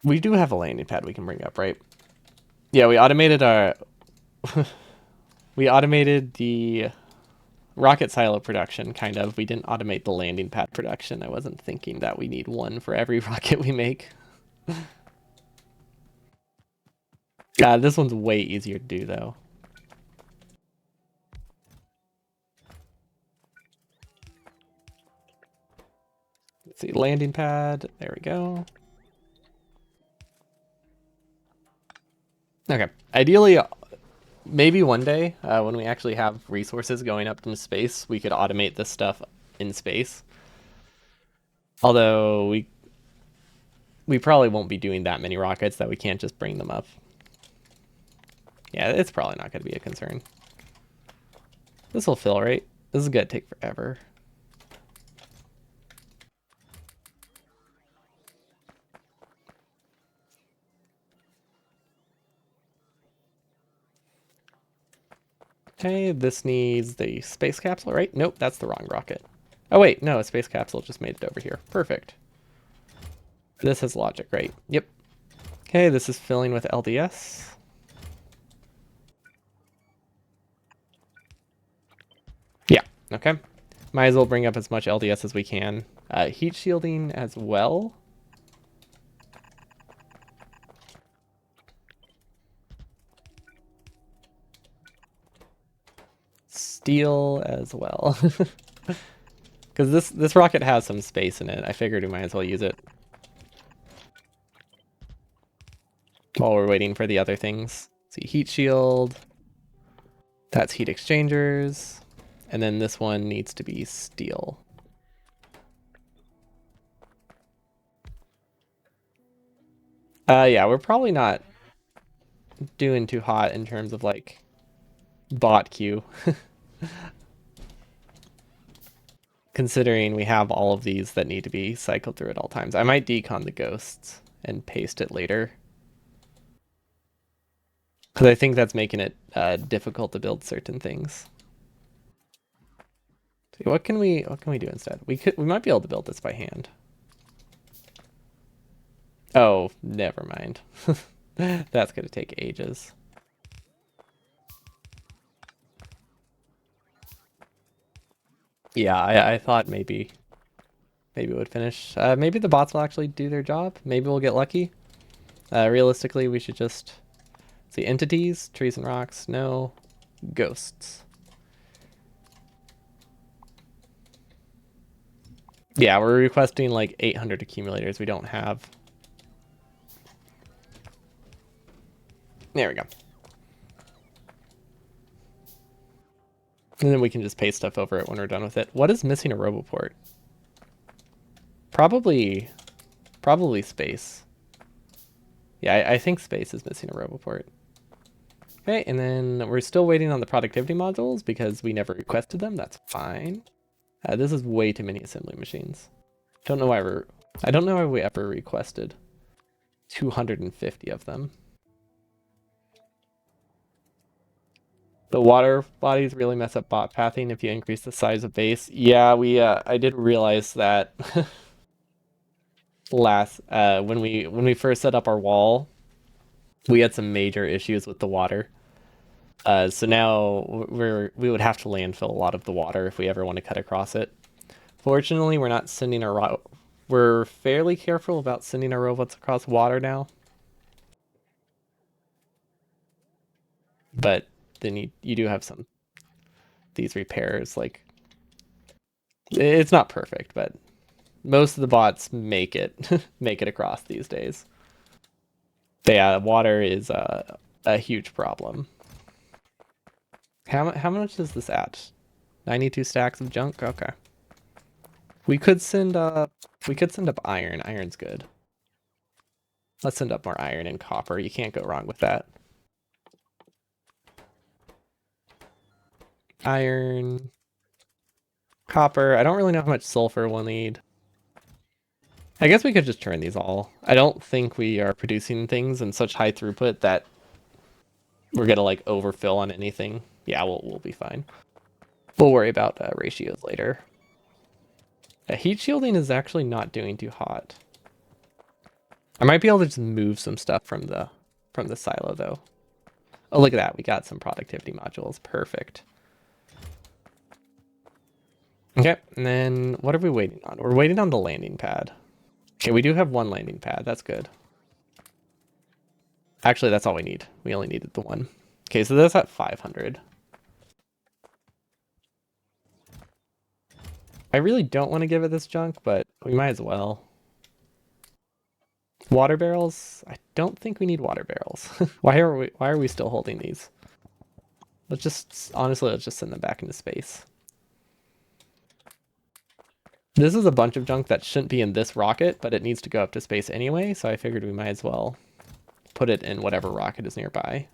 We do have a landing pad we can bring up, right? Yeah, we automated our... we automated the rocket silo production, kind of. We didn't automate the landing pad production. I wasn't thinking that we need one for every rocket we make. This one's way easier to do, though. Let's see, landing pad. There we go. Okay. Ideally, maybe one day, when we actually have resources going up into space, we could automate this stuff in space. Although we probably won't be doing that many rockets that we can't just bring them up. Yeah, it's probably not going to be a concern. This will fill, right? This is going to take forever. Okay, this needs the space capsule, right? Nope, that's the wrong rocket. Oh wait, no, a space capsule just made it over here. Perfect. This has logic, right? Yep. Okay, this is filling with LDS. Yeah, okay. Might as well bring up as much LDS as we can. Heat shielding as well. Steel as well. Because this rocket has some space in it. I figured we might as well use it. While we're waiting for the other things. See, heat shield. That's heat exchangers. And then this one needs to be steel. Yeah, we're probably not doing too hot in terms of like bot queue. Considering we have all of these that need to be cycled through at all times. I might decon the ghosts and paste it later. Because I think that's making it difficult to build certain things. See, what can we do instead? We might be able to build this by hand. Oh, never mind. That's gonna take ages. Yeah, I thought maybe it would finish. Maybe the bots will actually do their job. Maybe we'll get lucky. Realistically, we should just see entities, trees and rocks. No, ghosts. Yeah, we're requesting like 800 accumulators we don't have. There we go. And then we can just paste stuff over it when we're done with it. What is missing a Roboport? Probably space. Yeah, I think space is missing a Roboport. Okay, and then we're still waiting on the productivity modules because we never requested them. That's fine. This is way too many assembly machines. I don't know why we ever requested 250 of them. The water bodies really mess up bot pathing if you increase the size of base. Yeah, I did realize that when we first set up our wall, we had some major issues with the water. So now we would have to landfill a lot of the water if we ever want to cut across it. Fortunately, we're not sending our we're fairly careful about sending our robots across water now. But then you do have some these repairs, like it's not perfect, but most of the bots make it make it across these days. But yeah, water is a huge problem. How much is this at? 92 stacks of junk? Okay. We could send up iron. Iron's good. Let's send up more iron and copper. You can't go wrong with that. Iron, copper. I don't really know how much sulfur we'll need. I guess we could just turn these all. I don't think we are producing things in such high throughput that we're gonna like overfill on anything. Yeah, we'll be fine. We'll worry about ratios later. Heat shielding is actually not doing too hot. I might be able to just move some stuff from the silo though. Oh, look at that. We got some productivity modules. Perfect. Okay, and then what are we waiting on? We're waiting on the landing pad. Okay, we do have one landing pad. That's good. Actually, that's all we need. We only needed the one. Okay, so that's at 500. I really don't want to give it this junk, but we might as well. Water barrels? I don't think we need water barrels. Why are we still holding these? Let's just send them back into space. This is a bunch of junk that shouldn't be in this rocket, but it needs to go up to space anyway, so I figured we might as well put it in whatever rocket is nearby.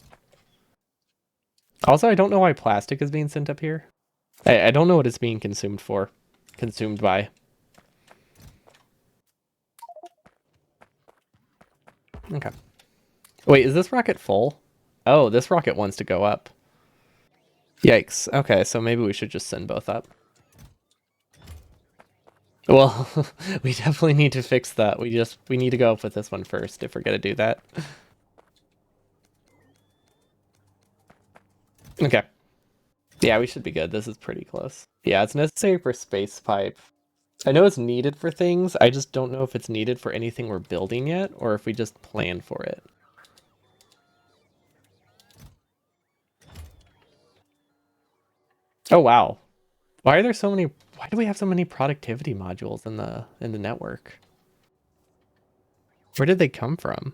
Also, I don't know why plastic is being sent up here. I don't know what it's being consumed for. Consumed by. Okay. Wait, is this rocket full? Oh, this rocket wants to go up. Yikes. Okay, so maybe we should just send both up. Well, we definitely need to fix that. We need to go up with this one first if we're gonna do that. Okay. Yeah, we should be good. This is pretty close. Yeah, it's necessary for space pipe. I know it's needed for things. I just don't know if it's needed for anything we're building yet, or if we just plan for it. Oh wow. Why do we have so many productivity modules in the network? Where did they come from?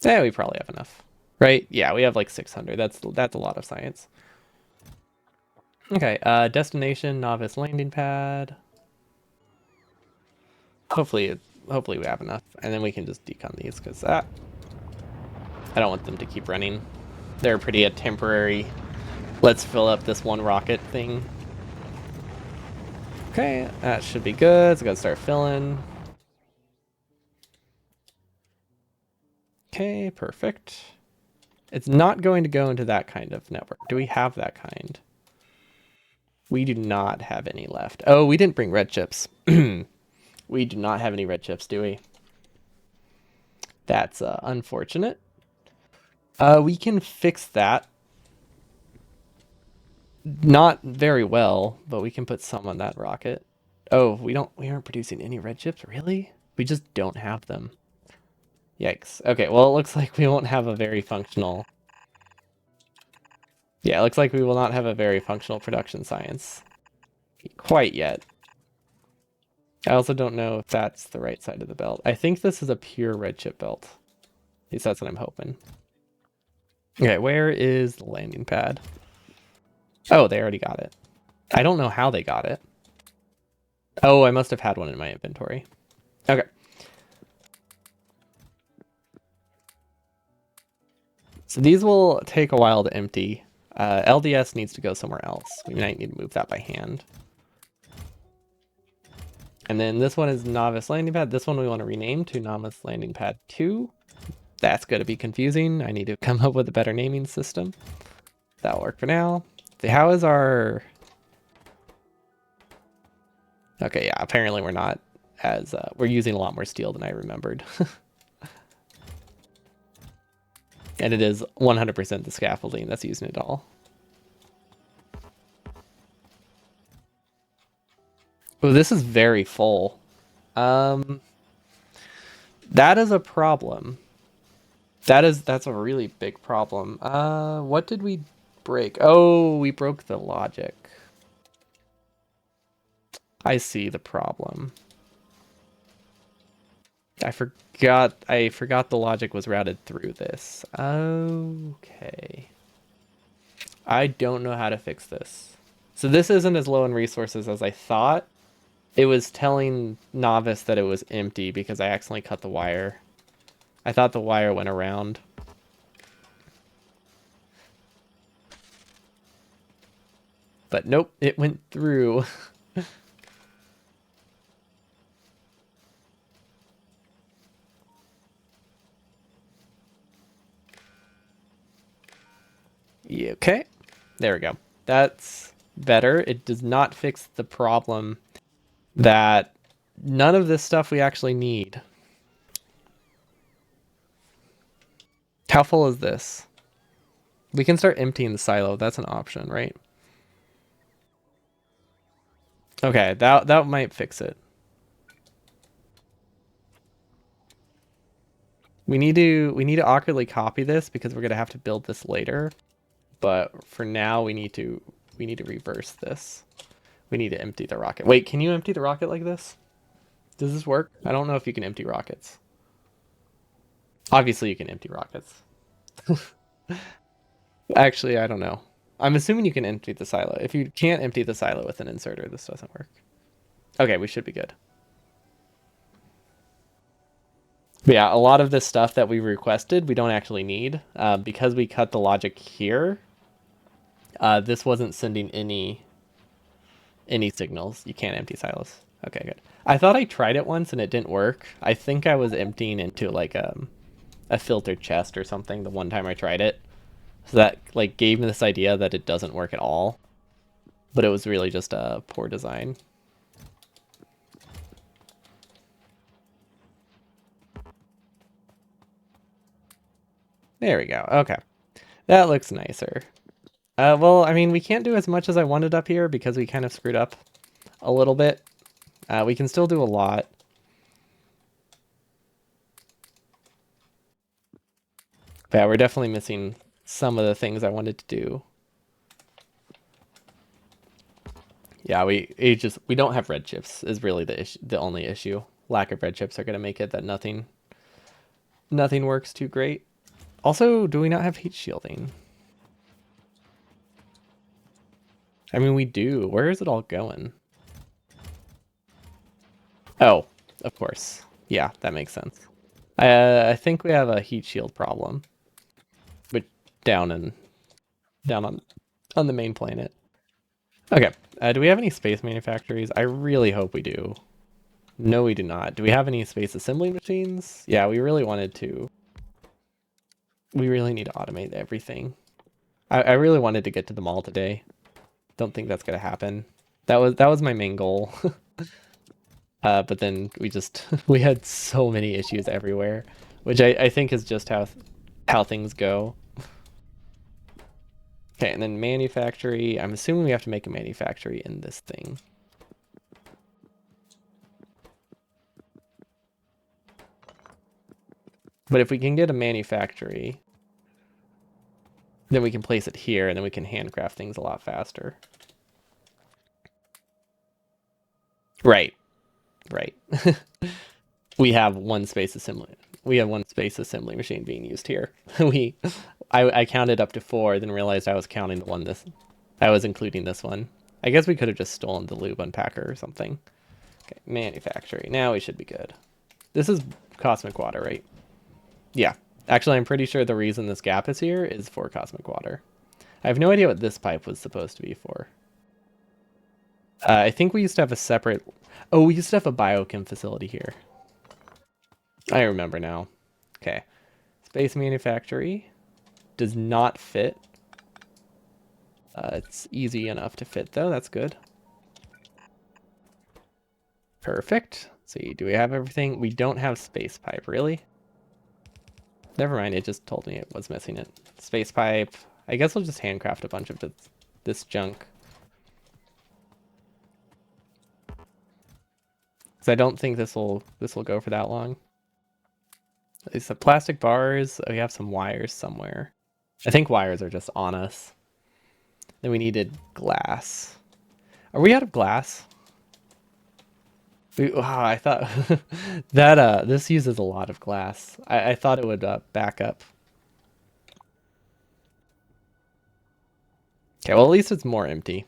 Yeah, we probably have enough. Right? Yeah, we have like 600. That's a lot of science. Okay, destination novice landing pad. Hopefully we have enough, and then we can just decon these because I don't want them to keep running. They're pretty a temporary. Let's fill up this one rocket thing. Okay, that should be good. It's gonna start filling. Okay, perfect. It's not going to go into that kind of network. Do we have that kind? We do not have any left. Oh, we didn't bring red chips. We do not have any red chips, do we? That's unfortunate. We can fix that. Not very well, but we can put some on that rocket. Oh, we aren't producing any red chips, really? We just don't have them. Yikes. Okay, well, it looks like we won't have a very functional. Yeah, it looks like we will not have a very functional production science quite yet. I also don't know if that's the right side of the belt. I think this is a pure red chip belt. At least that's what I'm hoping. Okay, where is the landing pad? Oh, they already got it. I don't know how they got it. Oh, I must have had one in my inventory. Okay. So these will take a while to empty. LDS needs to go somewhere else. We might need to move that by hand. And then this one is Novice Landing Pad. This one we want to rename to Novice Landing Pad 2. That's going to be confusing. I need to come up with a better naming system. That'll work for now. See, how is our... Okay, yeah, apparently we're not as... we're using a lot more steel than I remembered. And it is 100% the scaffolding that's using it all. Oh, this is very full. That is a problem. That's a really big problem. What did we break? Oh, we broke the logic. I see the problem. I forgot the logic was routed through this. Okay. I don't know how to fix this. So this isn't as low in resources as I thought. It was telling Novice that it was empty because I accidentally cut the wire. I thought the wire went around. But nope, it went through. Yeah, okay, there we go. That's better. It does not fix the problem that none of this stuff we actually need. How full is this? We can start emptying the silo. That's an option, right? Okay, that might fix it. We need to awkwardly copy this because we're gonna have to build this later. But for now, we need to reverse this. We need to empty the rocket. Wait, can you empty the rocket like this? Does this work? I don't know if you can empty rockets. Obviously, you can empty rockets. Actually, I don't know. I'm assuming you can empty the silo. If you can't empty the silo with an inserter, this doesn't work. Okay, we should be good. But yeah, a lot of this stuff that we requested, we don't actually need. Because we cut the logic here, this wasn't sending any signals. You can't empty silos. Okay, good. I thought I tried it once and it didn't work. I think I was emptying into like a filtered chest or something the one time I tried it. So that like gave me this idea that it doesn't work at all. But it was really just a poor design. There we go. Okay. That looks nicer. Well, I mean, we can't do as much as I wanted up here because we kind of screwed up a little bit. We can still do a lot. But yeah, we're definitely missing some of the things I wanted to do. Yeah, we don't have red chips is really the only issue. Lack of red chips are going to make it that nothing works too great. Also, do we not have heat shielding? I mean, we do. Where is it all going? Oh, of course. Yeah, that makes sense. I think we have a heat shield problem. But down on the main planet. Okay. Do we have any space manufactories? I really hope we do. No, we do not. Do we have any space assembly machines? Yeah, we really wanted to. We really need to automate everything. I really wanted to get to the mall today. Don't think that's gonna happen. That was my main goal. But then we had so many issues everywhere, which I think is just how things go. Okay, and then manufactory. I'm assuming we have to make a manufactory in this thing. But if we can get a manufactory, Then we can place it here, and then we can handcraft things a lot faster. Right, right. We have one space assembly. We have one space assembly machine being used here. I counted up to 4, then realized I was counting the one this. I was including this one. I guess we could have just stolen the lube unpacker or something. Okay, manufacturing. Now we should be good. This is cosmic water, right? Yeah. Actually, I'm pretty sure the reason this gap is here is for cosmic water. I have no idea what this pipe was supposed to be for. I think we used to have a separate... Oh, we used to have a biochem facility here. I remember now. Okay. Space manufactory does not fit. It's easy enough to fit, though. That's good. Perfect. See, do we have everything? We don't have space pipe, really? Never mind, it just told me it was missing it. Space pipe. I guess we'll just handcraft a bunch of this junk. Because I don't think this will go for that long. These are plastic bars. Oh, we have some wires somewhere. I think wires are just on us. Then we needed glass. Are we out of glass? I thought that this uses a lot of glass. I thought it would back up. Okay, well at least it's more empty.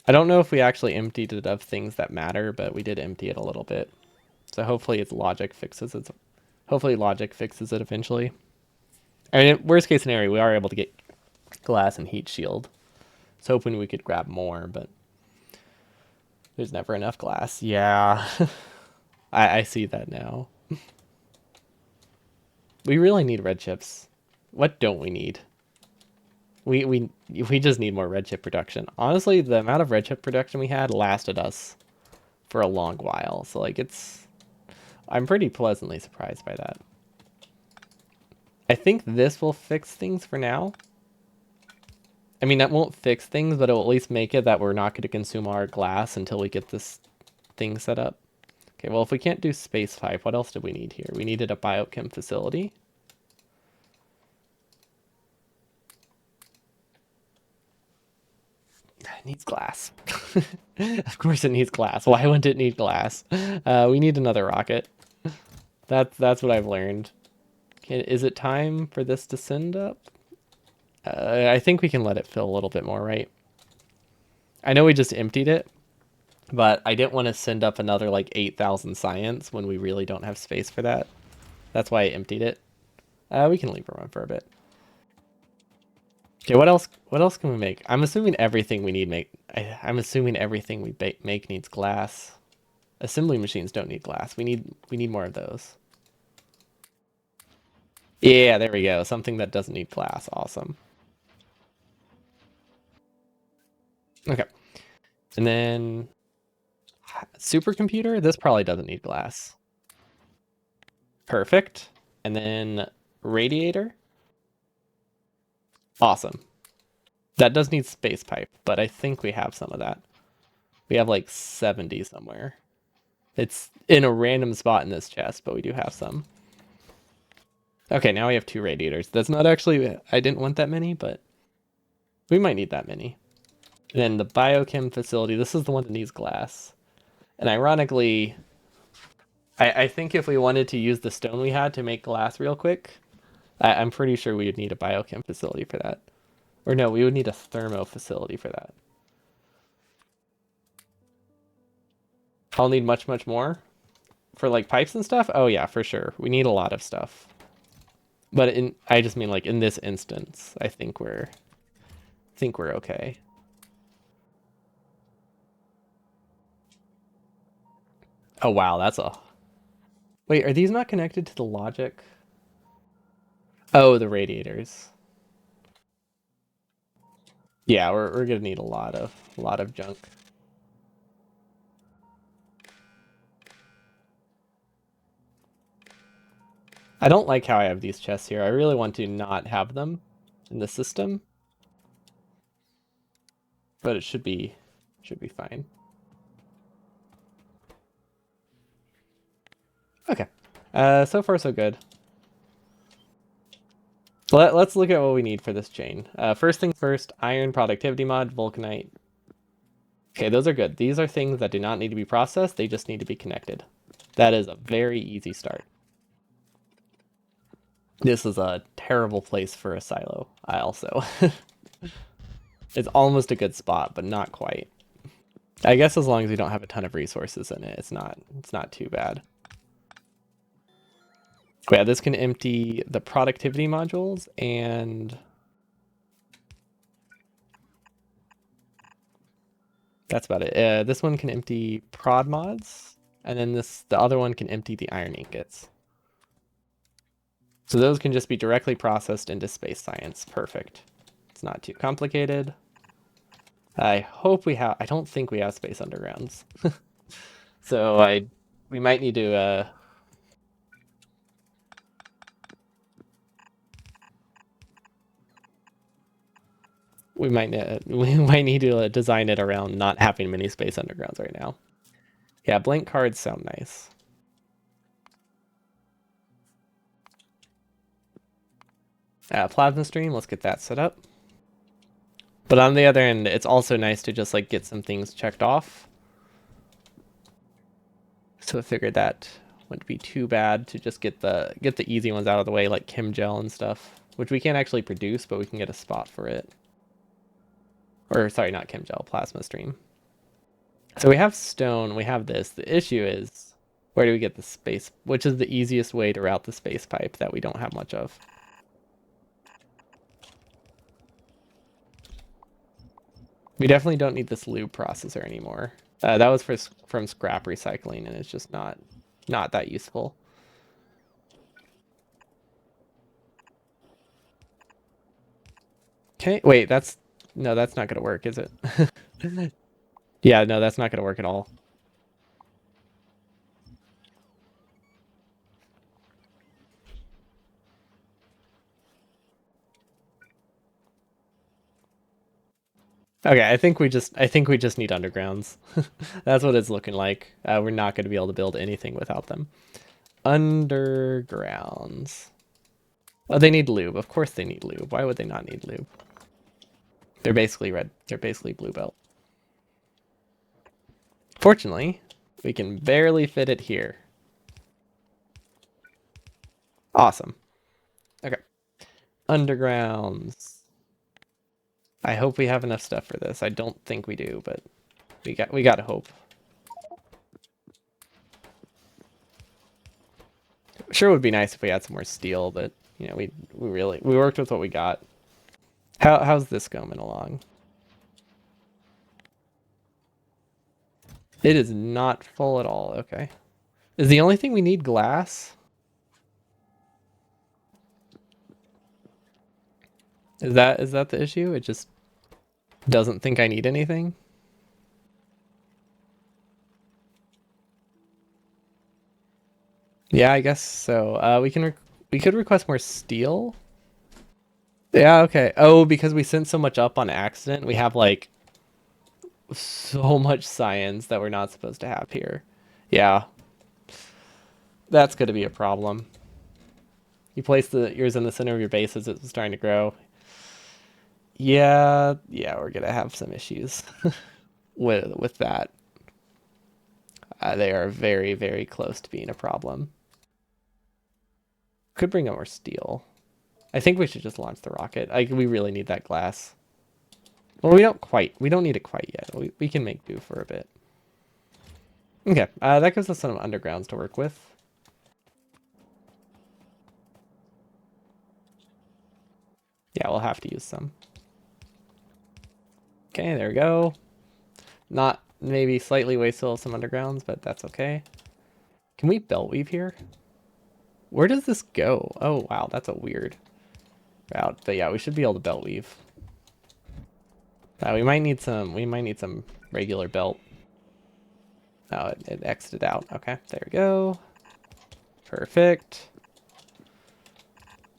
I don't know if we actually emptied it of things that matter, but we did empty it a little bit. So hopefully its logic fixes it. Hopefully logic fixes it eventually. I mean, worst case scenario, we are able to get glass and heat shield. I was hoping we could grab more, but there's never enough glass. Yeah, I see that now. We really need red chips. What don't we need? We just need more red chip production. Honestly, the amount of red chip production we had lasted us for a long while. So like I'm pretty pleasantly surprised by that. I think this will fix things for now. I mean, that won't fix things, but it will at least make it that we're not going to consume our glass until we get this thing set up. Okay, well, if we can't do space pipe, what else did we need here? We needed a biochem facility. It needs glass. Of course it needs glass. Why wouldn't it need glass? We need another rocket. That's what I've learned. Is it time for this to send up? I think we can let it fill a little bit more, right? I know we just emptied it, but I didn't want to send up another like 8,000 science when we really don't have space for that. That's why I emptied it. We can leave it run for a bit. Okay, what else? What else can we make? I'm assuming everything we need I'm assuming everything we make needs glass. Assembly machines don't need glass. We need more of those. Yeah, there we go. Something that doesn't need glass. Awesome. Okay. And then supercomputer. This probably doesn't need glass. Perfect. And then radiator. Awesome. That does need space pipe, but I think we have some of that. We have like 70 somewhere. It's in a random spot in this chest, but we do have some. Okay, now we have 2 radiators. That's not actually... I didn't want that many, but we might need that many. And then the biochem facility. This is the one that needs glass. And ironically, I think if we wanted to use the stone we had to make glass real quick, I'm pretty sure we would need a biochem facility for that. Or no, we would need a thermo facility for that. I'll need much, much more. For like pipes and stuff? Oh yeah, for sure. We need a lot of stuff. But I just mean like in this instance, I think we're okay. Oh wow, that's a... Wait, are these not connected to the logic? Oh, the radiators. Yeah, we're gonna need a lot of junk. I don't like how I have these chests here. I really want to not have them in the system. But it should be fine. Okay. So far so good. Let's look at what we need for this chain. First thing first, iron productivity mod, vulcanite. Okay, those are good. These are things that do not need to be processed. They just need to be connected. That is a very easy start. This is a terrible place for a silo. I also. It's almost a good spot, but not quite. I guess as long as we don't have a ton of resources in it, it's not too bad. Yeah, this can empty the productivity modules and that's about it. This one can empty prod mods, and then the other one can empty the iron ingots. So those can just be directly processed into space science. Perfect. It's not too complicated. I hope we have. I don't think we have space undergrounds. So we might need to. We might need to design it around not having many space undergrounds right now. Yeah, blank cards sound nice. Plasma stream. Let's get that set up. But on the other end, it's also nice to just like get some things checked off. So I figured that wouldn't be too bad to just get the easy ones out of the way, like Kim Gel and stuff, which we can't actually produce, but we can get a spot for it. Or sorry, not Kim Gel, Plasma Stream. So we have stone, we have this. The issue is where do we get the space? Which is the easiest way to route the space pipe that we don't have much of? We definitely don't need this lube processor anymore. That was from scrap recycling, and it's just not that useful. Okay, wait, that's not gonna work, is it? Yeah, no, that's not gonna work at all. Okay, I think we just need undergrounds. That's what it's looking like. We're not going to be able to build anything without them. Undergrounds. Oh, they need lube. Of course they need lube. Why would they not need lube? They're basically red. They're basically blue belt. Fortunately, we can barely fit it here. Awesome. Okay. Undergrounds. I hope we have enough stuff for this. I don't think we do, but we gotta hope. Sure would be nice if we had some more steel, but you know, we worked with what we got. How's this going along? It is not full at all. Okay. Is the only thing we need glass? Is that the issue? It just doesn't think I need anything? Yeah, I guess so. We could request more steel. Yeah, okay. Oh, because we sent so much up on accident, we have like so much science that we're not supposed to have here. Yeah, that's going to be a problem. You place yours in the center of your base as it's starting to grow. Yeah, we're gonna have some issues with that. They are very, very close to being a problem. Could bring up more steel. I think we should just launch the rocket. We really need that glass. Well, we don't need it quite yet. We can make do for a bit. Okay, that gives us some undergrounds to work with. Yeah, we'll have to use some. Okay, there we go. Not maybe slightly wasteful some undergrounds, but that's okay. Can we belt weave here? Where does this go? Oh, wow, that's a weird route. But yeah, we should be able to belt weave. We might need some regular belt. Oh, it exited out. Okay, there we go. Perfect.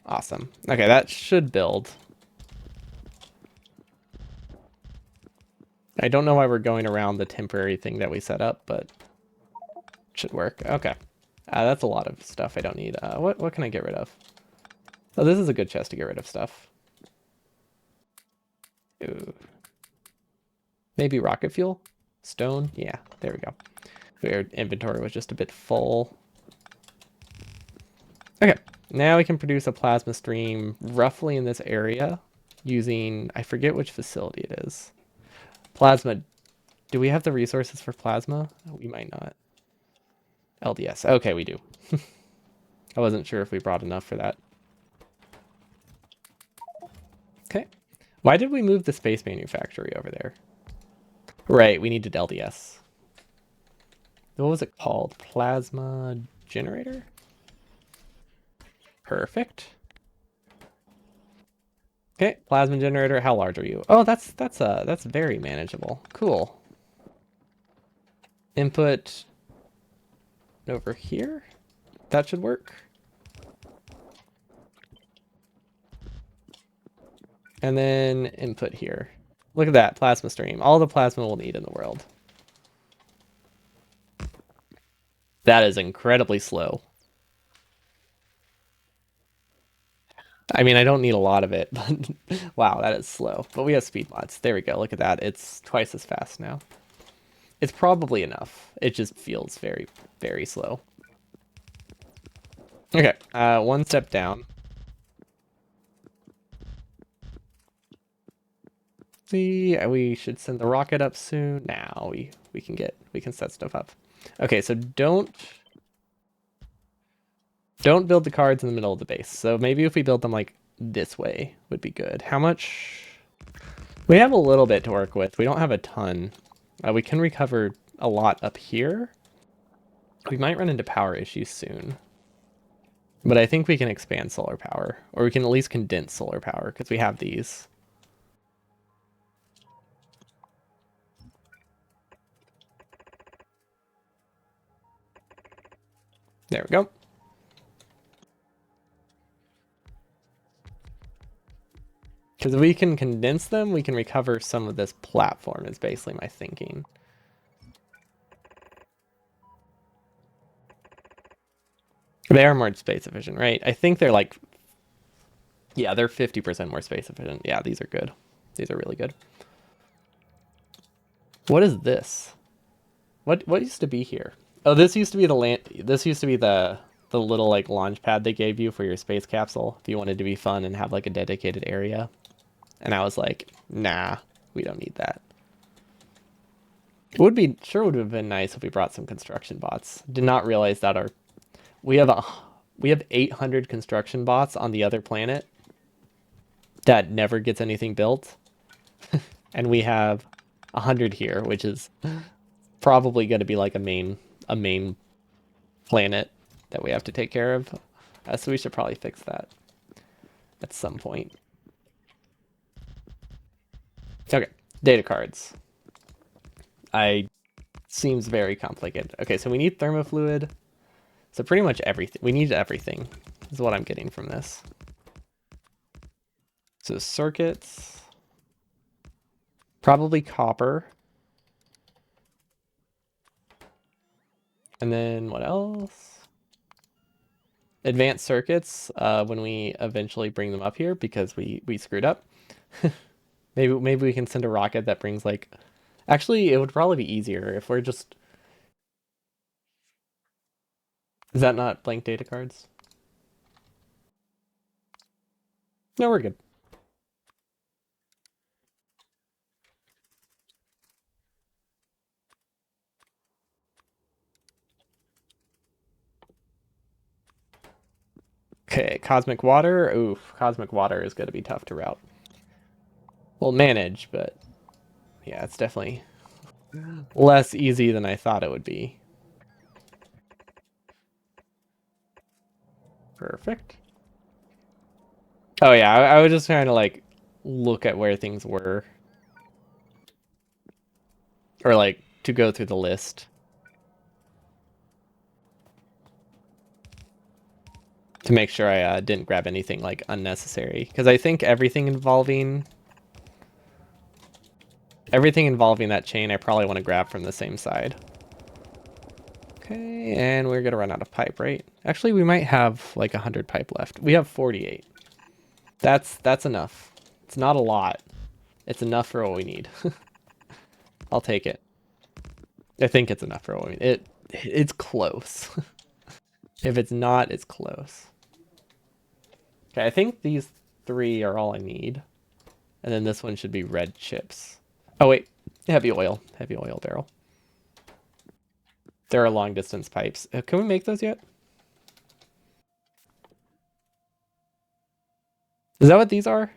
Awesome. Okay, that should build. I don't know why we're going around the temporary thing that we set up, but it should work. Okay. That's a lot of stuff I don't need. What can I get rid of? Oh, this is a good chest to get rid of stuff. Ooh. Maybe rocket fuel? Stone? Yeah, there we go. Our inventory was just a bit full. Okay, now we can produce a plasma stream roughly in this area using, I forget which facility it is. Plasma. Do we have the resources for plasma? We might not. LDS. Okay, we do. I wasn't sure if we brought enough for that. Okay. Why did we move the space manufactory over there? Right, we needed LDS. What was it called? Plasma generator? Perfect. Okay, plasma generator. How large are you? Oh, that's very manageable. Cool. Input over here. That should work. And then input here. Look at that plasma stream. All the plasma we'll need in the world. That is incredibly slow. I mean, I don't need a lot of it, but wow, that is slow. But we have speed mods. There we go. Look at that. It's twice as fast now. It's probably enough. It just feels very, very slow. Okay, one step down. See, we should send the rocket up soon. Now we can set stuff up. Okay, so don't build the cards in the middle of the base. So maybe if we build them like this way would be good. How much? We have a little bit to work with. We don't have a ton. We can recover a lot up here. We might run into power issues soon. But I think we can expand solar power. Or we can at least condense solar power because we have these. There we go. Because if we can condense them, we can recover some of this platform is basically my thinking. They are more space efficient, right? I think they're like, yeah, they're 50% more space efficient. Yeah, these are good. These are really good. What is this? What used to be here? Oh, this used to be the land. This used to be the little like launch pad they gave you for your space capsule if you wanted to be fun and have like a dedicated area. And I was like, nah, we don't need that. It would have been nice if we brought some construction bots. Did not realize that we have 800 construction bots on the other planet that never gets anything built. And we have 100 here, which is probably going to be like a main planet that we have to take care of. So we should probably fix that at some point. Okay, data cards. Seems very complicated. Okay, so we need thermofluid. So pretty much everything. We need everything is what I'm getting from this. So circuits. Probably copper. And then what else? Advanced circuits when we eventually bring them up here because we screwed up. Maybe we can send a rocket that brings like... Actually, it would probably be easier if we're just... Is that not blank data cards? No, we're good. Okay, cosmic water. Oof, cosmic water is going to be tough to route. We'll manage, but yeah, it's definitely less easy than I thought it would be. Perfect. Oh yeah, I was just trying to like look at where things were. Or like to go through the list. To make sure I didn't grab anything like unnecessary. Because I think everything involving that chain I probably want to grab from the same side. Okay, and we're gonna run out of pipe, right? Actually, we might have like 100 pipe left. We have 48. That's enough. It's not a lot. It's enough for what we need. I'll take it. I think it's enough for what we need. It's close. If it's not, it's close. Okay, I think these three are all I need. And then this one should be red chips. Oh wait, heavy oil barrel. There are long distance pipes. Can we make those yet? Is that what these are?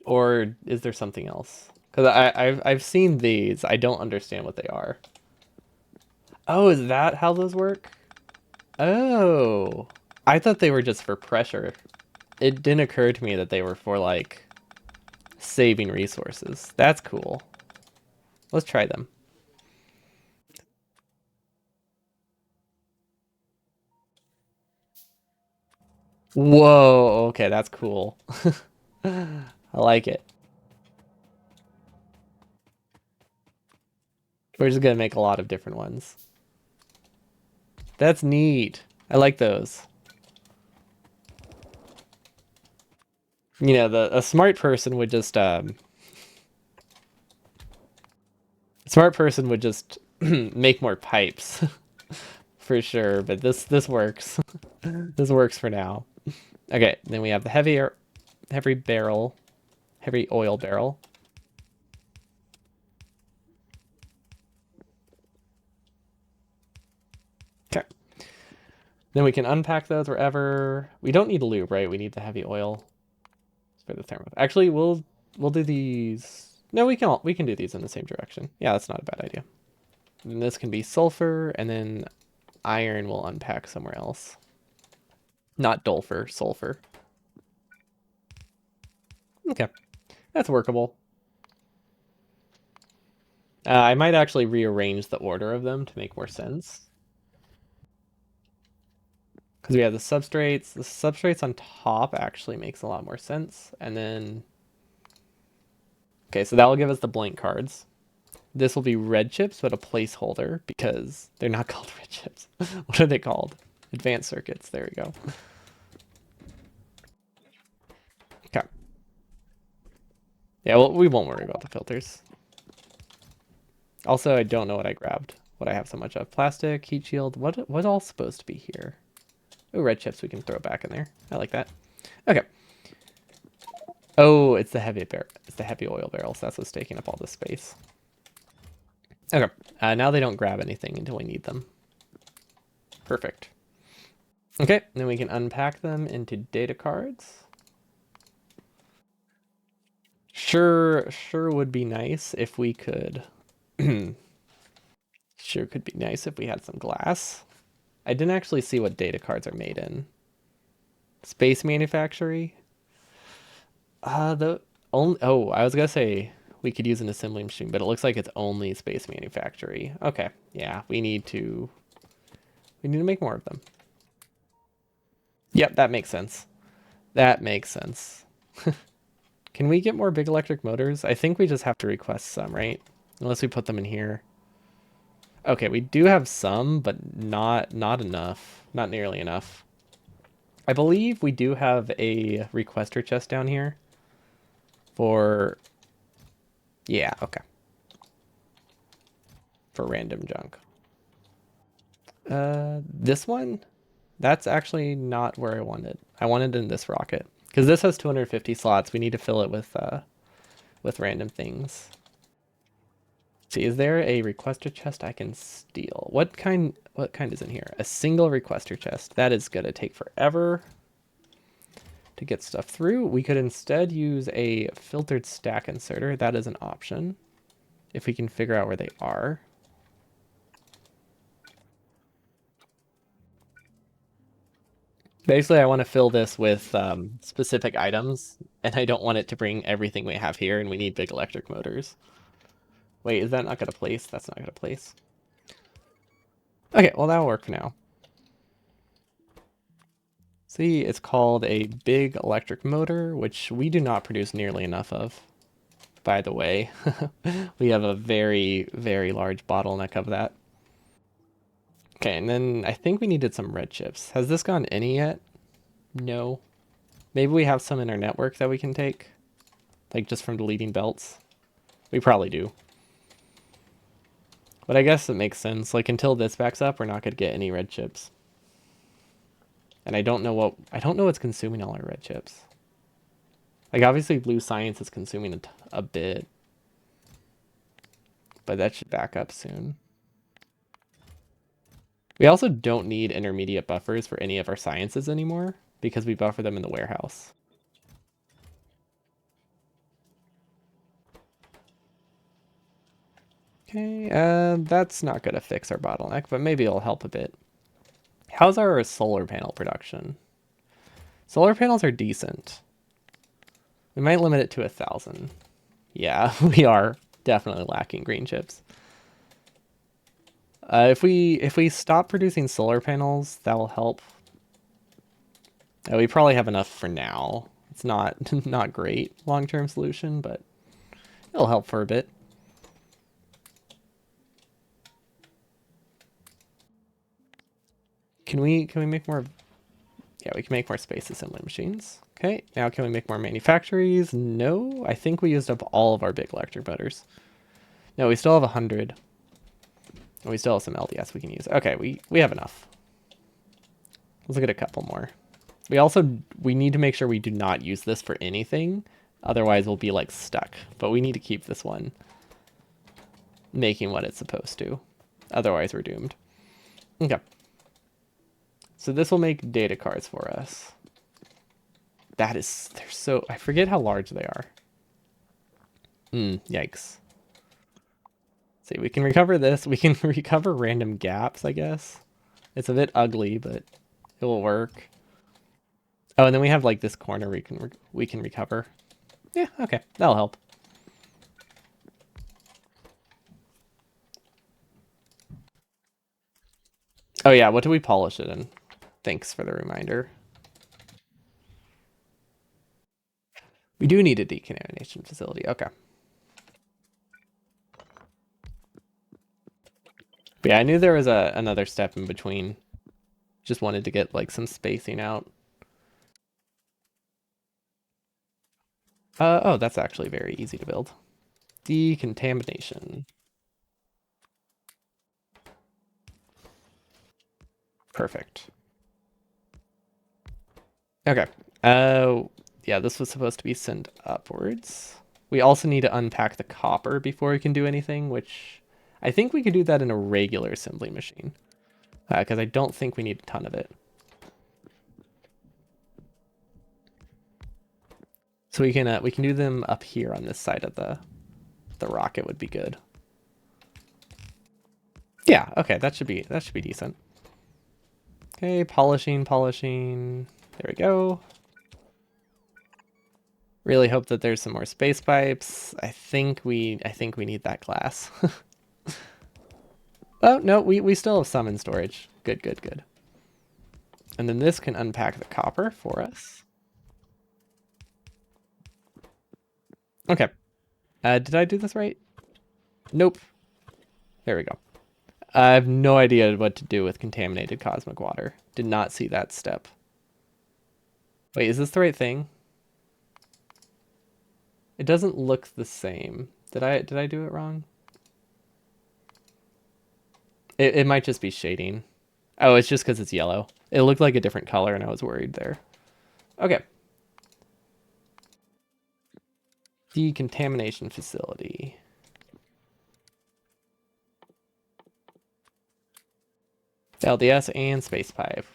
Or is there something else? Because I've seen these. I don't understand what they are. Oh, is that how those work? Oh. I thought they were just for pressure. It didn't occur to me that they were for like saving resources. That's cool. Let's try them. Whoa, okay, that's cool. I like it. We're just gonna make a lot of different ones. That's neat. I like those. You know, the a smart person would just a smart person would just make more pipes for sure, but this works. This works for now. Okay, then we have the heavy barrel, heavy oil barrel. Okay. Then we can unpack those wherever. We don't need lube, right? We need the heavy oil for the thermo. Actually, we'll do these. No, we can do these in the same direction. Yeah, that's not a bad idea. And this can be sulfur, and then iron will unpack somewhere else. Not dulfur, sulfur. Okay, that's workable. I might actually rearrange the order of them to make more sense. Because we have the substrates. The substrates on top actually makes a lot more sense. And then, okay, so that will give us the blank cards. This will be red chips, but a placeholder because they're not called red chips. What are they called? Advanced circuits. There we go. Okay. Yeah, well, we won't worry about the filters. Also, I don't know what I grabbed. What I have so much of. Plastic, heat shield. What all's supposed to be here? Oh, red chips we can throw back in there. I like that. Okay. Oh, it's the heavy barrel. It's the heavy oil barrels. That's what's taking up all this space. Okay. Now they don't grab anything until we need them. Perfect. Okay, then we can unpack them into data cards. Sure would be nice if we could. Sure could be nice if we had some glass. I didn't actually see what data cards are made in. Space manufacturing? The only I was gonna say we could use an assembly machine, but it looks like it's only space manufacturing. Okay, yeah, we need to make more of them. Yep, that makes sense. That makes sense. Can we get more big electric motors? I think we just have to request some, right? Unless we put them in here. Okay, we do have some, but not enough. Not nearly enough. I believe we do have a requester chest down here for yeah, okay. For random junk. This one? That's actually not where I wanted. I wanted in this rocket. Because this has 250 slots. We need to fill it with random things. See, is there a requester chest I can steal? What kind is in here? A single requester chest. That is gonna take forever to get stuff through. We could instead use a filtered stack inserter. That is an option. If we can figure out where they are. Basically, I want to fill this with specific items, and I don't want it to bring everything we have here, and we need big electric motors. Wait, is that not going to place? That's not going to place. Okay, well, that'll work for now. See, it's called a big electric motor, which we do not produce nearly enough of, by the way. We have a very, very large bottleneck of that. Okay, and then I think we needed some red chips. Has this gone any yet? No. Maybe we have some in our network that we can take? Like just from deleting belts? We probably do. But I guess it makes sense. Like until this backs up, we're not going to get any red chips. And I don't know what's consuming all our red chips. Like obviously blue science is consuming a bit. But that should back up soon. We also don't need intermediate buffers for any of our sciences anymore because we buffer them in the warehouse. Okay, that's not going to fix our bottleneck, but maybe it'll help a bit. How's our solar panel production? Solar panels are decent. We might limit it to 1,000. Yeah, we are definitely lacking green chips. If we stop producing solar panels, that will help. We probably have enough for now. It's not not great long-term solution, but it'll help for a bit. Can we make more? Yeah, we can make more space assembly machines. Okay, now can we make more manufactories? No, I think we used up all of our big electric motors. No, we still have 100. And we still have some LDS we can use. Okay, we have enough. Let's look at a couple more. We need to make sure we do not use this for anything. Otherwise we'll be like stuck. But we need to keep this one making what it's supposed to. Otherwise we're doomed. Okay. So this will make data cards for us. They're so, I forget how large they are. Yikes. See, we can recover this. We can recover random gaps, I guess. It's a bit ugly, but it will work. Oh, and then we have like this corner we can recover. Yeah, okay, that'll help. Oh yeah, what do we polish it in? Thanks for the reminder. We do need a decontamination facility. Okay. But yeah, I knew there was another step in between. Just wanted to get like some spacing out. Oh, that's actually very easy to build. Decontamination. Perfect. Okay. Yeah, this was supposed to be sent upwards. We also need to unpack the copper before we can do anything, which I think we could do that in a regular assembly machine. Because I don't think we need a ton of it. So we can do them up here on this side of the rocket would be good. Yeah, okay, that should be decent. Okay, polishing. There we go. Really hope that there's some more space pipes. I think we need that glass. Oh, no, we still have some in storage. Good. And then this can unpack the copper for us. Okay. Did I do this right? Nope. There we go. I have no idea what to do with contaminated cosmic water. Did not see that step. Wait, is this the right thing? It doesn't look the same. Did I do it wrong? It might just be shading. Oh, it's just because it's yellow. It looked like a different color and I was worried there. Okay. Decontamination facility. LDS and space pipe.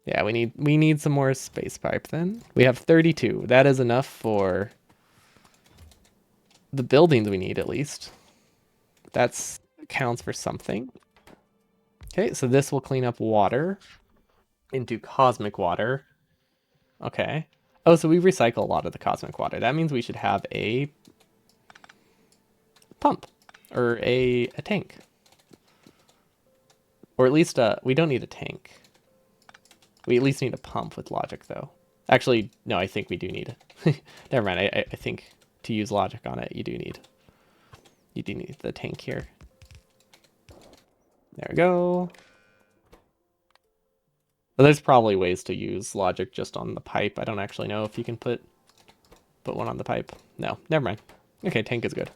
Yeah, we need some more space pipe then. We have 32. That is enough for the buildings we need at least. That's counts for something. Okay, so this will clean up water into cosmic water. Okay. Oh, so we recycle a lot of the cosmic water. That means we should have a pump or a tank. Or at least we don't need a tank. We at least need a pump with logic though. Actually, no, I think we do need it. Never mind. I think to use logic on it, you do need the tank here. There we go. Well, there's probably ways to use logic just on the pipe. I don't actually know if you can put one on the pipe. No, never mind. Okay, tank is good.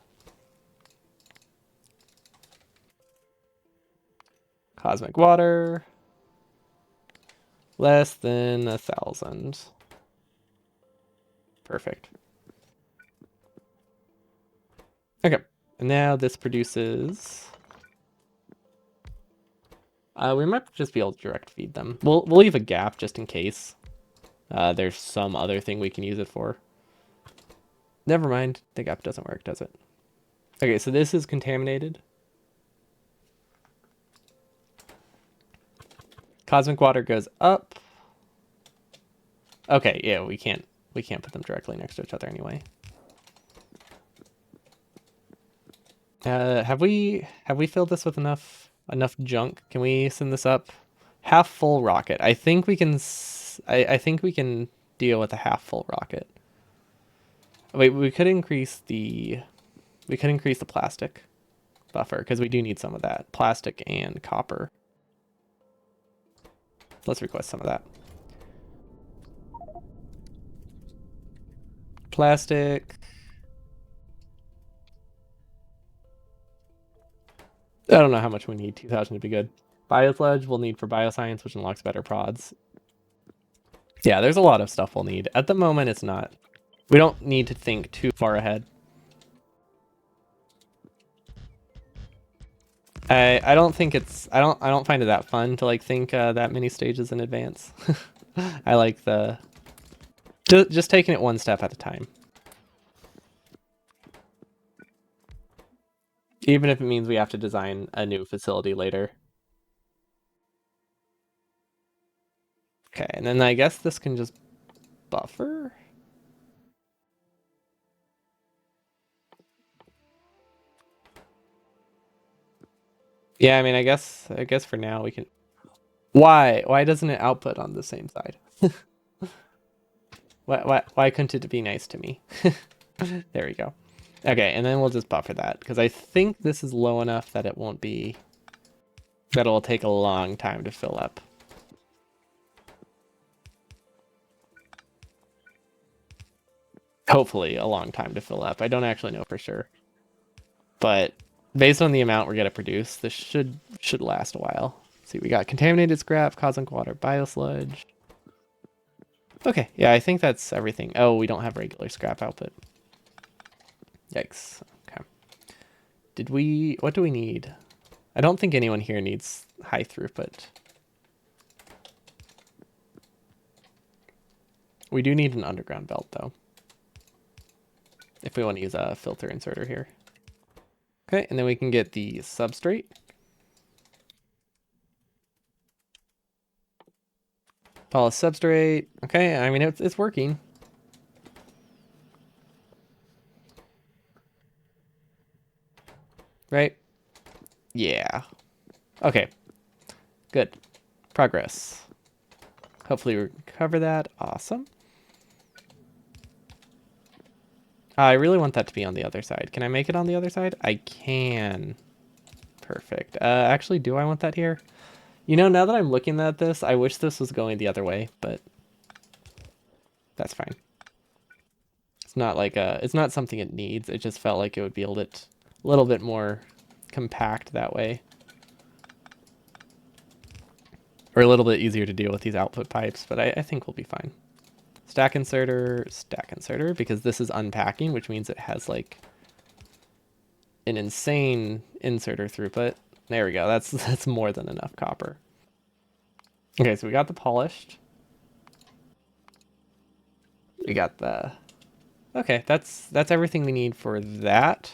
Cosmic water. Less than 1,000. Perfect. Okay, and now this produces. We might just be able to direct feed them. We'll leave a gap just in case. There's some other thing we can use it for. Never mind. The gap doesn't work, does it? Okay, so this is contaminated. Cosmic water goes up. Okay, yeah, we can't put them directly next to each other anyway. Have we filled this with enough junk? Can we send this up? Half full rocket. I think we can. I think we can deal with a half full rocket. Wait, we could increase the plastic buffer because we do need some of that plastic and copper. Let's request some of that. Plastic. I don't know how much we need. 2,000 to be good. Biosludge we'll need for bioscience, which unlocks better prods. Yeah, there's a lot of stuff we'll need. At the moment, it's not. We don't need to think too far ahead. I don't think it's. I don't find it that fun to like think that many stages in advance. I like the just taking it one step at a time. Even if it means we have to design a new facility later. Okay, and then I guess this can just buffer. Yeah, I mean, I guess for now we can. Why doesn't it output on the same side? Why couldn't it be nice to me? There we go. Okay, and then we'll just buffer that because I think this is low enough that it won't be. That it'll take a long time to fill up. Hopefully, a long time to fill up. I don't actually know for sure, but based on the amount we're gonna produce, this should last a while. See, we got contaminated scrap, cosmic water, biosludge. Okay, yeah, I think that's everything. Oh, we don't have regular scrap output. Yikes. Okay. What do we need? I don't think anyone here needs high throughput. We do need an underground belt though, if we want to use a filter inserter here. Okay, and then we can get the substrate. Polished substrate. Okay, I mean, it's working. Right? Yeah. Okay. Good. Progress. Hopefully we cover that. Awesome. I really want that to be on the other side. Can I make it on the other side? I can. Perfect. Actually, do I want that here? You know, now that I'm looking at this, I wish this was going the other way, but that's fine. It's not like it's not something it needs. It just felt like it would be a little bit more compact that way. Or a little bit easier to deal with these output pipes, but I think we'll be fine. Stack inserter, because this is unpacking, which means it has like an insane inserter throughput. There we go. That's more than enough copper. Okay, so we got the polished. We got the. Okay, that's everything we need for that.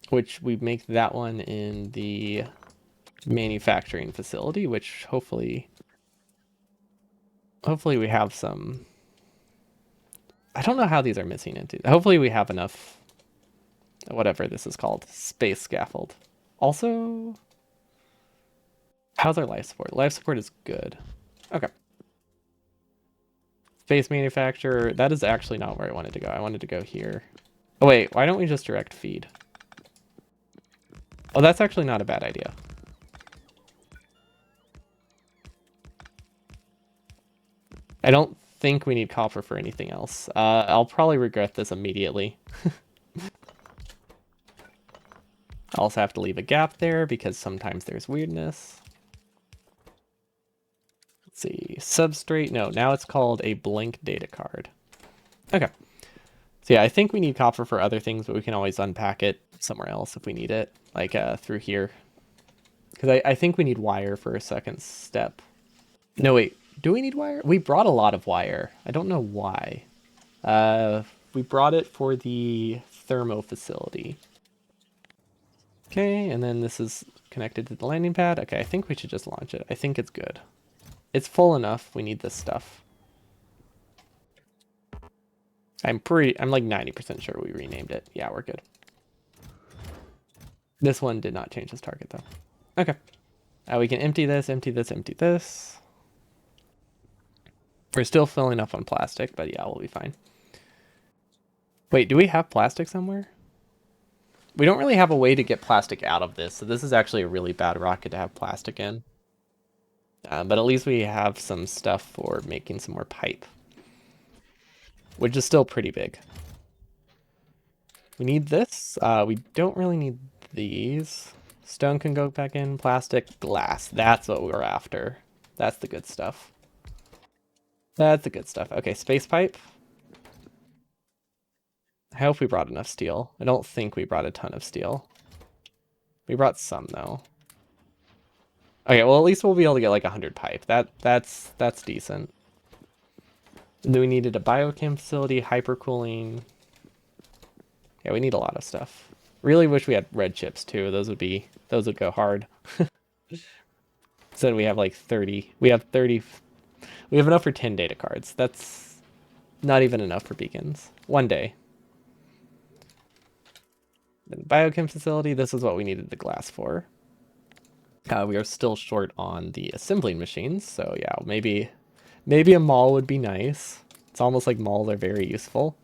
Which we make that one in the manufacturing facility, which hopefully we have some. I don't know how these are missing into. Hopefully we have enough. Whatever this is called, space scaffold. Also, how's our life support? Life support is good. Okay. Space manufacturer. That is actually not where I wanted to go. I wanted to go here. Oh wait, why don't we just direct feed? Oh, that's actually not a bad idea. I don't think we need copper for anything else. I'll probably regret this immediately. I also have to leave a gap there because sometimes there's weirdness. Let's see, substrate, no, now it's called a blank data card. Okay. So yeah, I think we need copper for other things, but we can always unpack it somewhere else if we need it, like through here. Because I think we need wire for a second step. No, wait, do we need wire? We brought a lot of wire. I don't know why. We brought it for the thermo facility. Okay, and then this is connected to the landing pad. Okay, I think we should just launch it. I think it's good. It's full enough. We need this stuff. I'm like 90% sure we renamed it. Yeah, we're good. This one did not change its target though. Okay. We can empty this, empty this, empty this. We're still filling up on plastic, but yeah, we'll be fine. Wait, do we have plastic somewhere? We don't really have a way to get plastic out of this, so this is actually a really bad rocket to have plastic in. But at least we have some stuff for making some more pipe, which is still pretty big. We need this. We don't really need these. Stone can go back in. Plastic, glass. That's what we're after. That's the good stuff. That's the good stuff. Okay, space pipe. I hope we brought enough steel. I don't think we brought a ton of steel. We brought some though. Okay, well at least we'll be able to get like 100 pipe. That's decent. And then we needed a biochem facility, hypercooling. Yeah, we need a lot of stuff. Really wish we had red chips too. Those would go hard. So we have like 30. We have 30. We have enough for 10 data cards. That's not even enough for beacons. One day. Then biochem facility, this is what we needed the glass for. We are still short on the assembling machines, so yeah, maybe a mall would be nice. It's almost like malls are very useful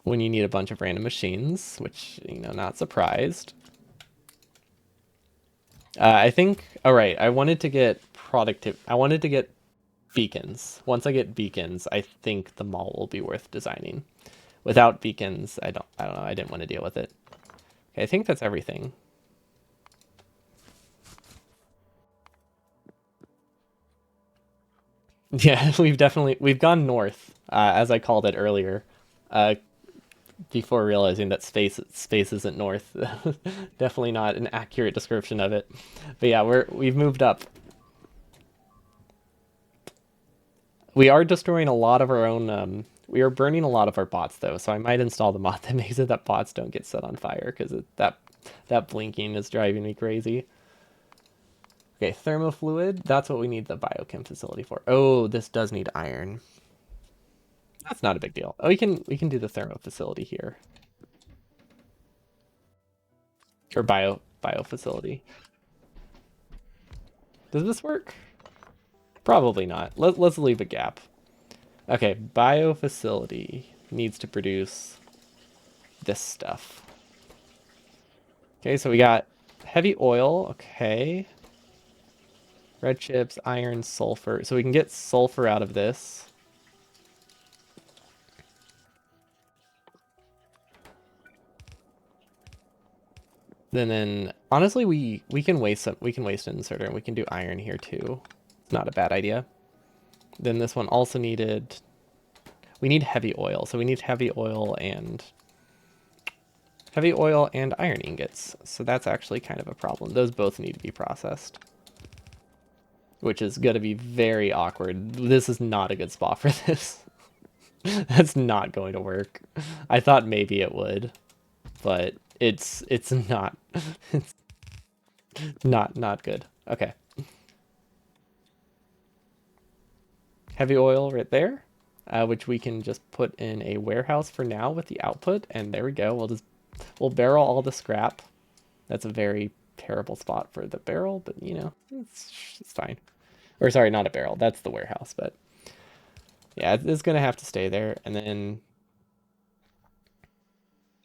when you need a bunch of random machines, which, not surprised. I think, all right, I wanted to get beacons. Once I get beacons, I think the mall will be worth designing. Without beacons, I don't know, I didn't want to deal with it. Okay, I think that's everything. Yeah, we've gone north, as I called it earlier, before realizing that space isn't north. Definitely not an accurate description of it. But yeah, we've moved up. We are destroying a lot of our own. We are burning a lot of our bots though, so I might install the mod that makes it that bots don't get set on fire because that blinking is driving me crazy. Okay, thermofluid. That's what we need the biochem facility for. Oh, this does need iron. That's not a big deal. Oh, we can do the thermo facility here. Or bio facility. Does this work? Probably not. Let's leave a gap. Okay, bio facility needs to produce this stuff. Okay, so we got heavy oil. Okay. Red chips, iron, sulfur. So we can get sulfur out of this. Then honestly we can waste an inserter and we can do iron here too. It's not a bad idea. Then this one also needed, we need heavy oil. So we need heavy oil and iron ingots. So that's actually kind of a problem. Those both need to be processed, which is going to be very awkward. This is not a good spot for this. That's not going to work. I thought maybe it would, but it's not. It's not good. Okay. Heavy oil right there, which we can just put in a warehouse for now with the output, and there we go. We'll barrel all the scrap. That's a very terrible spot for the barrel, but it's fine. Or sorry, not a barrel. That's the warehouse, but yeah, it's gonna have to stay there. And then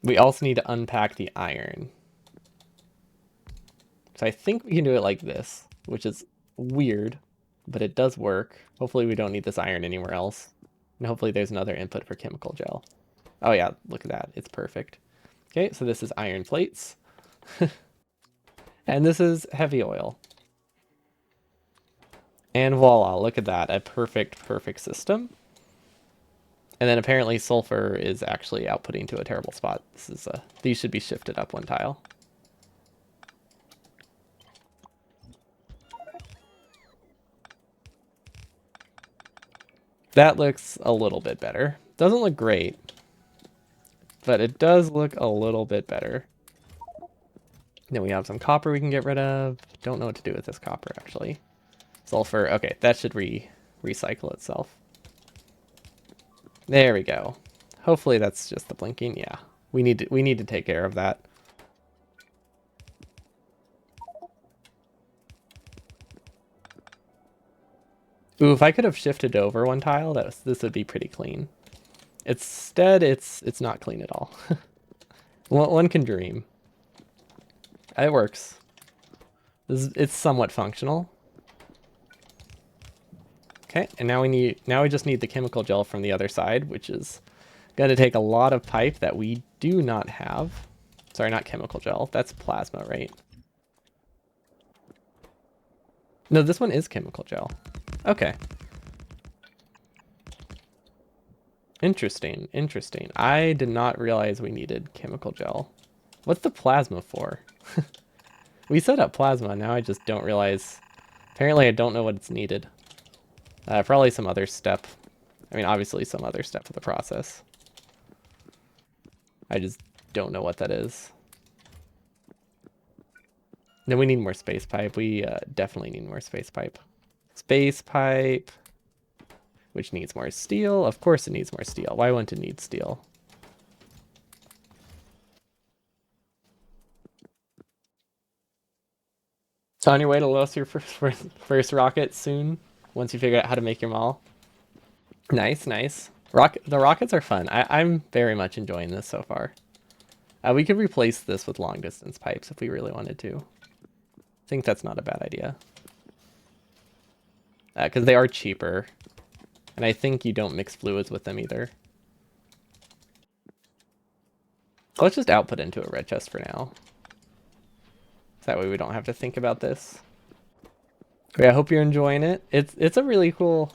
we also need to unpack the iron. So I think we can do it like this, which is weird, but it does work. Hopefully we don't need this iron anywhere else. And hopefully there's another input for chemical gel. Oh yeah, look at that. It's perfect. Okay, so this is iron plates. And this is heavy oil. And voila, look at that. A perfect, perfect system. And then apparently sulfur is actually outputting to a terrible spot. This is these should be shifted up one tile. That looks a little bit better. Doesn't look great, but it does look a little bit better. Then we have some copper we can get rid of. Don't know what to do with this copper, actually. Sulfur, okay, that should recycle itself. There we go. Hopefully that's just the blinking, yeah. We need to take care of that. Ooh, if I could have shifted over one tile, this would be pretty clean. Instead, it's not clean at all. One can dream. It works. It's somewhat functional. Okay, and now we just need the chemical gel from the other side, which is gonna take a lot of pipe that we do not have. Sorry, not chemical gel. That's plasma, right? No, this one is chemical gel. Okay. Interesting, interesting. I did not realize we needed chemical gel. What's the plasma for? We set up plasma, now I just don't realize. Apparently I don't know what it's needed. Probably some other step. I mean, obviously some other step of the process. I just don't know what that is. Then we need more space pipe. We definitely need more space pipe. Space pipe, which needs more steel. Of course it needs more steel. Why wouldn't it need steel? On your way to launch your first rocket soon, once you figure out how to make your mall. Nice, nice. The rockets are fun. I'm very much enjoying this so far. We could replace this with long distance pipes if we really wanted to. I think that's not a bad idea. Because they are cheaper. And I think you don't mix fluids with them either. Let's just output into a red chest for now. That way we don't have to think about this. Okay, I hope you're enjoying it. It's a really cool,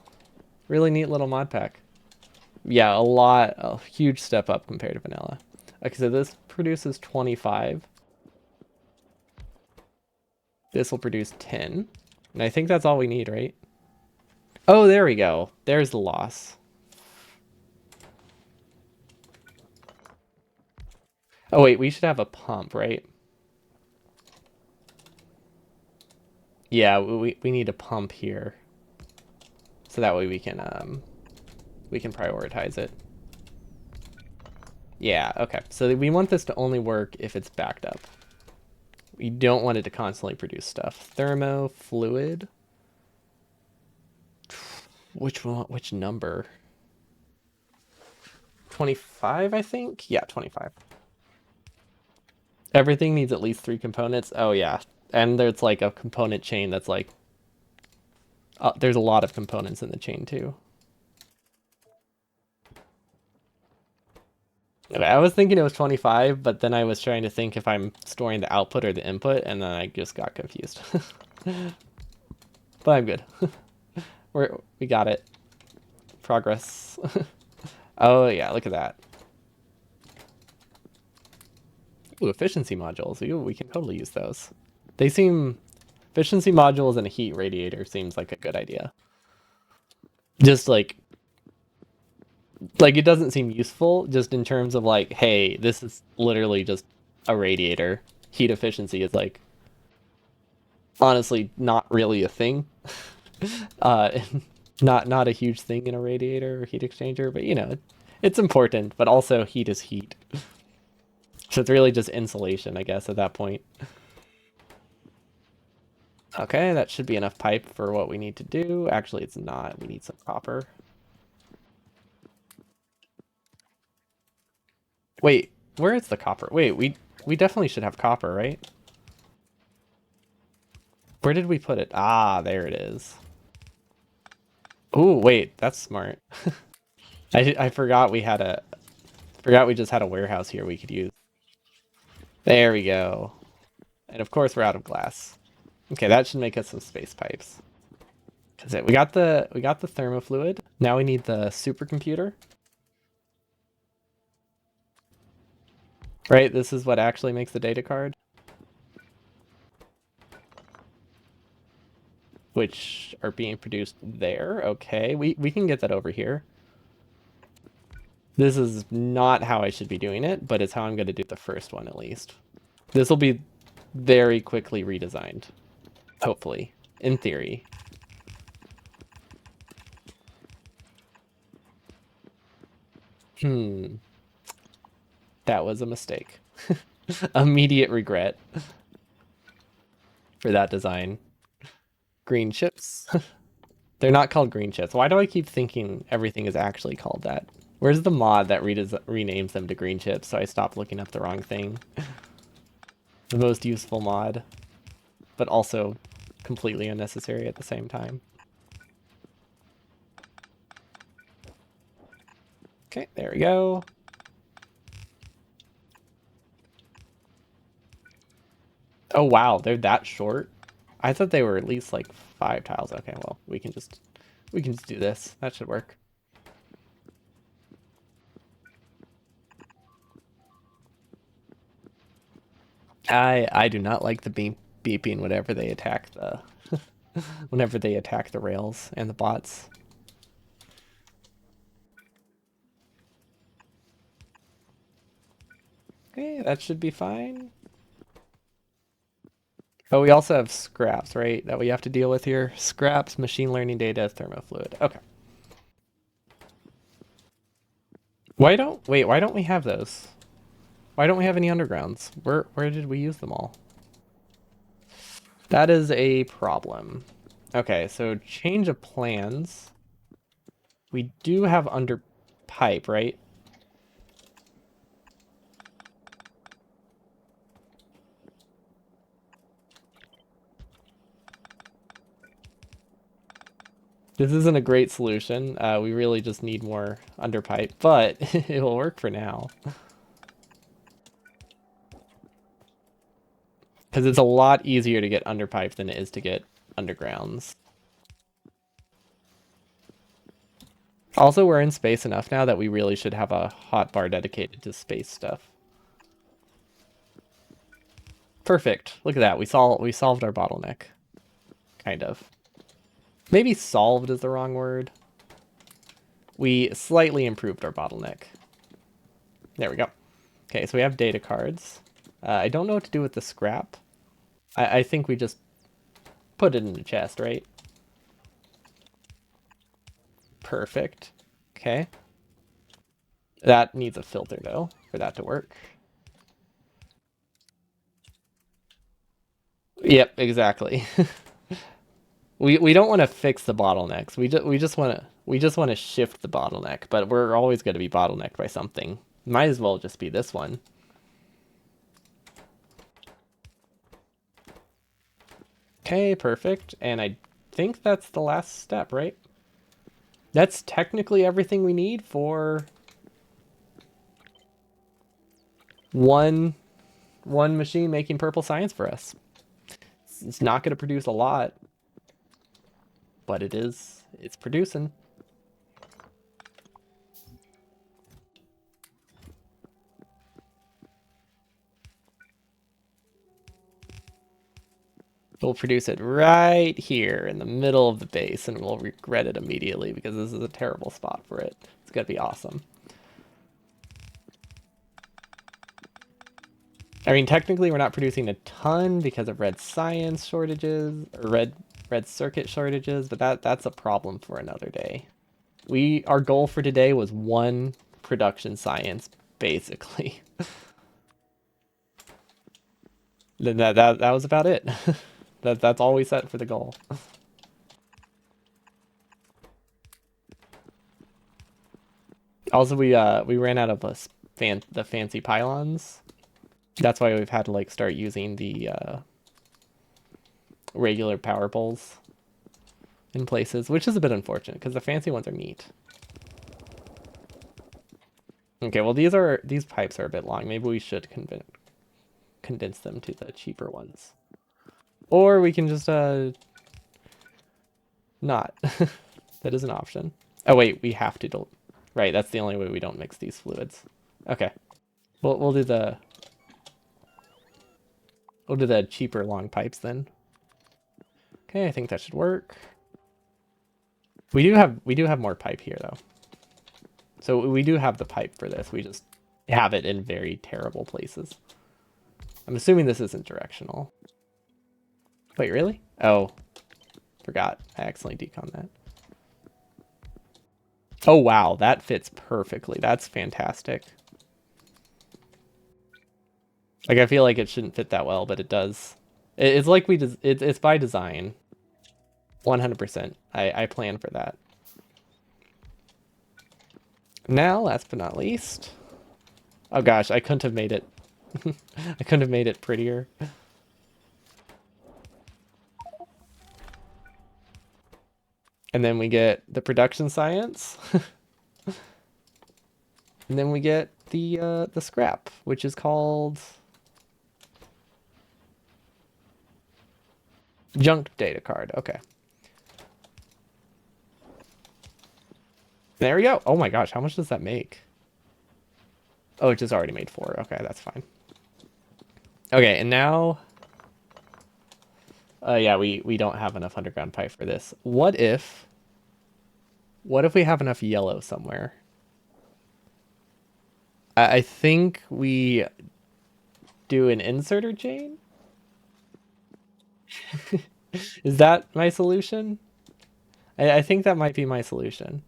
really neat little mod pack. Yeah, a huge step up compared to vanilla. Okay, so this produces 25. This will produce 10. And I think that's all we need, right? Oh, there we go. There's the loss. Oh, wait, we should have a pump, right? Yeah, we need a pump here. So that way we can prioritize it. Yeah, okay. So we want this to only work if it's backed up. We don't want it to constantly produce stuff. Thermo fluid. Which one? Which number? 25, I think? Yeah, 25. Everything needs at least 3 components. Oh, yeah. And there's like a component chain that's like... there's a lot of components in the chain, too. Okay, I was thinking it was 25, but then I was trying to think if I'm storing the output or the input, and then I just got confused. But I'm good. We got it. Progress. Oh, yeah, look at that. Ooh, efficiency modules. Ooh, we can totally use those. They seem... Efficiency modules and a heat radiator seems like a good idea. Just like it doesn't seem useful just in terms of like, hey, this is literally just a radiator. Heat efficiency is like honestly not really a thing. uh not a huge thing in a radiator or heat exchanger, but you know, it's important, but also heat is heat. So it's really just insulation, I guess, at that point. Okay, that should be enough pipe for what we need to do. Actually, it's not. We need some copper. Wait, where is the copper? Wait, we definitely should have copper, right? Where did we put it? Ah, there it is. Ooh, wait, that's smart. I forgot we just had a warehouse here we could use. There we go. And of course we're out of glass. Okay, that should make us some space pipes. That's it. We got the thermofluid. Now we need the supercomputer. Right? This is what actually makes the data card. Which are being produced there. Okay, we can get that over here. This is not how I should be doing it, but it's how I'm going to do the first one at least. This will be very quickly redesigned. Hopefully. In theory. That was a mistake. Immediate regret for that design. Green chips. They're not called green chips. Why do I keep thinking everything is actually called that? Where's the mod that renames them to green chips so I stop looking up the wrong thing? The most useful mod, but also completely unnecessary at the same time. Okay, there we go. Oh wow, they're that short? I thought they were at least like 5 tiles. Okay, well, we can just do this. That should work. I do not like the beeping whenever they attack the whenever they attack the rails and the bots. Okay, that should be fine. Oh, we also have scraps, right? That we have to deal with here. Scraps, machine learning data, thermofluid. Okay. Why don't we have those? Why don't we have any undergrounds? Where did we use them all? That is a problem. Okay, so change of plans. We do have under pipe, right? This isn't a great solution. We really just need more underpipe, but it will work for now. Because it's a lot easier to get underpipe than it is to get undergrounds. Also, we're in space enough now that we really should have a hotbar dedicated to space stuff. Perfect. Look at that. We solved our bottleneck. Kind of. Maybe solved is the wrong word. We slightly improved our bottleneck. There we go. Okay, so we have data cards. I don't know what to do with the scrap. I think we just put it in the chest, right? Perfect. Okay. That needs a filter, though, for that to work. Yep, exactly. We don't want to fix the bottlenecks. We just want to shift the bottleneck, but we're always going to be bottlenecked by something. Might as well just be this one. Okay, perfect. And I think that's the last step, right? That's technically everything we need for one machine making purple science for us. It's not going to produce a lot, but it's producing. We'll produce it right here in the middle of the base, and we'll regret it immediately because this is a terrible spot for it. It's going to be awesome. I mean, technically we're not producing a ton because of red science shortages, or red circuit shortages, but that's a problem for another day. Our goal for today was one production science, basically. Then that was about it. That's all we set for the goal. Also, we ran out of the fancy pylons. That's why we've had to like start using the regular power poles in places, which is a bit unfortunate because the fancy ones are neat. Okay, well these pipes are a bit long. Maybe we should condense them to the cheaper ones. Or we can just not. That is an option. Oh wait, we have to right, that's the only way we don't mix these fluids. Okay. We'll do the cheaper long pipes then. Okay, I think that should work. We do have more pipe here though. So we do have the pipe for this. We just have it in very terrible places. I'm assuming this isn't directional. Wait, really? Oh, forgot. I accidentally deconned that. Oh wow, that fits perfectly. That's fantastic. Like I feel like it shouldn't fit that well, but it does. It's like it's by design. 100%. I plan for that. Now, last but not least. Oh gosh, I couldn't have made it. I couldn't have made it prettier. And then we get the production science. And then we get the scrap, which is called junk data card. Okay. There we go. Oh my gosh, how much does that make? Oh, it just already made 4. Okay, that's fine. Okay, and now yeah, we don't have enough underground pipe for this. What if we have enough yellow somewhere? I think we do an inserter chain? Is that my solution? I think that might be my solution.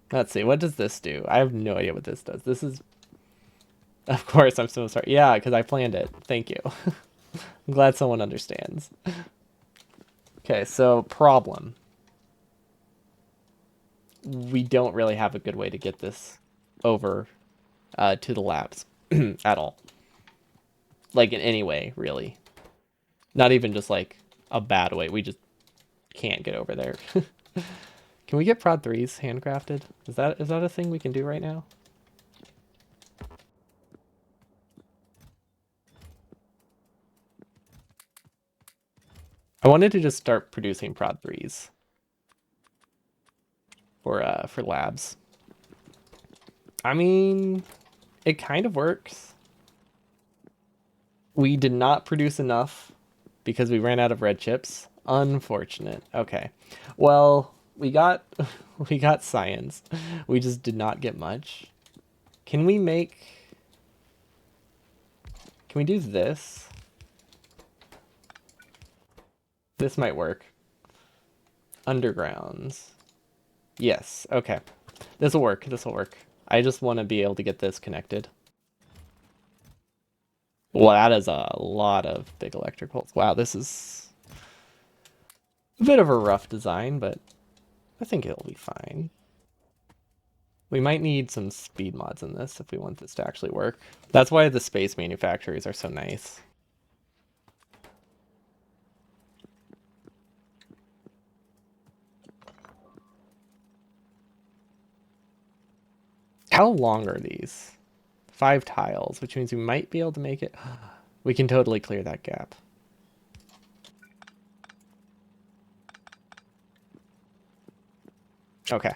Let's see, what does this do? I have no idea what this does. This is... Of course, I'm so sorry. Yeah, because I planned it. Thank you. I'm glad someone understands. Okay, so problem. We don't really have a good way to get this over to the labs at all. Like in any way, really. Not even just like a bad way. We just can't get over there. Can we get prod 3s handcrafted? Is that a thing we can do right now? I wanted to just start producing prod 3s for labs. I mean, it kind of works. We did not produce enough because we ran out of red chips. Unfortunate. Okay. Well, we got we got science. We just did not get much. Can we do this? This might work. Undergrounds. Yes. Okay. This will work. This will work. I just want to be able to get this connected. Well, that is a lot of big electricals. Wow, this is a bit of a rough design, but I think it'll be fine. We might need some speed mods in this if we want this to actually work. That's why the space manufacturers are so nice. How long are these? 5 tiles, which means we might be able to make it. We can totally clear that gap. Okay.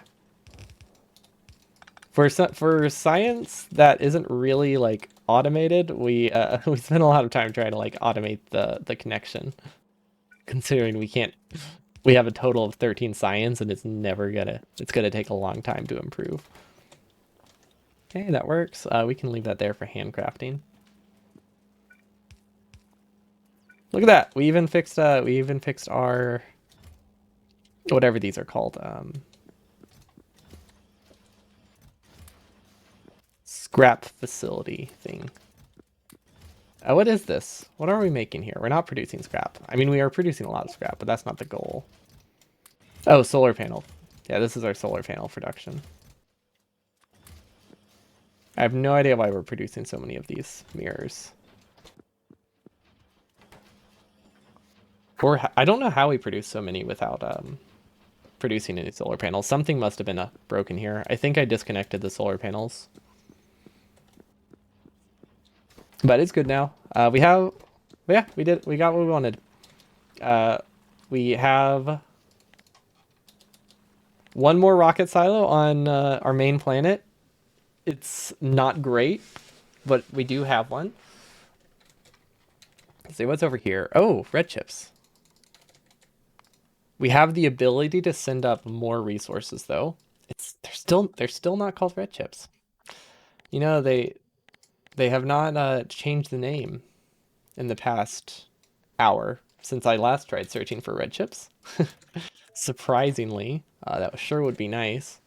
For science that isn't really like automated, we we spend a lot of time trying to like automate the connection. Considering we have a total of 13 science and it's gonna take a long time to improve. Okay, that works. We can leave that there for handcrafting. Look at that. We even fixed our whatever these are called. Scrap facility thing. What is this? What are we making here? We're not producing scrap. I mean, we are producing a lot of scrap, but that's not the goal. Oh, solar panel. Yeah, this is our solar panel production. I have no idea why we're producing so many of these mirrors. Or I don't know how we produced so many without producing any solar panels. Something must have been broken here. I think I disconnected the solar panels. But it's good now. We have, yeah, we did. We got what we wanted. Uh, we have one more rocket silo on our main planet. It's not great, but we do have one. Let's see what's over here. Oh, red chips. We have the ability to send up more resources though. They're still not called red chips. You know, they have not changed the name in the past hour since I last tried searching for red chips. Surprisingly, that sure would be nice.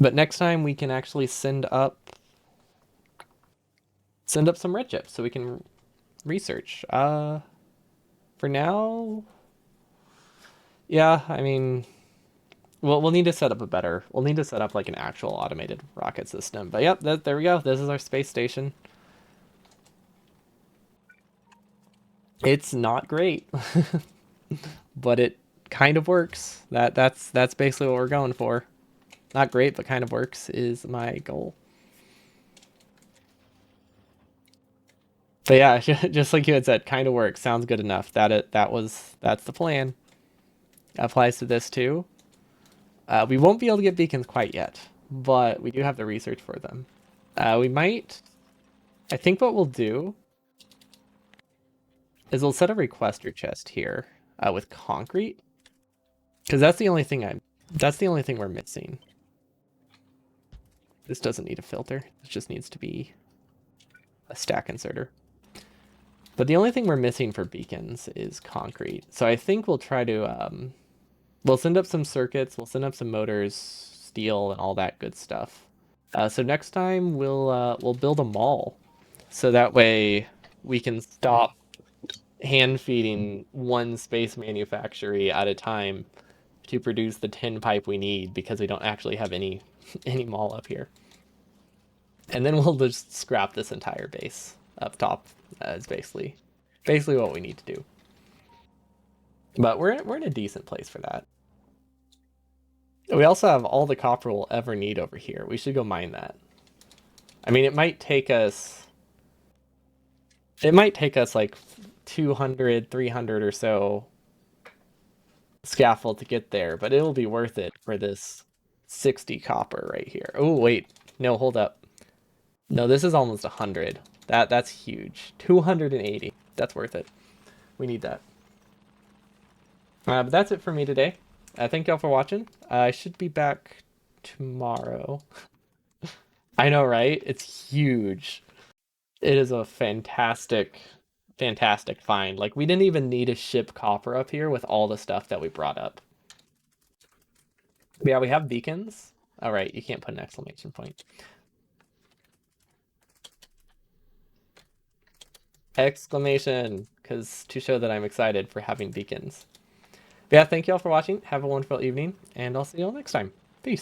But next time we can actually send up some red chips so we can research. For now, yeah, I mean, we'll need to set up a better. We'll need to set up like an actual automated rocket system. But yep, there we go. This is our space station. It's not great, but it kind of works. That's basically what we're going for. Not great, but kind of works is my goal. But yeah, just like you had said, kind of works. Sounds good enough. That's the plan. Applies to this too. We won't be able to get beacons quite yet, but we do have the research for them. We might. I think what we'll do is we'll set a requester chest here with concrete, because That's the only thing we're missing. This doesn't need a filter. It just needs to be a stack inserter. But the only thing we're missing for beacons is concrete. So I think we'll try to we'll send up some circuits, we'll send up some motors, steel, and all that good stuff. So next time we'll build a mall, so that way we can stop hand feeding one space manufactory at a time to produce the tin pipe we need because we don't actually have any any mall up here. And then we'll just scrap this entire base up top. Is basically what we need to do. But we're in a decent place for that. We also have all the copper we'll ever need over here. We should go mine that. I mean, it might take us like 200, 300 or so scaffold to get there, but it'll be worth it for this 60 copper right here. Oh, wait. No, hold up. No, this is almost 100. That's huge. 280. That's worth it. We need that. But that's it for me today. Thank y'all for watching. I should be back tomorrow. I know, right? It's huge. It is a fantastic find. Like, we didn't even need to ship copper up here with all the stuff that we brought up. But yeah, we have beacons. All right, you can't put an exclamation point. Exclamation, because to show that I'm excited for having beacons. But yeah, thank you all for watching. Have a wonderful evening, and I'll see you all next time.